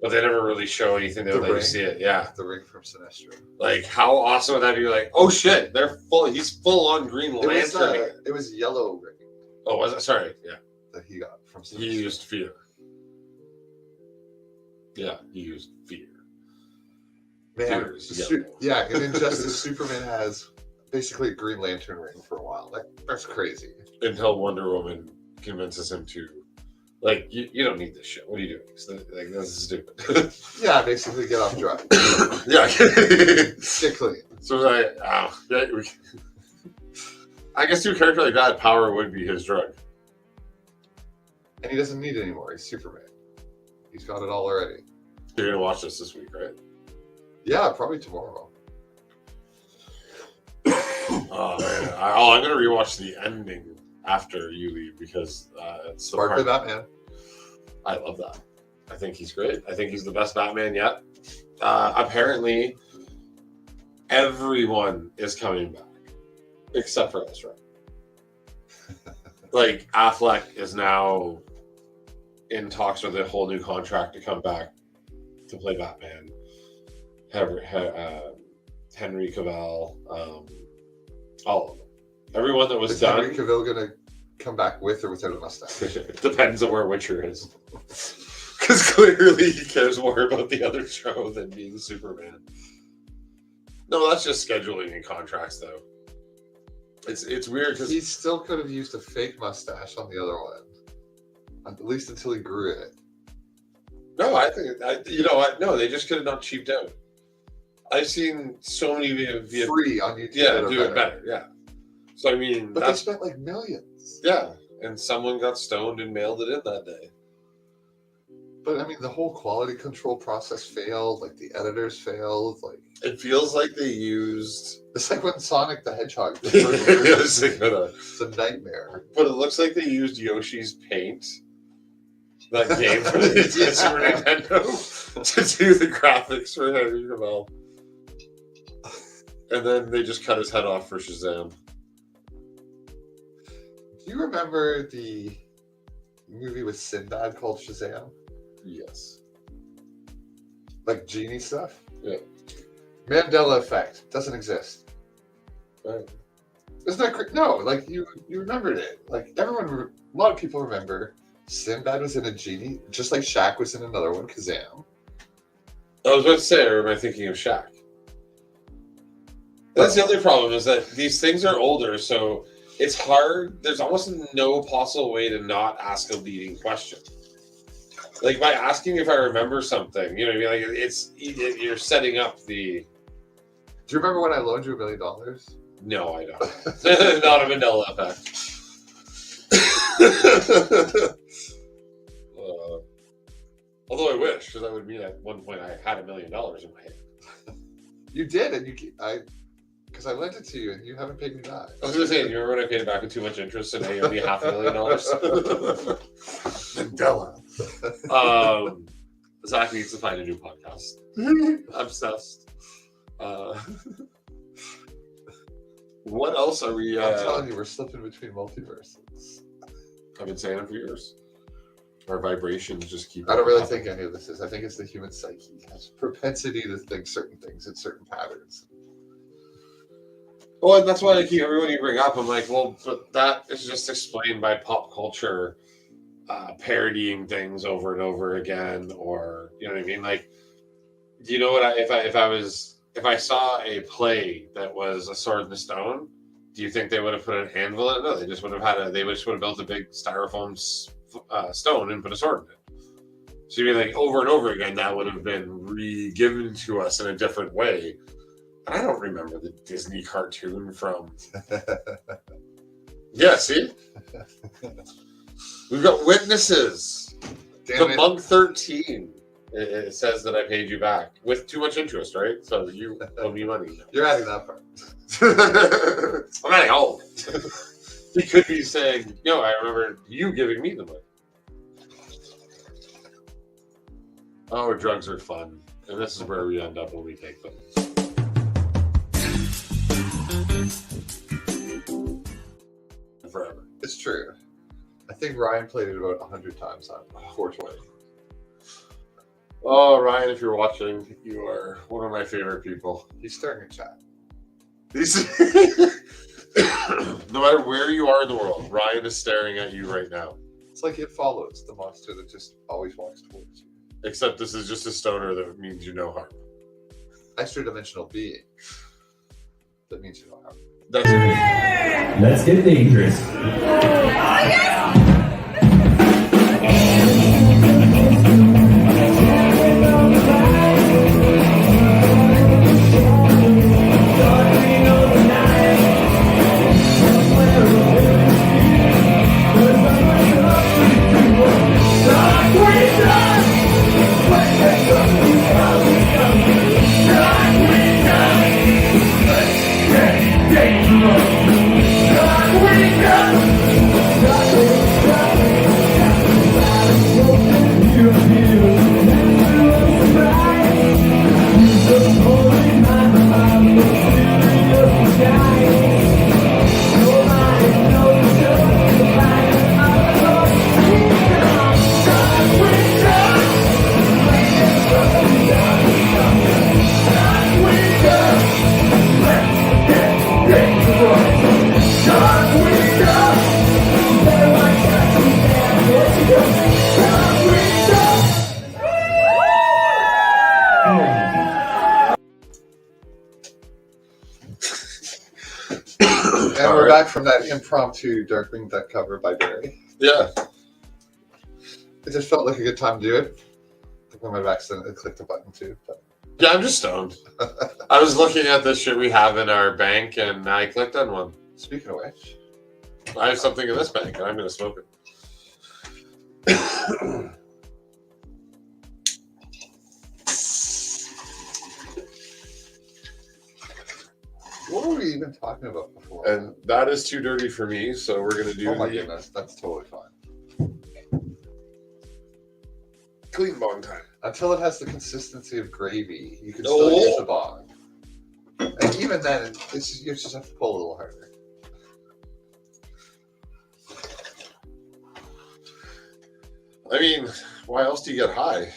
But they never really show anything. They let you see it. Yeah. The ring from Sinestro. Like, how awesome would that be? Like, oh shit, he's full on Green Lantern. It was yellow ring. Oh, was it? Sorry. Yeah. That he got from Sinestro. He used fear. Yeah, he used fear. Man, and in Justice, Superman has basically a Green Lantern ring for a while. That's crazy. Until Wonder Woman convinces him to, like, you don't need this shit. What are you doing? Like, this is stupid. Yeah, basically get off drugs. Yeah. Get clean. So like, I guess to a character like that, power would be his drug. And he doesn't need it anymore. He's Superman. He's got it all already. You're gonna watch this week, right? Yeah, probably tomorrow. Oh man, I'm gonna rewatch the ending after you leave, because it's the Sparkly Batman. I love that. I think he's great. I think he's the best Batman yet. Apparently, everyone is coming back except for Ezra. Like, Affleck is now in talks with a whole new contract to come back to play Batman. Henry Cavill, all of them. Everyone that was is done. Henry Cavill gonna come back with or without a mustache? It depends on where Witcher is. Because clearly he cares more about the other show than being Superman. No, that's just scheduling and contracts, though. It's weird because he still could have used a fake mustache on the other one, at least until he grew it. No, I think you know what? No, they just could have not cheaped out. I've seen so many via free on YouTube. Yeah, do it better. Yeah. So I mean, but they spent like millions. Yeah, and someone got stoned and mailed it in that day. But I mean, the whole quality control process failed. Like, the editors failed. Like, it feels like they used. It's like when Sonic the Hedgehog. It's a nightmare. But it looks like they used Yoshi's Paint, that game for the Super Nintendo, to do the graphics for Henry Cavill. And then they just cut his head off for Shazam. Do you remember the movie with Sinbad called Shazam? Yes. Like genie stuff? Yeah. Mandela effect doesn't exist. Right. Isn't that no? Like, you remembered it. Like, a lot of people remember Sinbad was in a genie, just like Shaq was in another one, Kazam. I was about to say, or am I thinking of Shaq? That's the other problem, is that these things are older, so it's hard. There's almost no possible way to not ask a leading question. Like, by asking if I remember something, you know what I mean? Like, you're setting up the. Do you remember when I loaned you $1 million? No, I don't. Not a Mandela effect. Although I wish, because that would mean at one point I had $1 million in my hand. You did, and because I lent it to you, and you haven't paid me back. I was going to say, you remember when I paid it back with too much interest, and now you owe me $500,000? Mandela. Zach needs to find a new podcast. Obsessed. What else are we? I'm telling you, we're slipping between multiverses. I've been saying it for years. Our vibrations just keep. I don't really think any of this is. I think it's the human psyche. It has a propensity to think certain things in certain patterns. Well, and that's why I keep everyone you bring up. I'm like, well, but that is just explained by pop culture parodying things over and over again, or you know what I mean? Like, do you know what? If I saw a play that was a Sword in the Stone, do you think they would have put an anvil in it? No, they just would have built a big styrofoam stone and put a sword in it. So you'd be like, over and over again, that would have been re-given to us in a different way. And I don't remember the Disney cartoon from. Yeah, see? We've got witnesses. The Monk 13. It says that I paid you back with too much interest, right? So you owe me money. You're adding that part. I'm adding all of it. He could be saying, no, I remember you giving me the money. Oh, drugs are fun. And this is where we end up when we take them. Forever. It's true. I think Ryan played it about 100 times on 420. Oh, Ryan, if you're watching, you are one of my favorite people. He's staring at chat. No matter where you are in the world, Ryan is staring at you right now. It's like It Follows, the monster that just always walks towards you. Except this is just a stoner that means you no harm. Extra dimensional being that means you no harm. That's it. Let's get dangerous. And we're back from that impromptu Darkwing Duck cover by Barry. Yeah. It just felt like a good time to do it. I think I might have accidentally clicked the button too. But. Yeah, I'm just stoned. I was looking at the shit we have in our bank, and I clicked on one. Speaking of which, I have something in this bank, and I'm going to smoke it. what were we even talking about before? And that is too dirty for me, so we're going to do. Oh my goodness, that's totally fine. Clean bong time. Until it has the consistency of gravy, you can still use the bong. And even then, you just have to pull a little harder. I mean, why else do you get high?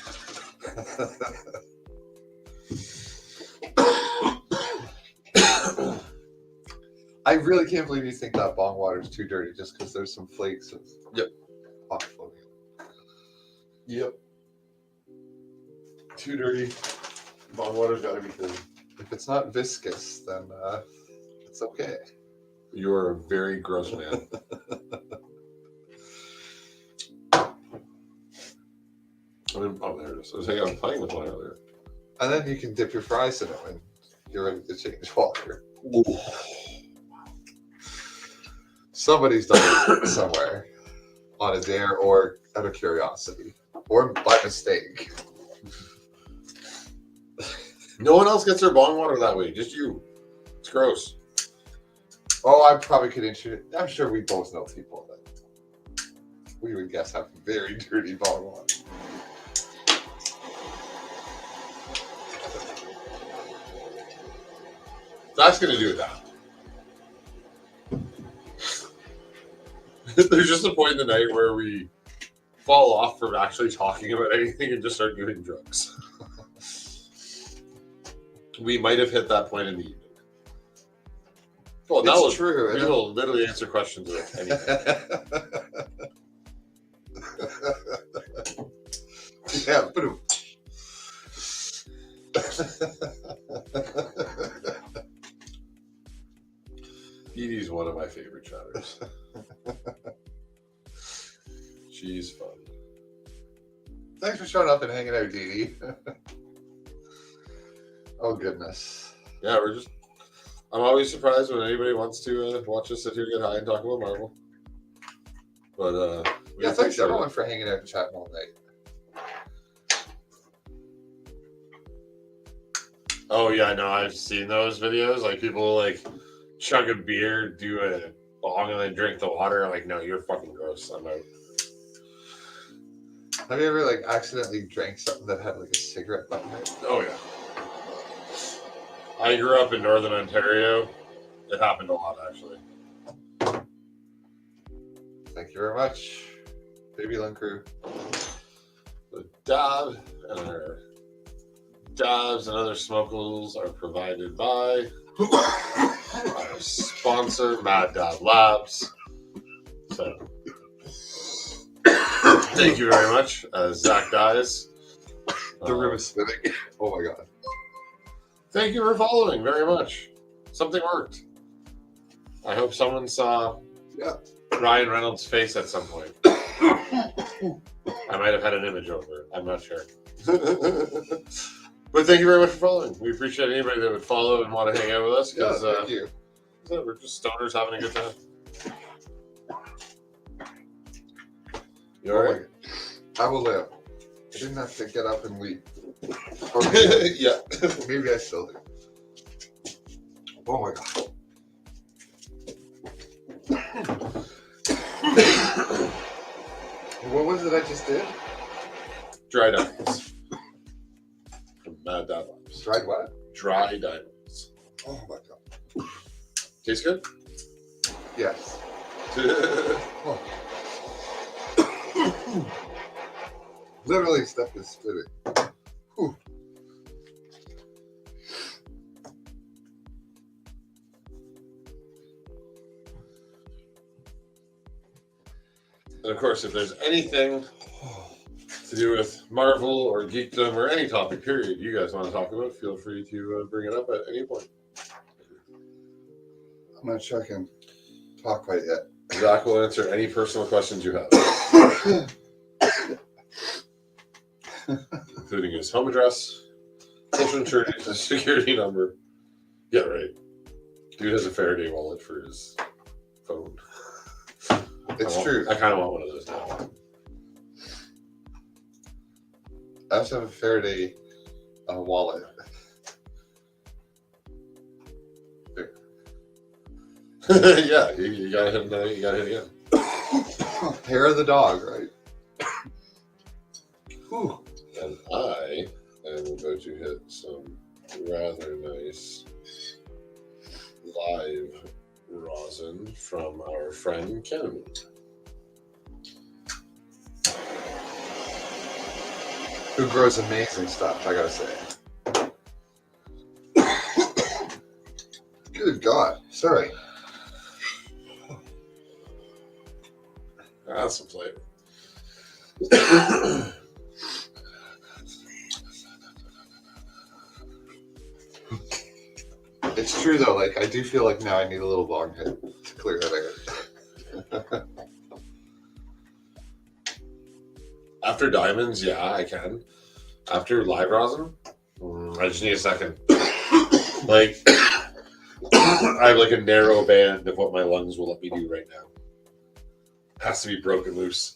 I really can't believe you think that bong water is too dirty just because there's some flakes of hot floating. Yep. Too dirty. Bong water's got to be clean. If it's not viscous, then it's okay. You are a very gross man. There it is. I was thinking I was playing with one earlier. And then you can dip your fries in it when you're ready to change water. Ooh. Somebody's done it somewhere on a dare or out of curiosity or by mistake. No one else gets their bong water that way, just you. It's gross. Oh, I probably could introduce. I'm sure we both know people that we would guess have very dirty bottom water. That's going to do it now. There's just a point in the night where we fall off from actually talking about anything and just start doing drugs. We might have hit that point in the evening. Well, that was true. We will literally answer questions with anything. Yeah, boom. Dee Dee's one of my favorite chatters. She's fun. Thanks for showing up and hanging out, Dee Dee. Oh, goodness. Yeah, I'm always surprised when anybody wants to watch us sit here, get high, and talk about Marvel. But, yeah, thanks everyone for hanging out and chatting all night. Oh, yeah, no, I've seen those videos. Like, people, like, chug a beer, do a bong, and then drink the water. I'm like, no, you're fucking gross. I'm out. Have you ever, like, accidentally drank something that had, like, a cigarette butt in it? Oh, yeah. I grew up in Northern Ontario. It happened a lot, actually. Thank you very much, Baby Lung Crew. The dabs and other smokables are provided by our sponsor, Mad Dab Labs. So, thank you very much. Zach dies. The room is spinning. Oh my god. Thank you for following very much. Something worked. I hope someone saw Ryan Reynolds' face at some point. I might have had an image over it. I'm not sure. But thank you very much for following. We appreciate anybody that would follow and want to hang out with us. Yeah, thank you. We're just stoners having a good time. You all right? I will live. I didn't have to get up and leave. Yeah. Maybe I still do. Oh my god. What was it I just did? Dry diamonds. From Mad Dab Labs. Dried what? Dry diamonds. Oh my god. Tastes good? Yes. Oh. Literally stuff is spitting. Whew. And of course, if there's anything to do with Marvel or geekdom or any topic, period, you guys want to talk about, feel free to bring it up at any point. I'm not sure I can talk quite yet. Zach will answer any personal questions you have, including his home address, social insurance, his security number. Yeah, right. Dude has a Faraday wallet for his phone. It's true. I kind of want one of those now. I also have a Faraday wallet. Yeah, you gotta hit another. You gotta hit again. Hair of the dog, right? Whew. And I am about to hit some rather nice live rosin from our friend Ken. Who grows amazing stuff, I gotta say. Good God. Sorry. That's some flavor. It's true though, like I do feel like now I need a little bong hit to clear that out. After diamonds, yeah, I can. After live rosin, I just need a second. Like, I have like a narrow band of what my lungs will let me do right now. Has to be broken loose.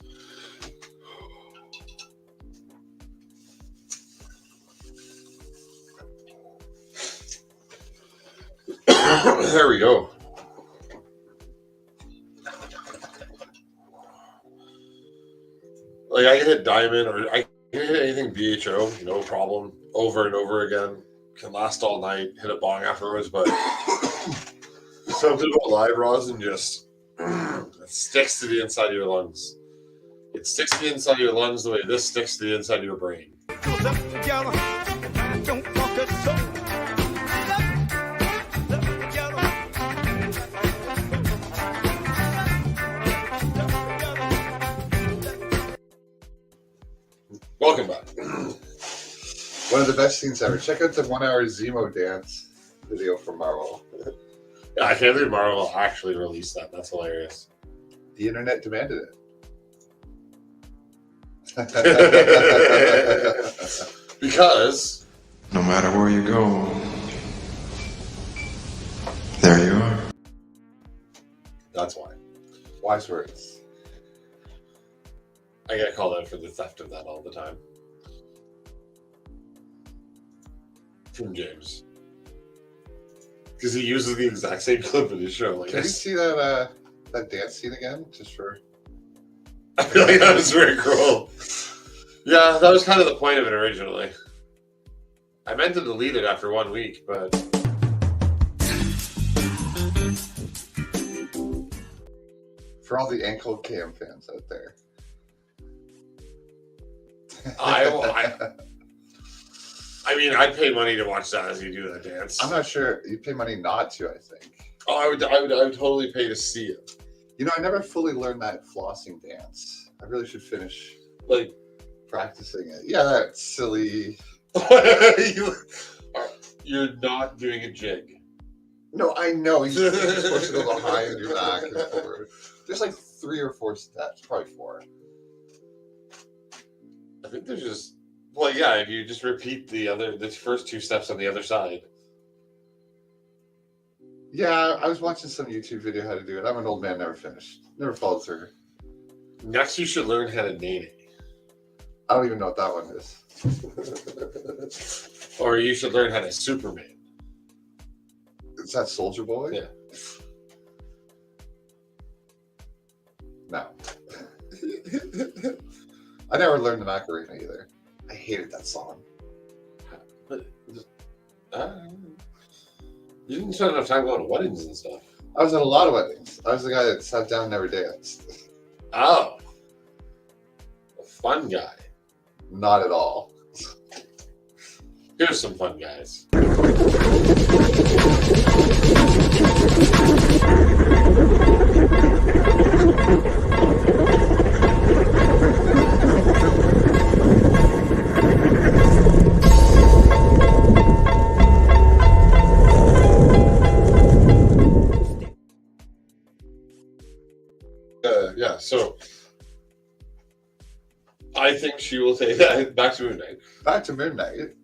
There we go. Like I can hit diamond or I can hit anything BHO, no problem, over and over again. Can last all night, hit a bong afterwards, but something about live rosin just it sticks to the inside of your lungs. It sticks to the inside of your lungs the way this sticks to the inside of your brain. Welcome back. One of the best scenes ever. Check out the 1 hour Zemo dance video from Marvel. Yeah, I can't believe Marvel actually released that. That's hilarious. The internet demanded it. Because no matter where you go, there you are. That's why. Wise words. I get called out for the theft of that all the time. From James. Because he uses the exact same clip in his show. Like, can you see that dance scene again? Just for... I feel like that was very cruel. Yeah, that was kind of the point of it originally. I meant to delete it after 1 week, but... For all the ankle cam fans out there. I mean, I'd pay money to watch that as you do that dance. I'm not sure. You'd pay money not to, I think. Oh, I would totally pay to see it. You know, I never fully learned that flossing dance. I really should finish like practicing it. Yeah, that silly. You're not doing a jig. No, I know. You're supposed to go behind your back and forward. There's like 3 or 4 steps, probably 4. I think there's just, well, yeah, if you just repeat the first 2 steps on the other side. Yeah, I was watching some YouTube video how to do it. I'm an old man, never finished. Never followed through. Next, you should learn how to name it. I don't even know what that one is. Or you should learn how to Superman. Is that Soldier Boy? Yeah. No. I never learned the Macarena either. I hated that song. But, you didn't spend enough time going to weddings and stuff. I was at a lot of weddings. I was the guy that sat down and never danced. Oh. A fun guy. Not at all. Here's some fun guys. Yeah, so I think she will take that back to Moon Knight. Back to Moon Knight.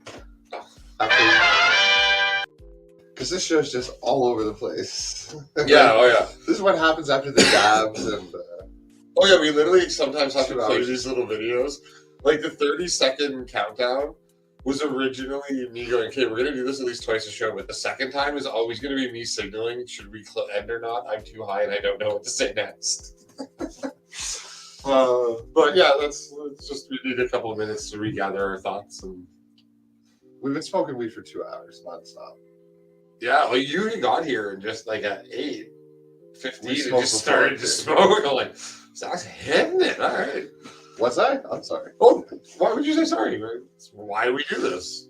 Because this show's just all over the place. Yeah, oh yeah. This is what happens after the dabs and... Oh yeah, we literally sometimes have to play these little videos. Like the 30-second countdown was originally me going, okay, we're going to do this at least twice a show, but the second time is always going to be me signaling, should we end or not? I'm too high and I don't know what to say next. But yeah, it's just, we need a couple of minutes to regather our thoughts. And we've been smoking weed for 2 hours, nonstop. Yeah, well, you got here and just like at 8:15 and just started to smoke. I'm like, Zach's hitting it. All right. Was I? I'm sorry. Oh, why would you say sorry? Why do we do this?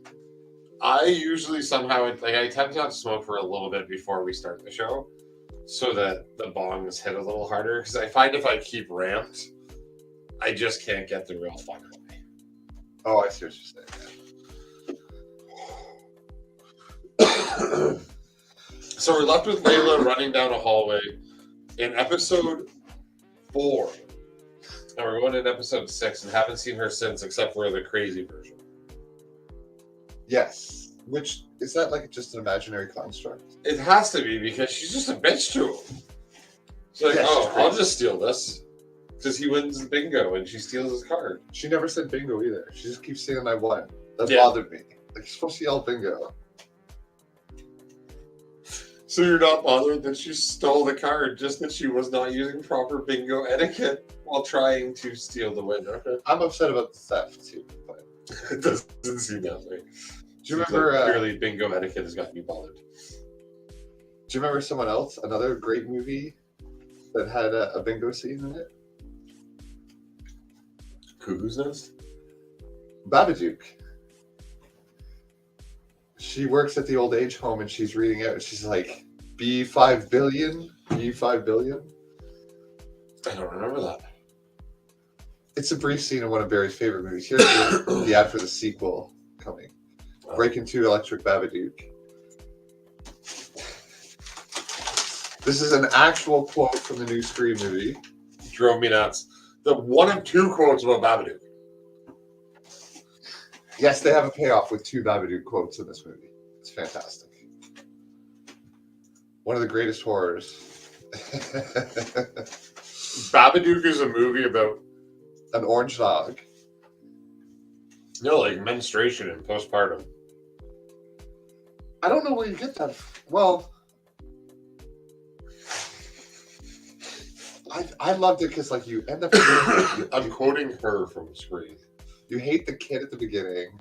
I usually somehow, like, I attempt not to smoke for a little bit before we start the show so that the bongs hit a little harder. Because I find if I keep ramped, I just can't get the real fun away. Oh, I see what you're saying. So we're left with Layla running down a hallway in episode 4. And we're going in episode 6 and haven't seen her since except for the crazy version. Yes. Which, is that like just an imaginary construct? It has to be because she's just a bitch to him. She's like, oh, I'll just steal this. Because he wins the bingo and she steals his card. She never said bingo either. She just keeps saying I won. That bothered me. Like, you're supposed to yell bingo. So you're not bothered that she stole the card, just that she was not using proper bingo etiquette while trying to steal the win. Okay. I'm upset about the theft too, but It doesn't seem that way. do you remember clearly bingo etiquette has gotten you bothered. do you remember someone else, another great movie that had a bingo scene in it? Cuckoo's Nest? Babadook. She works at the old age home and she's reading out and she's like, B5 billion, B5 billion. I don't remember that. It's a brief scene in one of Barry's favorite movies. Here's the ad for the sequel coming. Break into Electric Babadook. This is an actual quote from the new Scream movie. Drove me nuts. The one of two quotes about Babadook. Yes, they have a payoff with 2 Babadook quotes in this movie. It's fantastic. One of the greatest horrors. Babadook is a movie about an orange dog. No, like menstruation and postpartum. I don't know where you get that. Well, I loved it because like you end up. I'm quoting her from Scream. You hate the kid at the beginning.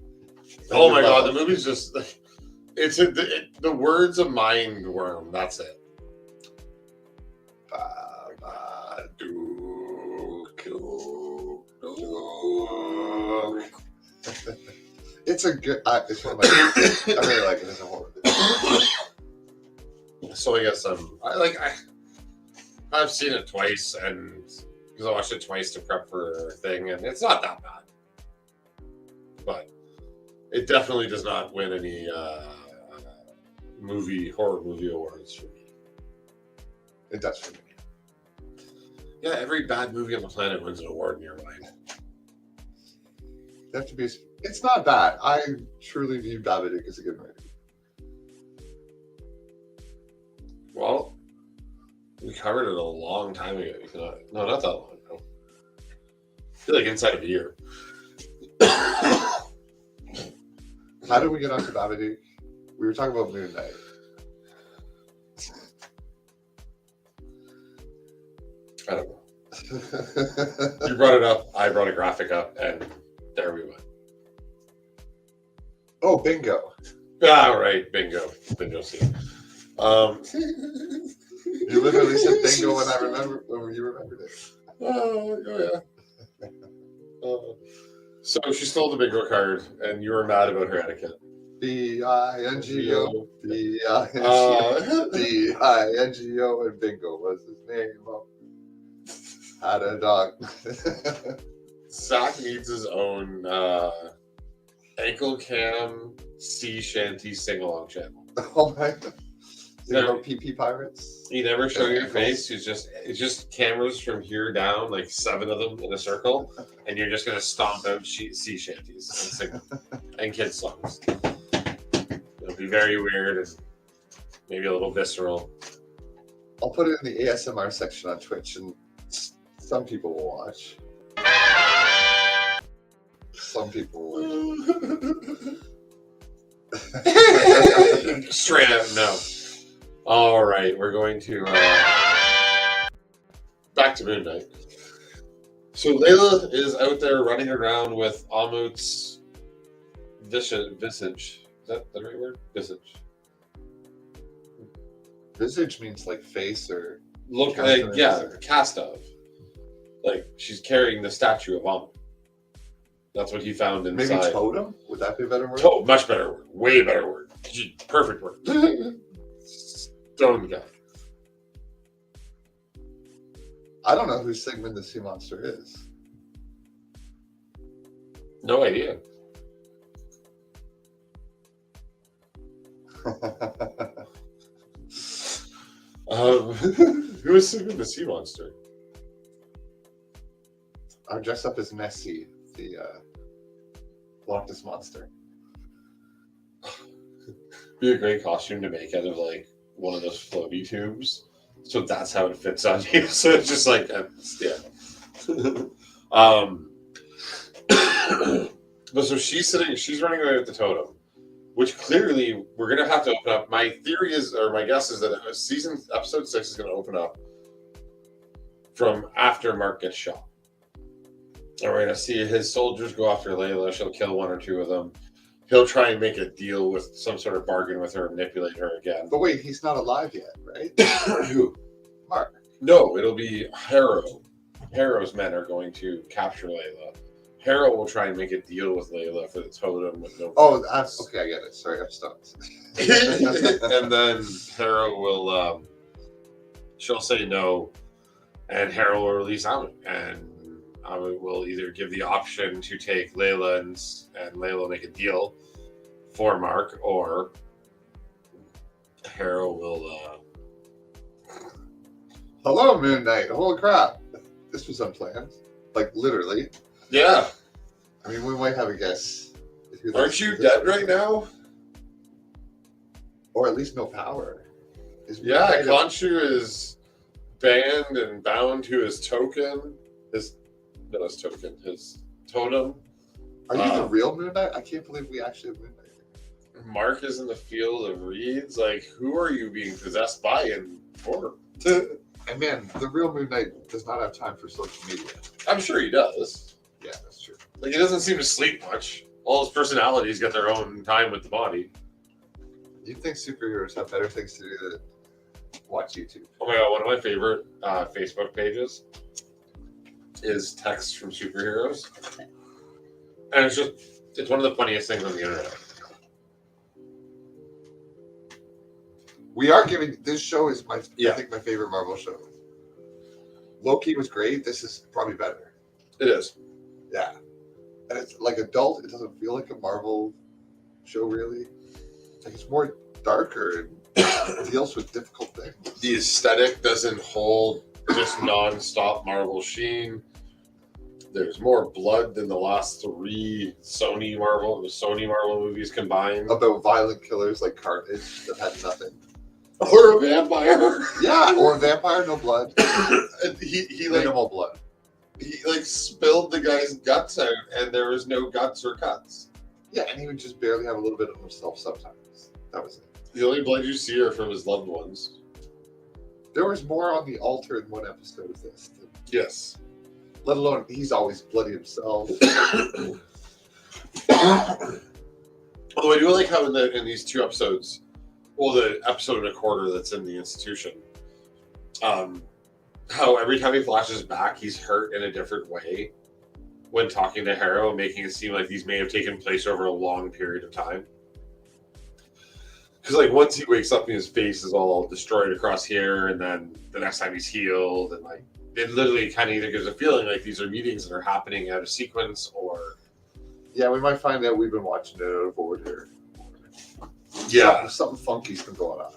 Oh my god, the movie's just the words of mind worm. That's it. It's a good. It's one of my. I really like it as a horror. So I guess I've seen it twice, and because I watched it twice to prep for a thing, and it's not that bad. But it definitely does not win any horror movie awards for me. It does for me. Yeah, every bad movie on the planet wins an award in your mind. They have to be. It's not bad. I truly view Babadook as a good movie. Well, we covered it a long time ago. No, not that long ago. I feel like inside of a year. How did we get onto Babadook? We were talking about Moon Knight. I don't know. You brought it up, I brought a graphic up, and there we went. Oh, bingo. All right, bingo scene. You literally said bingo when you remembered it. Oh yeah. So she stole the bingo card, and you were mad about her etiquette. B-I-N-G-O, B-I-N-G-O, B-I-N-G-O, and bingo was his name. Had a dog. Zach needs his own ankle cam sea shanty sing-along channel. Oh my god. PP Pirates. You never show your face. It's just cameras from here down, like 7 of them in a circle, and you're just gonna stomp out sea shanties and sing and kids songs. It'll be very weird and maybe a little visceral. I'll put it in the ASMR section on Twitch, and some people will watch. Some people will watch. Straight up, no. All right, we're going to back to Moon Knight. So Layla is out there running around with Amut's visage. Is that the right word? Visage. Visage means like face or look like, yeah, cast of. Like she's carrying the statue of Amut. That's what he found inside. Maybe totem? Would that be a better word? Much better word. Way better word. Perfect word. Stone guy. I don't know who Sigmund the Sea Monster is. No idea. Who is Sigmund the Sea Monster? I dress up as Nessie, the Loch Ness Monster. Be a great costume to make out of like one of those floaty tubes. So that's how it fits on you. So it's just like, yeah. But so she's running away with the totem, which clearly we're going to have to open up. My theory is, or my guess is that episode 6 is going to open up from after Mark gets shot. And we're going to see his soldiers go after Layla. She'll kill one or two of them. He'll try and make a deal with some sort of bargain with her, manipulate her again. But wait, he's not alive yet, right? Who? Mark. No, it'll be Harrow. Harrow's men are going to capture Layla. Harrow will try and make a deal with Layla for the totem with no. Oh, okay, I get it. Sorry, I'm stumped. And then Harrow will, she'll say no, and Harrow will release Amit, and Amit will either give the option to take Layla and Layla will make a deal for Mark, or Harrow will. Hello, Moon Knight. Holy crap! This was unplanned. Like literally. Yeah. I mean, we might have a guess. Aren't you dead right now? Or at least no power. Yeah, Khonshu is banned and bound to his token. His totem. Are you the real Moon Knight? I can't believe we actually have Moon Knight. Mark is in the field of reeds. Like, who are you being possessed by and for? And man, the real Moon Knight does not have time for social media. I'm sure he does. Yeah, that's true. Like, he doesn't seem to sleep much. All his personalities get their own time with the body. You'd think superheroes have better things to do than watch YouTube. Oh my god, one of my favorite Facebook pages is texts from superheroes. And it's one of the funniest things on the internet. We are giving, this show is I think my favorite Marvel show. Loki was great. This is probably better. It is. Yeah. And it's like adult. It doesn't feel like a Marvel show, really. Like it's more darker and deals with difficult things. The aesthetic doesn't hold just non-stop Marvel sheen. There's more blood than the last 3 Sony Marvel movies combined. About violent killers like Carnage that had nothing. Or a vampire. Yeah, or a vampire, no blood. he minimal blood. He spilled the guy's guts out, and there was no guts or cuts. Yeah, and he would just barely have a little bit of himself sometimes. That was it. The only blood you see are from his loved ones. There was more on the altar in one episode of this. Yes. Let alone he's always bloody himself. Although I do like how in these 2 episodes, well, the episode and a quarter that's in the institution, how every time he flashes back, he's hurt in a different way when talking to Harrow, making it seem like these may have taken place over a long period of time. Because like once he wakes up and his face is all destroyed across here, and then the next time he's healed, and like it literally kind of either gives a feeling like these are meetings that are happening out of sequence, or yeah, we might find out we've been watching it out of order. Yeah, something funky's been going on.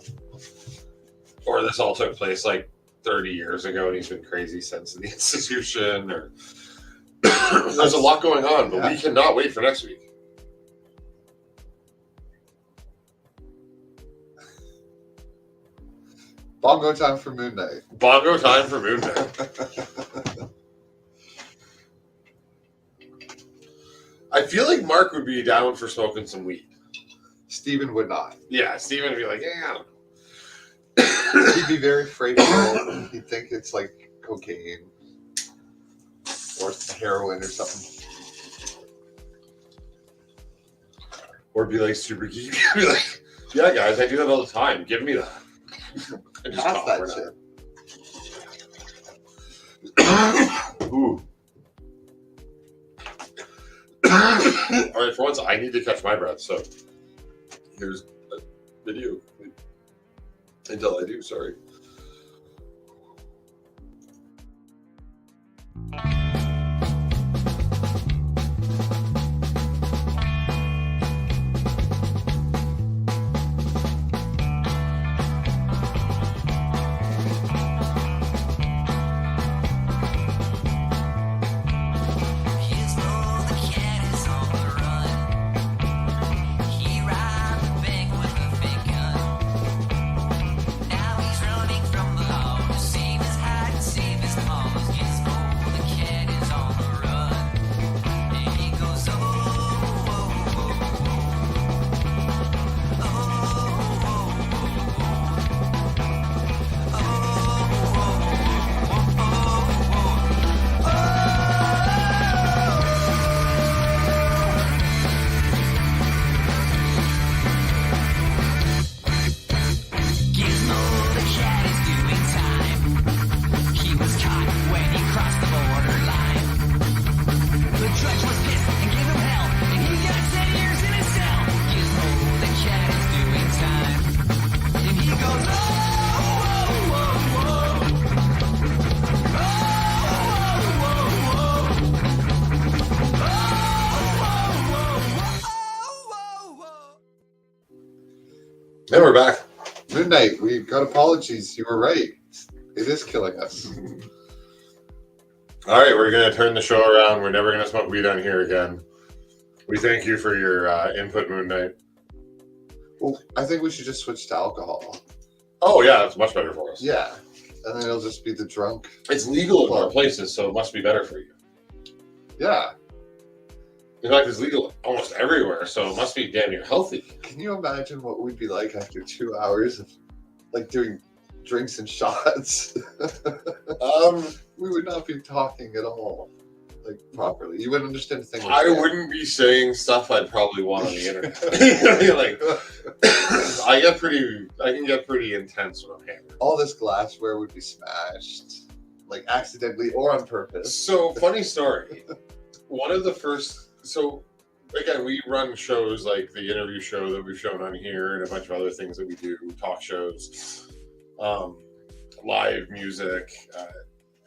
Or this all took place like 30 years ago, and he's been crazy since in the institution. Or there's a lot going on, but we cannot wait for next week. Bongo time for Moon Knight. Bongo time for Moon Knight. I feel like Mark would be down for smoking some weed. Steven would not. Yeah, Steven would be like, yeah, I don't know. He'd be very afraid of it. He'd think it's like cocaine or heroin or something. Or be like super geek. Be like, yeah, guys, I do that all the time. Give me that. And just Pass that shit. Ooh. All right, for once, I need to catch my breath, so here's a video. Until I do, sorry. Now he's running And we're back. Midnight, we got apologies. You were right. It is killing us. All right, we're going to turn the show around. We're never going to smoke weed on here again. We thank you for your input, Moon Knight. Well, I think we should just switch to alcohol. Oh, yeah, that's much better for us. Yeah. And then it'll just be the drunk. It's legal in more places, so it must be better for you. Yeah. In fact, it's legal almost everywhere, so it must be damn near healthy. Can you imagine what we'd be like after 2 hours of like doing drinks and shots? We would not be talking at all, like properly. You wouldn't understand a thing. I wouldn't be saying stuff I'd probably want on the internet. Like, I can get pretty intense when I'm hammered. All this glassware would be smashed, like accidentally or on purpose. So, funny story. One of the first, so again, we run shows like the interview show that we've shown on here and a bunch of other things that we do, talk shows, live music,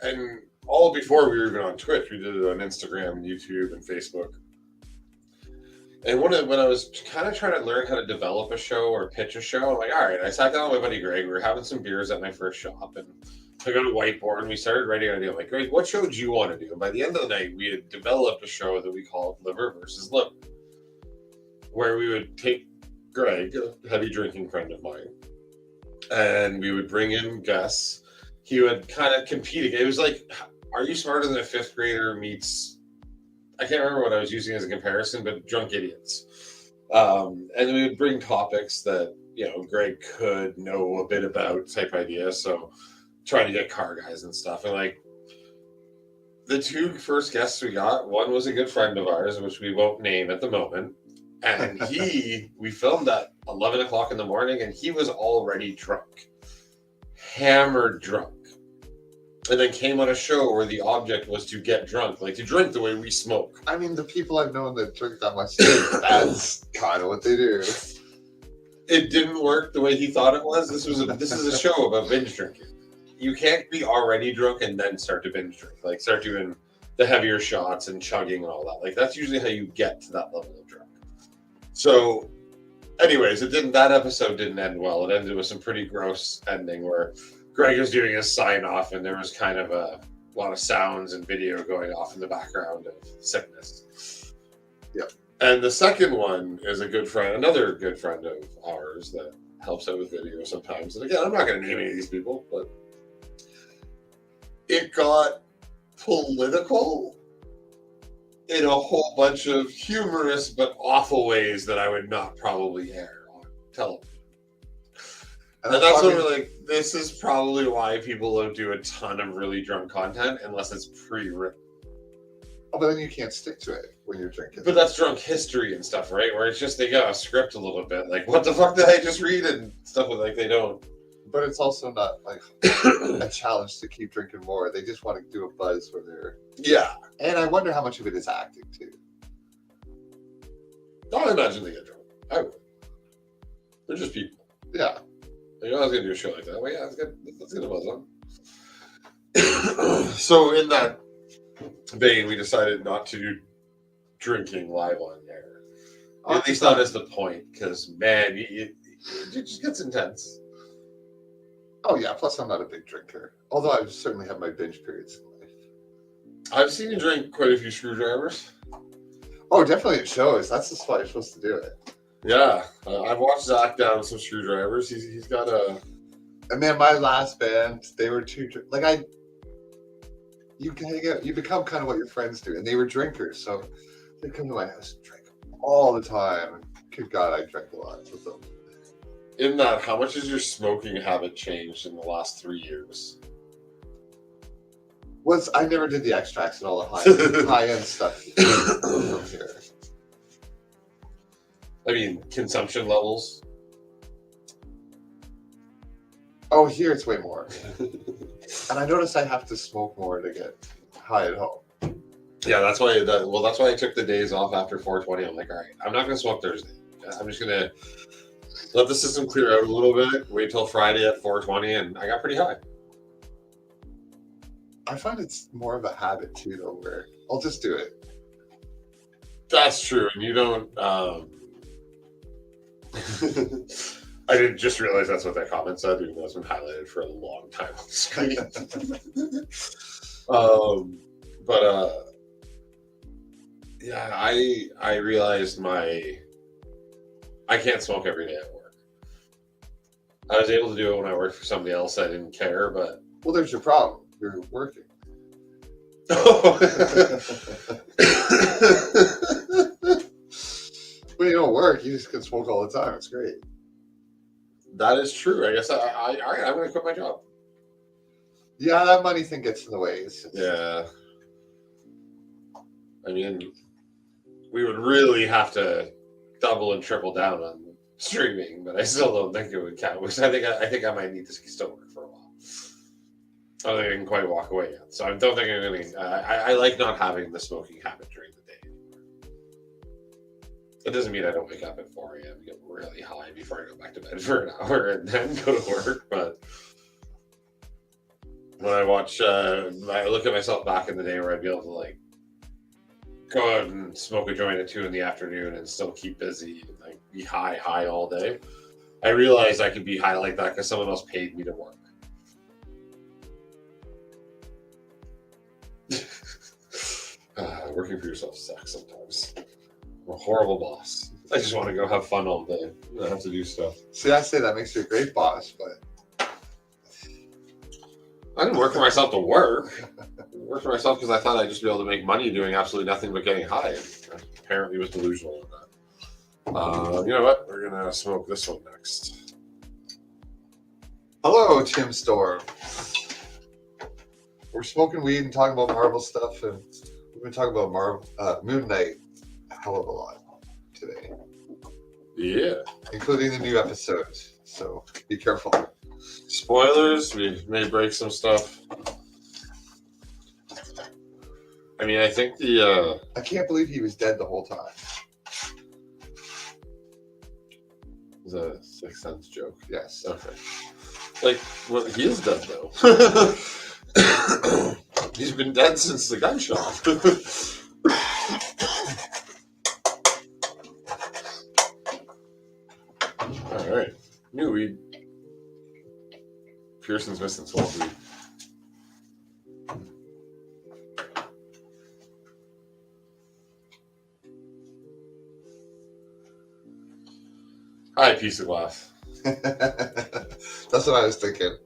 and all before we were even on Twitch. We did it on Instagram and YouTube and Facebook. And when I was kind of trying to learn how to develop a show or pitch a show, I'm like, all right, I sat down with my buddy Greg. We were having some beers at my first shop and took out a whiteboard and we started writing an idea. I'm like, Greg, what show do you want to do? And by the end of the night, we had developed a show that we called Liver versus Liver, where we would take Greg, a heavy drinking friend of mine, and we would bring in guests. He would kind of compete. It was like, Are You Smarter Than a Fifth Grader meets, I can't remember what I was using as a comparison, but Drunk Idiots. And we would bring topics that, Greg could know a bit about type idea. So trying to get car guys and stuff. And like the two first guests we got, one was a good friend of ours, which we won't name at the moment. And we filmed at 11 o'clock in the morning and he was already drunk, hammered drunk. And then came on a show where the object was to get drunk, like to drink the way we smoke. I mean, the people I've known that drink that much, that's kind of what they do. It didn't work the way he thought it was. This is a show about binge drinking. You can't be already drunk and then start to binge drink. Like start doing the heavier shots and chugging and all that. Like that's usually how you get to that level of drunk. So, anyways, that episode didn't end well. It ended with some pretty gross ending where Greg was doing his sign off and there was kind of a lot of sounds and video going off in the background of sickness. Yep. And the second one is another good friend of ours that helps out with video sometimes. And again, I'm not going to name any of these people, but it got political in a whole bunch of humorous but awful ways that I would not probably air on television. And that's when we're like, this is probably why people don't do a ton of really drunk content unless it's pre-written. Oh, but then you can't stick to it when you're drinking. But that's drunk history and stuff, right? Where it's just they got a script a little bit. Like, what the fuck did I just read? And stuff like they don't. But it's also not like a challenge to keep drinking more. They just want to do a buzz where they're... Yeah. And I wonder how much of it is acting, too. I imagine they get drunk. I would. They're just people. Yeah. I was going to do a show like that. Well, yeah, let's get a buzz on. So in that vein, we decided not to do drinking live on air. At least not as the point, because, man, it just gets intense. Oh, yeah. Plus, I'm not a big drinker. Although I certainly have my binge periods in life. I've seen you drink quite a few screwdrivers. Oh, definitely at shows. That's the spot you're supposed to do it. Yeah, I've watched Zach down some screwdrivers. He's got a. And man, my last band, they were too like you become kind of what your friends do, and they were drinkers, so they come to my house and drink all the time. Good God, I drank a lot with them. In that, how much has your smoking habit changed in the last 3 years? I never did the extracts and all the high end stuff from here. I mean, consumption levels. Oh, here it's way more. And I noticed I have to smoke more to get high at home. Yeah, that's why I took the days off after 420. I'm like, all right, I'm not going to smoke Thursday. I'm just going to let the system clear out a little bit, wait till Friday at 420, and I got pretty high. I find it's more of a habit, too, though, where I'll just do it. That's true, and you don't... I didn't just realize that's what that comment said, even though it's been highlighted for a long time on the screen. Yeah, I realized I can't smoke every day at work. I was able to do it when I worked for somebody else. I didn't care, but Well, there's your problem. You're working. When you don't work, you just can smoke all the time. It's great. That is true. I guess I'm going to quit my job. Yeah, that money thing gets in the way. Yeah. I mean, we would really have to double and triple down on streaming, but I still don't think it would count. Which I think I might need to still work for a while. I don't think I can quite walk away yet. So I don't think I'm going to. I like not having the smoking habit during the day anymore. It doesn't mean I don't wake up at 4 a.m. and get really high before I go back to bed for an hour and then go to work. But when I watch, I look at myself back in the day where I'd be able to like go out and smoke a joint at 2 in the afternoon and still keep busy and like be high all day. I realized I could be high like that because someone else paid me to work. Working for yourself sucks sometimes. I'm a horrible boss. I just want to go have fun all day. I have to do stuff. See, I say that makes you a great boss, but I didn't work for myself to work. I worked for myself because I thought I'd just be able to make money doing absolutely nothing but getting high. And apparently was delusional in that. You know what? We're going to smoke this one next. Hello, Tim Storm. We're smoking weed and talking about Marvel stuff, and we've been talking about Moon Knight a hell of a lot today. Yeah. Including the new episodes. So be careful. Spoilers, we may break some stuff. I mean, I think I can't believe he was dead the whole time. Is that a Sixth Sense joke? Yes. Okay. Like, well, he is dead, though. He's been dead since the gunshot. All right. New weed. Pearson's missing some weed. Hi, piece of glass. That's what I was thinking.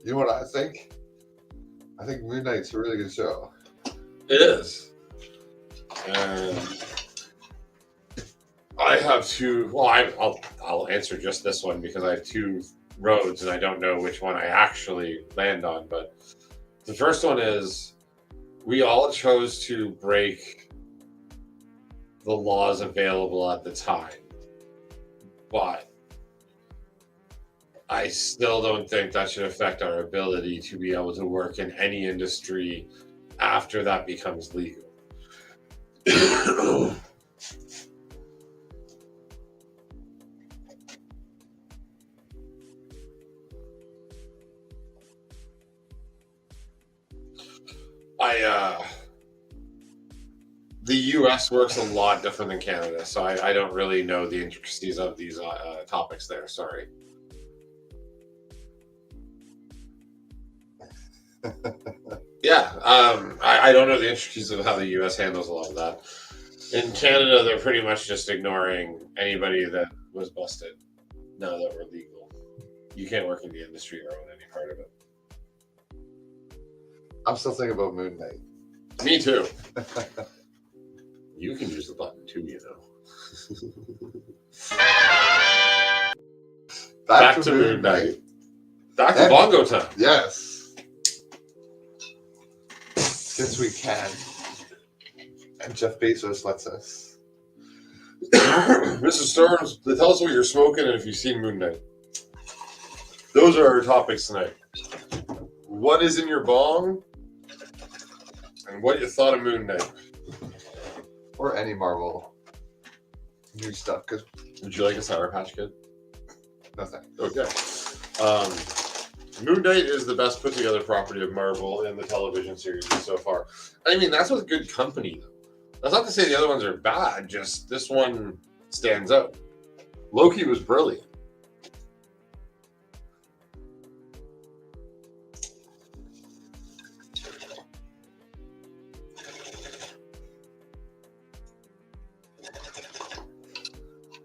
You know what I think? I think Moon Knight's a really good show. It is. And I have two. Well, I'll answer just this one because I have two roads and I don't know which one I actually land on. But the first one is we all chose to break the laws available at the time. But I still don't think that should affect our ability to be able to work in any industry after that becomes legal. The U.S. works a lot different than Canada, so I don't really know the intricacies of these topics there. Sorry. Yeah, I don't know the intricacies of how the U.S. handles a lot of that. In Canada, they're pretty much just ignoring anybody that was busted now that we're legal. You can't work in the industry or own any part of it. I'm still thinking about Moon Knight. Me too. You can use the button too, you know. Back to Moon Knight. Back to Bongo Time. Yes. Since we can. And Jeff Bezos lets us. Mr. Storms, tell us what you're smoking and if you've seen Moon Knight. Those are our topics tonight. What is in your bong? And what you thought of Moon Knight? Or any Marvel new stuff. Cause would you like a Sour Patch Kid? No thanks. Okay. Moon Knight is the best put together property of Marvel in the television series so far. I mean, that's with good company, though. That's not to say the other ones are bad, just this one stands out. Loki was brilliant.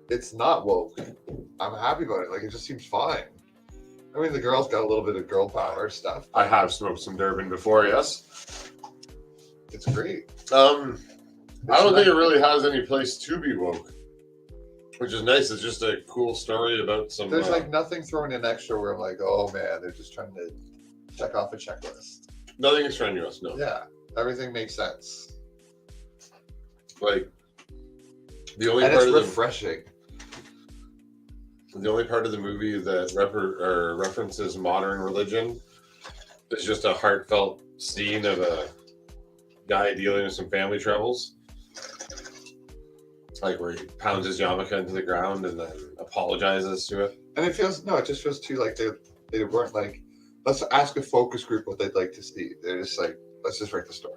It's not woke. I'm happy about it. Like, it just seems fine. I mean, the girl's got a little bit of girl power stuff. I have smoked some Durban before, yes. It's great. I don't think it really has any place to be woke, which is nice. It's just a cool story about some. There's like nothing thrown in extra where I'm like, oh man, they're just trying to check off a checklist. Nothing extraneous, no. Yeah, everything makes sense. Like the only and part it's of refreshing. The only part of the movie that references modern religion is just a heartfelt scene of a guy dealing with some family troubles. Like where he pounds his yarmulke into the ground and then apologizes to it. And it just feels too like they weren't like, let's ask a focus group what they'd like to see. They're just like, let's just write the story.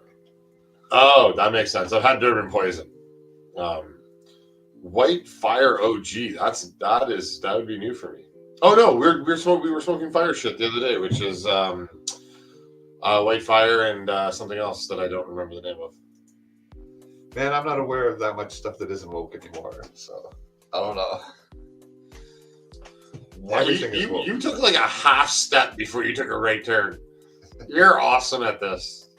Oh, that makes sense. I've had Durban Poison. White Fire OG. That would be new for me. Oh no, we were smoking fire shit the other day, which is White Fire and something else that I don't remember the name of. Man, I'm not aware of that much stuff that isn't woke anymore, so I don't know. Everything is woke. You took like a half step before you took a right turn. You're awesome at this.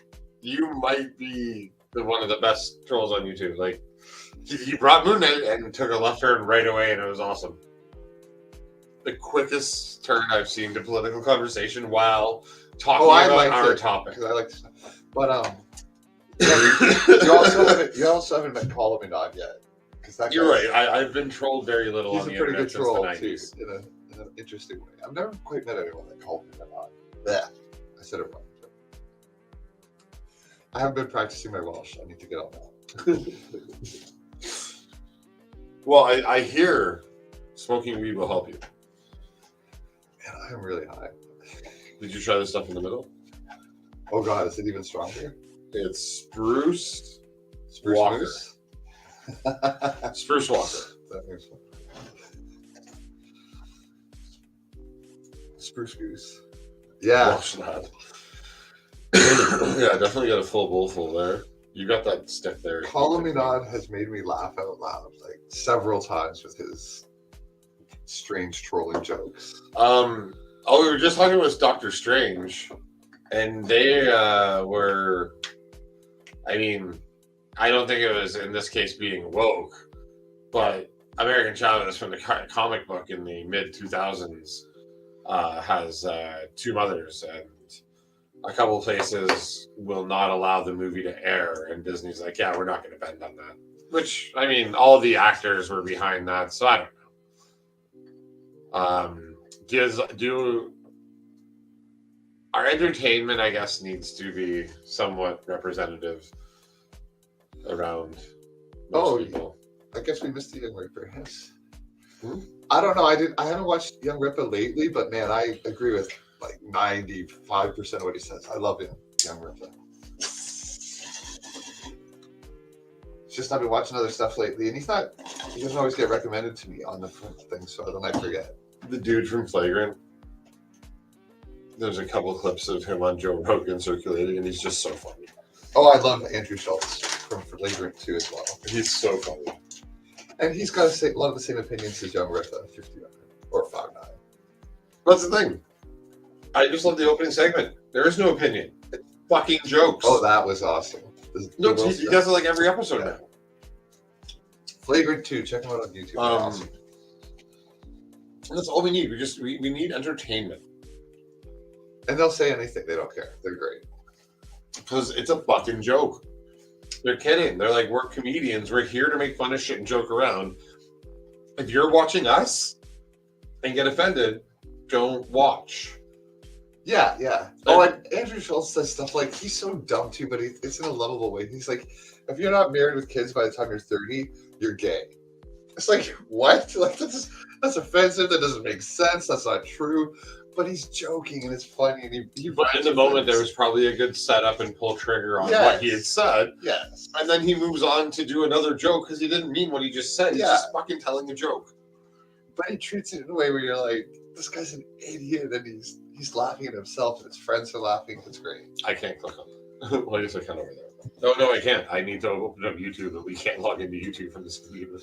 You might be one of the best trolls on YouTube. Like, you brought Moon Knight and took a left turn right away, and it was awesome. The quickest turn I've seen to political conversation while talking about our topic. I like to, but you also haven't met Call Me Not yet. You're right. I've been trolled very little on the internet. He's a pretty good troll too, in an interesting way. I've never quite met anyone that called me not. Yeah, I said it wrong. I haven't been practicing my Welsh. I need to get on that. Well, I hear smoking weed will help you. Man, I'm really high. Did you try this stuff in the middle? Oh God, is it even stronger? It's Spruce Walker. Moose? Spruce Walker. That makes sense. Spruce Goose. Yeah. Wash that. Yeah, definitely got a full bowl full there. You got that stick there. Call Me Not has made me laugh out loud like several times with his strange trolling jokes. We were just talking with Doctor Strange, and they were. I mean, I don't think it was in this case being woke, but American Chavez from the comic book in the mid 2000s has two mothers, and a couple of places will not allow the movie to air, and Disney's like, yeah, we're not going to bend on that. Which, I mean, all the actors were behind that, so I don't know. Our entertainment, I guess, needs to be somewhat representative around most people. I guess we missed the Young Ripper. Yes. I don't know. I haven't watched Young Ripper lately, but man, I agree with like 95% of what he says. I love him, Young Ripper. It's just I've been watching other stuff lately, and he doesn't always get recommended to me on the thing, so then I forget. The dude from Flagrant. There's a couple clips of him on Joe Rogan circulating, and he's just so funny. Oh, I love Andrew Schultz from Flagrant too as well. He's so funny. And he's got a lot of the same opinions as Young Ripper, 59 or 5'9". That's the thing. I just love the opening segment. There is no opinion. It's fucking jokes. Oh, that was awesome. No, he does it like every episode now. Flagrant 2, check him out on YouTube. Awesome. That's all we need. We need entertainment. And they'll say anything. They don't care. They're great. Because it's a fucking joke. They're kidding. They're like, we're comedians. We're here to make fun of shit and joke around. If you're watching us and get offended, don't watch. Yeah, yeah. Oh, and Andrew Schultz says stuff like, he's so dumb too, but it's in a lovable way. He's like, if you're not married with kids by the time you're 30, you're gay. It's like, what? Like, that's offensive. That doesn't make sense. That's not true. But he's joking and it's funny. And but in the moment, there was probably a good setup and pull trigger on what he had said. Yes. And then he moves on to do another joke because he didn't mean what he just said. He's just fucking telling a joke. But he treats it in a way where you're like, this guy's an idiot, and he's laughing at himself, and his friends are laughing. It's great. I can't click on it. Well, I guess I can over there. No, I can't. I need to open up YouTube, but we can't log into YouTube from this computer.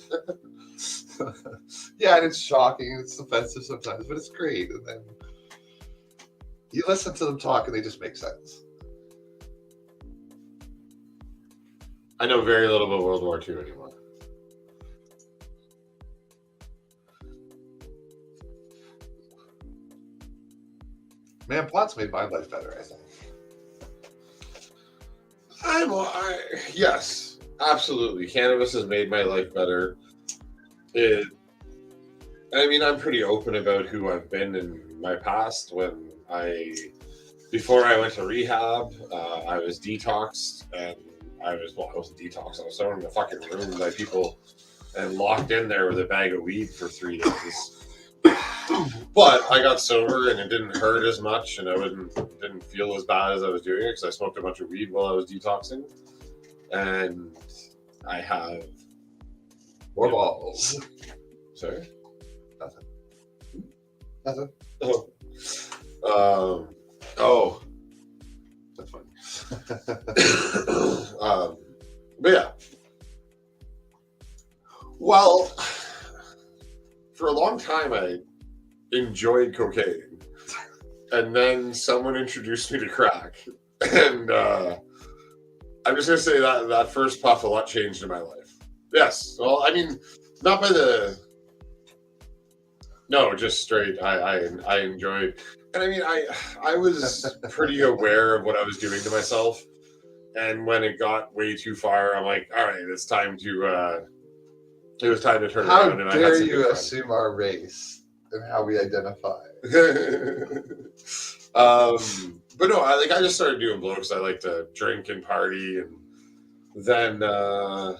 Yeah, and it's shocking, and it's offensive sometimes, but it's great. And then you listen to them talk, and they just make sense. I know very little about World War II anymore. Man, pot's made my life better, I think. Yes, absolutely. Cannabis has made my life better. I'm pretty open about who I've been in my past. Before I went to rehab, I was detoxed, and I wasn't detoxed. I was thrown in a fucking room by people and locked in there with a bag of weed for 3 days. But I got sober and it didn't hurt as much, and I didn't feel as bad as I was doing it because I smoked a bunch of weed while I was detoxing. And I have more balls. Sorry? Nothing. Oh. That's funny. But yeah. Well, for a long time I enjoyed cocaine, and then someone introduced me to crack, and I'm just gonna say that first puff a lot changed in my life. Yes, well, not by just straight. I enjoyed, and I was pretty aware of what I was doing to myself, and when it got way too far, I'm like, all right, it's time to it was time to turn around. And How dare you assume our race and how we identify? But no, I just started doing blow because I like to drink and party, and then the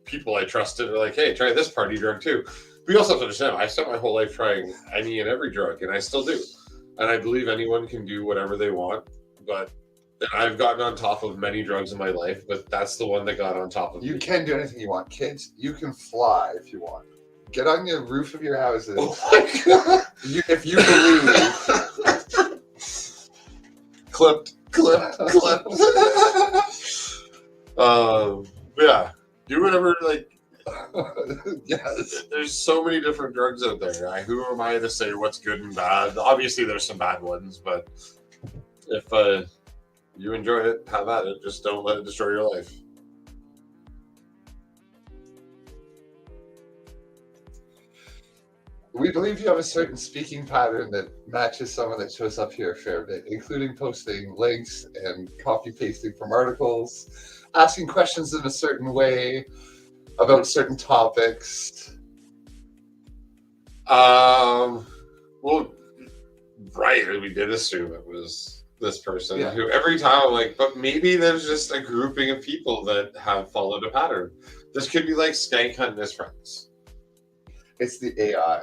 people I trusted are like, hey, try this party drug too. But you also have to understand, I spent my whole life trying any and every drug, and I still do. And I believe anyone can do whatever they want, but I've gotten on top of many drugs in my life, but that's the one that got on top of me. You can do anything you want. Kids, you can fly if you want. Get on the roof of your houses. Oh my God. If you believe. Clipped. Yeah. Do whatever, yes. There's so many different drugs out there. Who am I to say what's good and bad? Obviously, there's some bad ones, but if you enjoy it, have at it. Just don't let it destroy your life. We believe you have a certain speaking pattern that matches someone that shows up here a fair bit, including posting links and copy pasting from articles, asking questions in a certain way about certain topics. Well, right. We did assume it was this person who every time I'm like, but maybe there's just a grouping of people that have followed a pattern. This could be like Skank hunting his friends. It's the AI.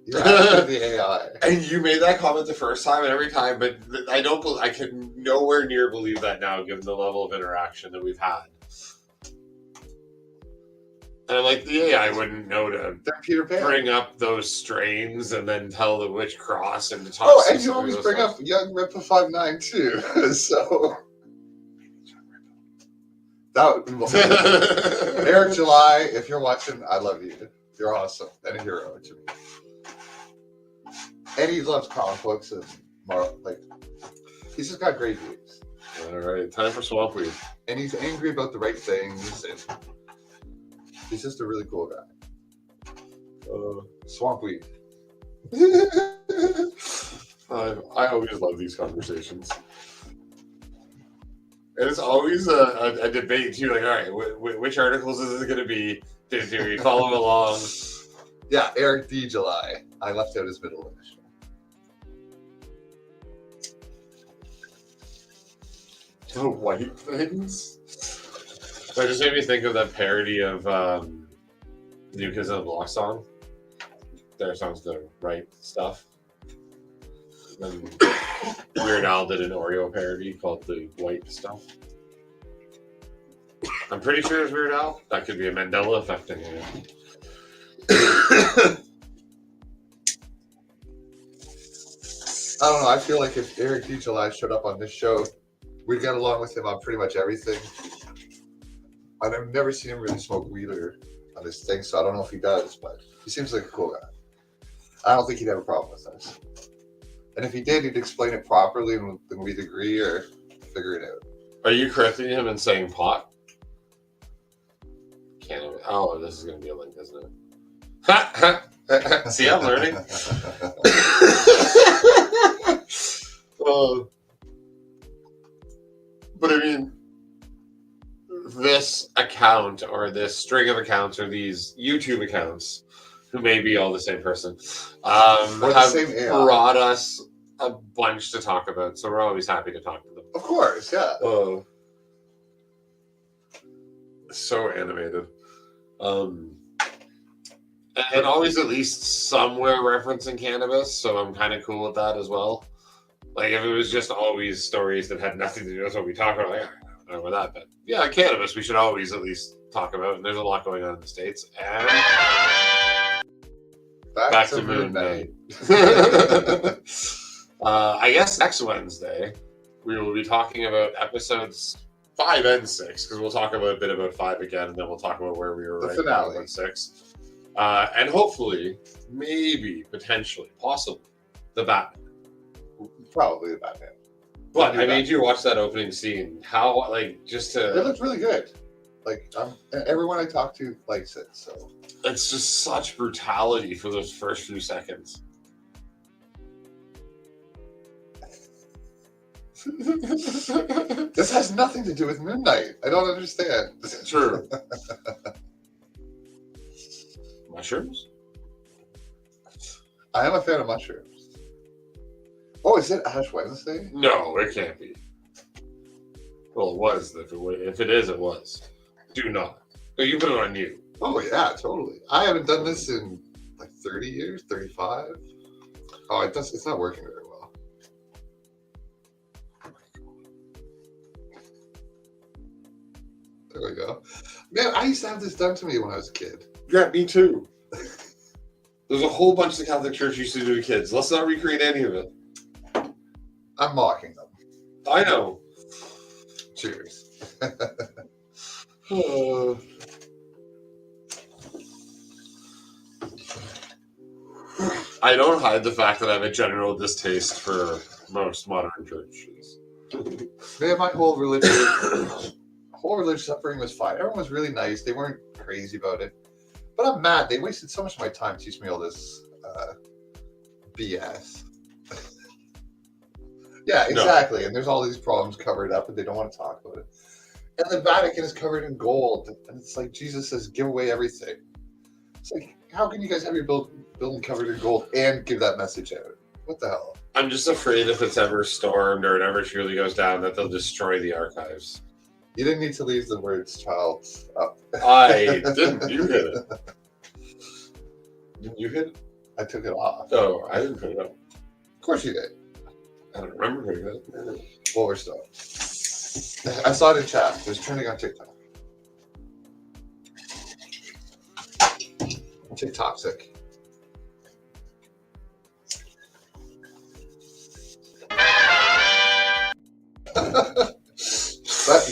The AI. And you made that comment the first time and every time, but I can nowhere near believe that now, given the level of interaction that we've had. And I'm like, the AI wouldn't know to bring up those strains and then tell them which cross and to talk. Oh, and you always bring up Young Ripper 5'9" too. So Eric July, if you're watching, I love you. You're awesome and a hero to me. And he loves comic books and he's just got great views. All right, time for Swamp Weed. And he's angry about the right things, and he's just a really cool guy. Swamp Weed. I always love these conversations. And it's always a debate too. Like, all right, which articles is it going to be? Do we follow along? Yeah, Eric D. July. I left out his middle initial. The white things. That just made me think of that parody of New Kids on the Block song. their songs the right stuff. Then Weird Al did an Oreo parody called The White Stuff. I'm pretty sure it's Weird Al. That could be a Mandela effect thing. I don't know. I feel like if Eric D. July showed up on this show, we'd get along with him on pretty much everything. And I've never seen him really smoke weed or on this thing, so I don't know if he does, but he seems like a cool guy. I don't think he'd have a problem with us. And if he did, he'd explain it properly and then we'd agree or figure it out. Are you correcting him in saying pot? Cannabis. Oh, this is going to be a link, isn't it? See, I'm learning. But I mean, this account or this string of accounts or these YouTube accounts, who may be all the same person, have brought us a bunch to talk about. So we're always happy to talk to them. Of course, yeah. So animated. And always at least somewhere referencing cannabis, so I'm kind of cool with that as well. Like, if it was just always stories that had nothing to do with what we talk about, like, I don't know about that, but yeah, cannabis we should always at least talk about, and there's a lot going on in the States. And back to Moon Knight. I guess next Wednesday we will be talking about episodes 5 and 6, because we'll talk about a bit about 5 again, and then we'll talk about where we were right now with 6. And hopefully, maybe, potentially, possibly, the Batman. Probably the Batman. But I made you watch that opening scene. How, like, just to... It looks really good. Like, everyone I talk to likes it, so... It's just such brutality for those first few seconds. This has nothing to do with Midnight. I don't understand. True. Mushrooms? I am a fan of mushrooms. Oh, is it Ash Wednesday? No, it can't be. Well, it was. If it is, it was. Do not. Oh, you put it on you. Oh, yeah, totally. I haven't done this in like 30 years, 35. Oh, it's not working very well. There we go. Man, I used to have this done to me when I was a kid. Yeah, me too. There's a whole bunch the Catholic Church used to do to kids. Let's not recreate any of it. I'm mocking them. I know. Cheers. I don't hide the fact that I have a general distaste for most modern churches. Man, my whole religious upbringing was fine. Everyone was really nice. They weren't crazy about it. But I'm mad. They wasted so much of my time teaching me all this BS. Yeah, exactly. No. And there's all these problems covered up, and they don't want to talk about it. And the Vatican is covered in gold, and it's like Jesus says, "Give away everything." It's like, how can you guys have your building covered in gold and give that message out? What the hell? I'm just afraid if it's ever stormed or it ever truly goes down, that they'll destroy the archives. You didn't need to leave the words "child" up. I didn't. You hit it. Didn't you hit it? I took it off. Oh, I didn't put it up. Of course you did. I don't remember putting it up. Well, we're still. I saw it in chat. It was trending on TikTok. TikToxic.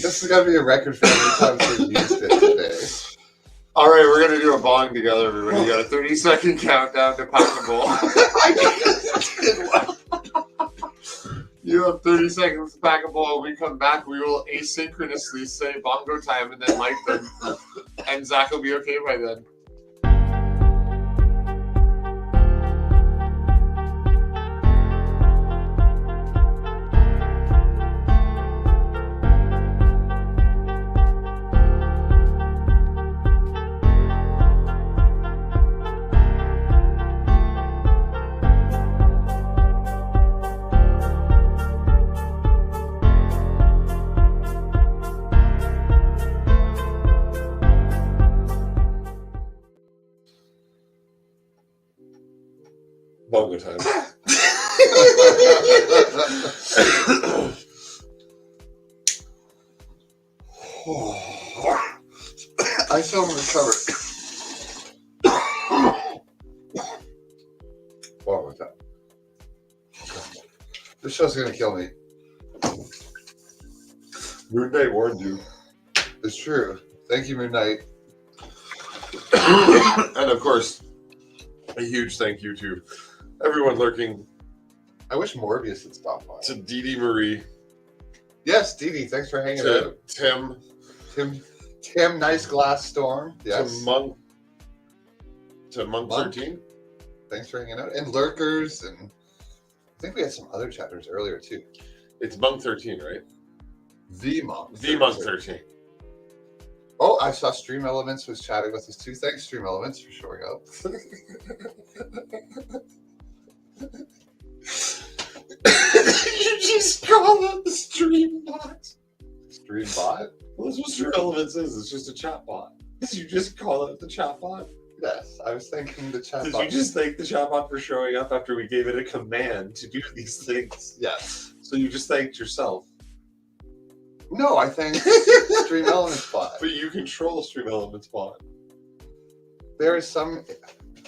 This is going to be a record for every time we used it today. All right, we're going to do a bong together, everybody. You got a 30-second countdown to packable. You have 30 seconds to pack a bowl. When we come back, we will asynchronously say bongo time and then light them. And Zach will be okay by then. Time. I still haven't recovered. One more time. This show's gonna kill me. Moon Knight warned you. It's true. Thank you, Moon Knight. And of course, a huge thank you to everyone lurking. I wish Morbius had stopped by. To Dee Dee Marie. Yes, Dee Dee, thanks for hanging To out. Tim, Nice Glass Storm. Yes. To Monk 13. Thanks for hanging out. And Lurkers, and I think we had some other chatters earlier too. It's Monk 13, right? The Monk. The Monk 13. Oh, I saw Stream Elements was chatting with us too. Thanks, Stream Elements, for showing up. You just call it the stream bot. Stream bot? Well, that's what Stream Elements is. It's just a chat bot. You just call it the chat bot. Yes, I was thinking the chat Did bot. you just thank the chat bot for showing up after we gave it a command to do these things? Yes. So you just thanked yourself. No, I thanked Stream Elements bot. But you control Stream Elements bot. There is some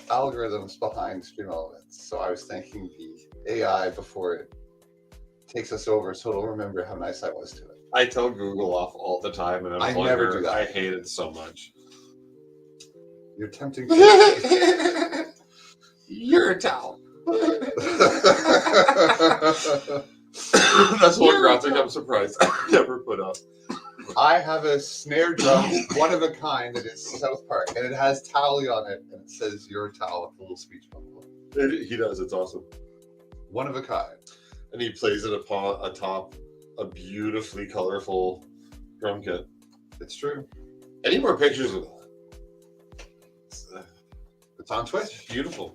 algorithms behind Stream Elements, so I was thanking the AI before it takes us over, so it'll remember how nice I was to it. I tell Google off all the time, and I never do that. I hate it so much. You're tempting to... You're a towel. That's one graphic I'm surprised I never put up. I have a snare drum, one of a kind, that is South Park, and it has Tally on it, and it says "You're a towel" with a little speech bubble. He does. It's awesome. One of a kind. And he plays it atop a beautifully colorful drum kit. It's true. Any more pictures of that? It's on Twitch. Beautiful.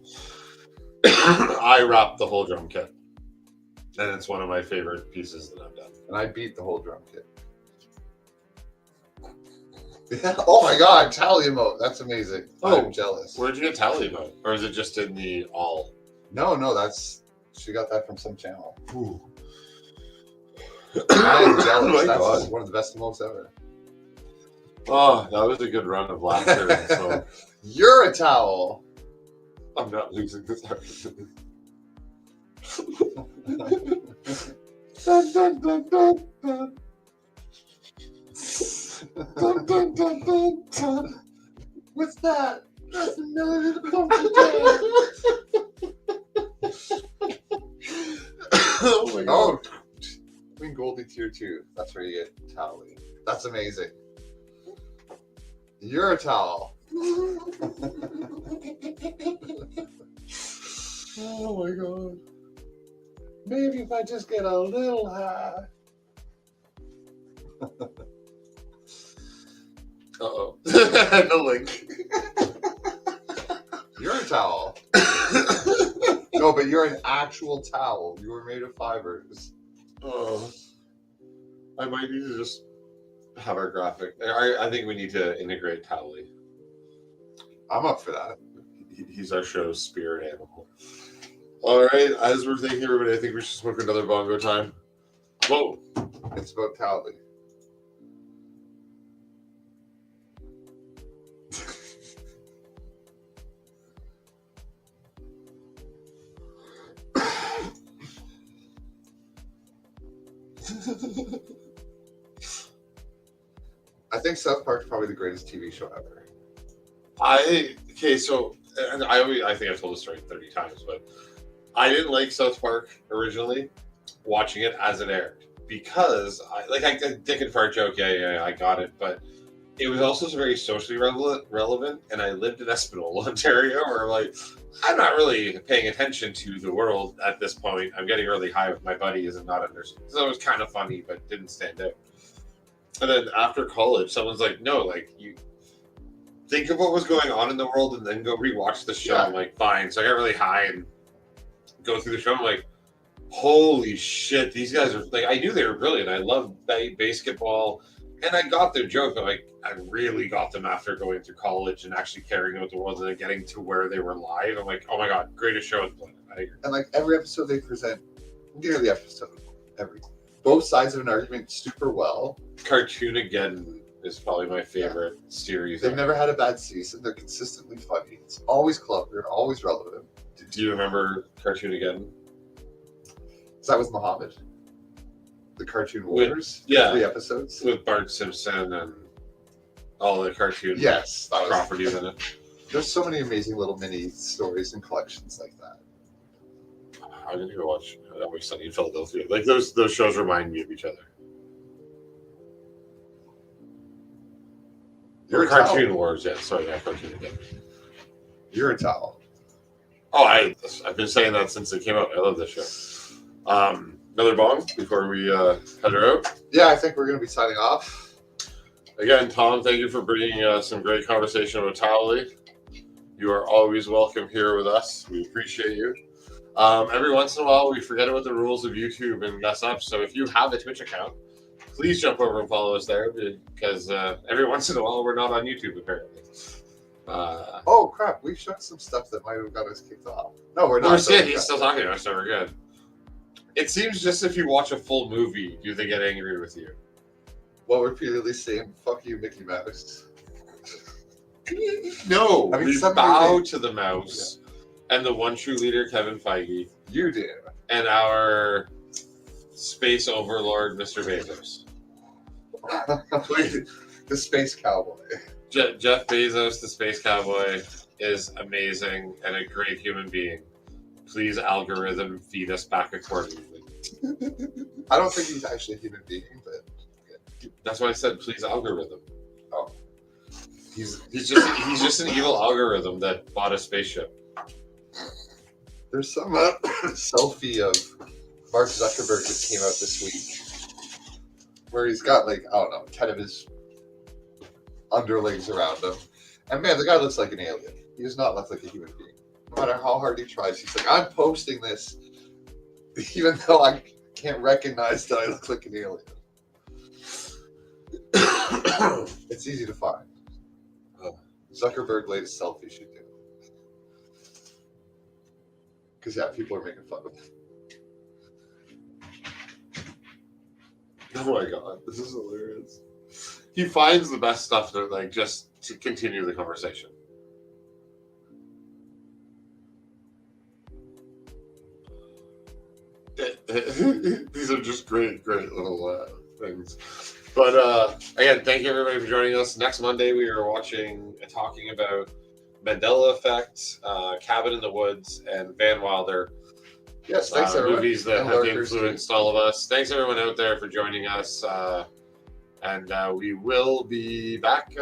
I wrapped the whole drum kit. And it's one of my favorite pieces that I've done. And I beat the whole drum kit. Yeah. Oh my god, Tally emote. That's amazing. I'm jealous. Where'd you get Tally emote? Or is it just in the all? No, she got that from some channel. Ooh. I am jealous. Oh That's one of the best emotes ever. Oh, that was a good run of laughter. So you're a towel. I'm not losing this argument. Dun, dun, dun, dun, dun. Dun, dun, dun, dun, dun. What's that? That's another pumpkin. Oh my god. Oh, Queen Goldie tier 2. That's where you get Tally. That's amazing. You're a towel. Oh my god. Maybe if I just get a little high. Uh-oh. The link. You're a towel. No, but you're an actual towel. You were made of fibers. Oh. I might need to just have our graphic. I think we need to integrate Tally. I'm up for that. He's our show's spirit animal. All right, as we're thanking everybody, I think we should smoke another bongo time. Whoa. It's about Tally. I think South Park's probably the greatest TV show ever. I think I've told this story 30 times, but I didn't like South Park originally, watching it as it aired, because Dick and Fart joke, yeah, I got it, but it was also very socially relevant, and I lived in Espanola, Ontario, where I'm not really paying attention to the world at this point. I'm getting really high with my buddies and not understanding. So it was kind of funny, but didn't stand out. And then after college, someone's like, no, you think of what was going on in the world and then go rewatch the show. Yeah. I'm like, fine. So I got really high and go through the show. I'm like, holy shit, these guys are I knew they were brilliant. I love basketball, and I got their joke, but I really got them after going through college and actually caring about the world and then getting to where they were live. I'm like, oh my god, greatest show on the planet. agree. And like every episode they present, nearly episode, both sides of an argument super well. Cartoon Again is probably my favorite series. They've never had a bad season. They're consistently funny. It's always clever, always relevant. Do you remember Cartoon Again? Is that with Muhammad? The Cartoon Wars? Yeah. 3 episodes? With Bart Simpson and all the cartoon yes, properties in it. There's so many amazing little mini stories and collections like that. I didn't even watch Always Sunny in Philadelphia. Like those shows remind me of each other. You're Cartoon Wars, yeah. Sorry, yeah, Cartoon Again. You're a towel. Oh, I've been saying that since it came out. I love this show. Another bong before we head her out. Yeah, I think we're going to be signing off. Again, Tom, thank you for bringing some great conversation about Towley. You are always welcome here with us. We appreciate you. Every once in a while, we forget about the rules of YouTube and mess up. So if you have a Twitch account, please jump over and follow us there because every once in a while, we're not on YouTube, apparently. Oh, crap. We've shown some stuff that might have got us kicked off. No, we're not. He's still talking to us, so we're good. It seems just if you watch a full movie, do they get angry with you? Well, repeatedly saying, fuck you, Mickey Mouse. No, I mean, we bow to the mouse and the one true leader, Kevin Feige. You do. And our space overlord, Mr. Bezos. The space cowboy. Jeff Bezos, the space cowboy, is amazing and a great human being. Please, algorithm, feed us back accordingly. I don't think he's actually a human being, but that's why I said, please, algorithm. Oh, he's just an evil algorithm that bought a spaceship. There's some selfie of Mark Zuckerberg that came out this week, where he's got 10 of his underlings around him, and man, the guy looks like an alien. He does not look like a human being. No matter how hard he tries, he's like, I'm posting this, even though I can't recognize that I look like an alien. It's easy to find. Zuckerberg latest selfie should do. Because people are making fun of him. Oh my god, this is hilarious. He finds the best stuff to just to continue the conversation. These are just great little things. But again, thank you everybody for joining us. Next Monday we are talking about Mandela Effect, Cabin in the Woods, and Van Wilder. Yes, thanks everyone. Movies that have influenced all of us. Thanks everyone out there for joining us. And we will be back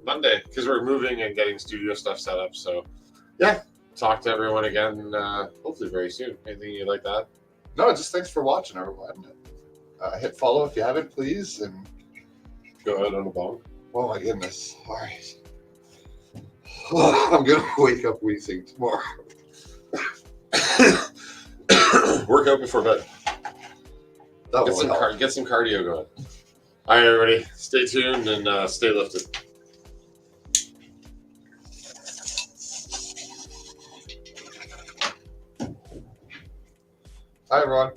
Monday because we're moving and getting studio stuff set up. So talk to everyone again hopefully very soon. Anything you'd like that? No, just thanks for watching, everyone. Hit follow if you haven't, please, and go out on a bong. Oh my goodness! All right, I'm gonna wake up wheezing tomorrow. Work out before bed. Get some cardio going. All right, everybody, stay tuned and stay lifted. Hi, everyone.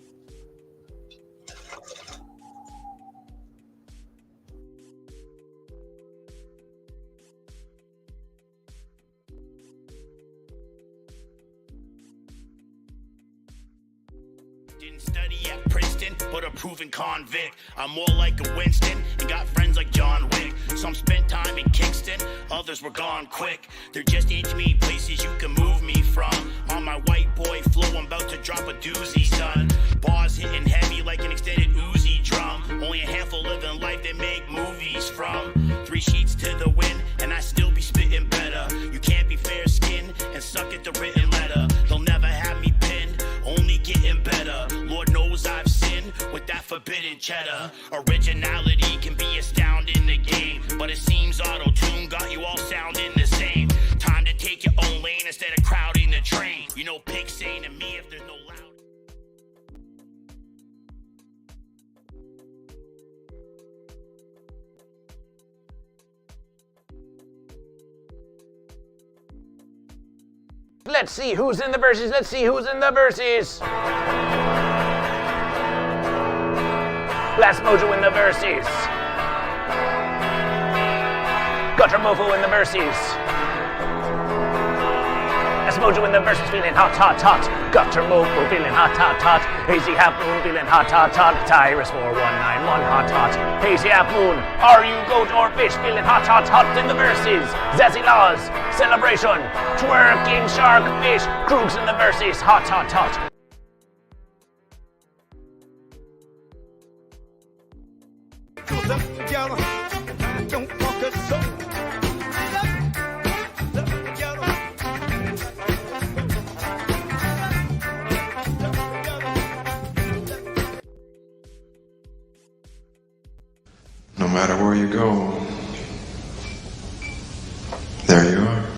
Didn't study at Princeton, but a proven convict. I'm more like a Winston and got friends like John Wick. Some spent time in Kingston, others were gone quick. They're just inch-me places you can move me from. On my white boy flow, I'm about to drop a doozy, son. Bars hitting heavy like an extended Uzi drum. Only a handful living life they make movies from. 3 sheets to the wind, and I still be spitting better. You can't be fair-skinned and suck at the written letter. They'll never have me pinned, only getting better. Lord knows I've sinned with that forbidden cheddar. Originality can be astounding the game, but it seems auto-tune got you all sounding the same. Time to take your own lane instead of crowding the train. You know pigs saying to me if there's no loud. Let's see who's in the verses. Let's see who's in the verses. Last Mojo in the verses. Gutter Mofo in the verses. Last Mojo in the verses, feeling hot, hot, hot. Gutter Mofo feeling hot, hot, hot. Hazy Half Moon feeling hot, hot, hot. Tyrus 4191 hot, hot. Hazy Half Moon, are you goat or fish? Feeling hot, hot, hot in the verses. Zazzy Laws, Celebration, Twerking Shark Fish. Kroogs in the verses, hot, hot, hot. No matter where you go, there you are.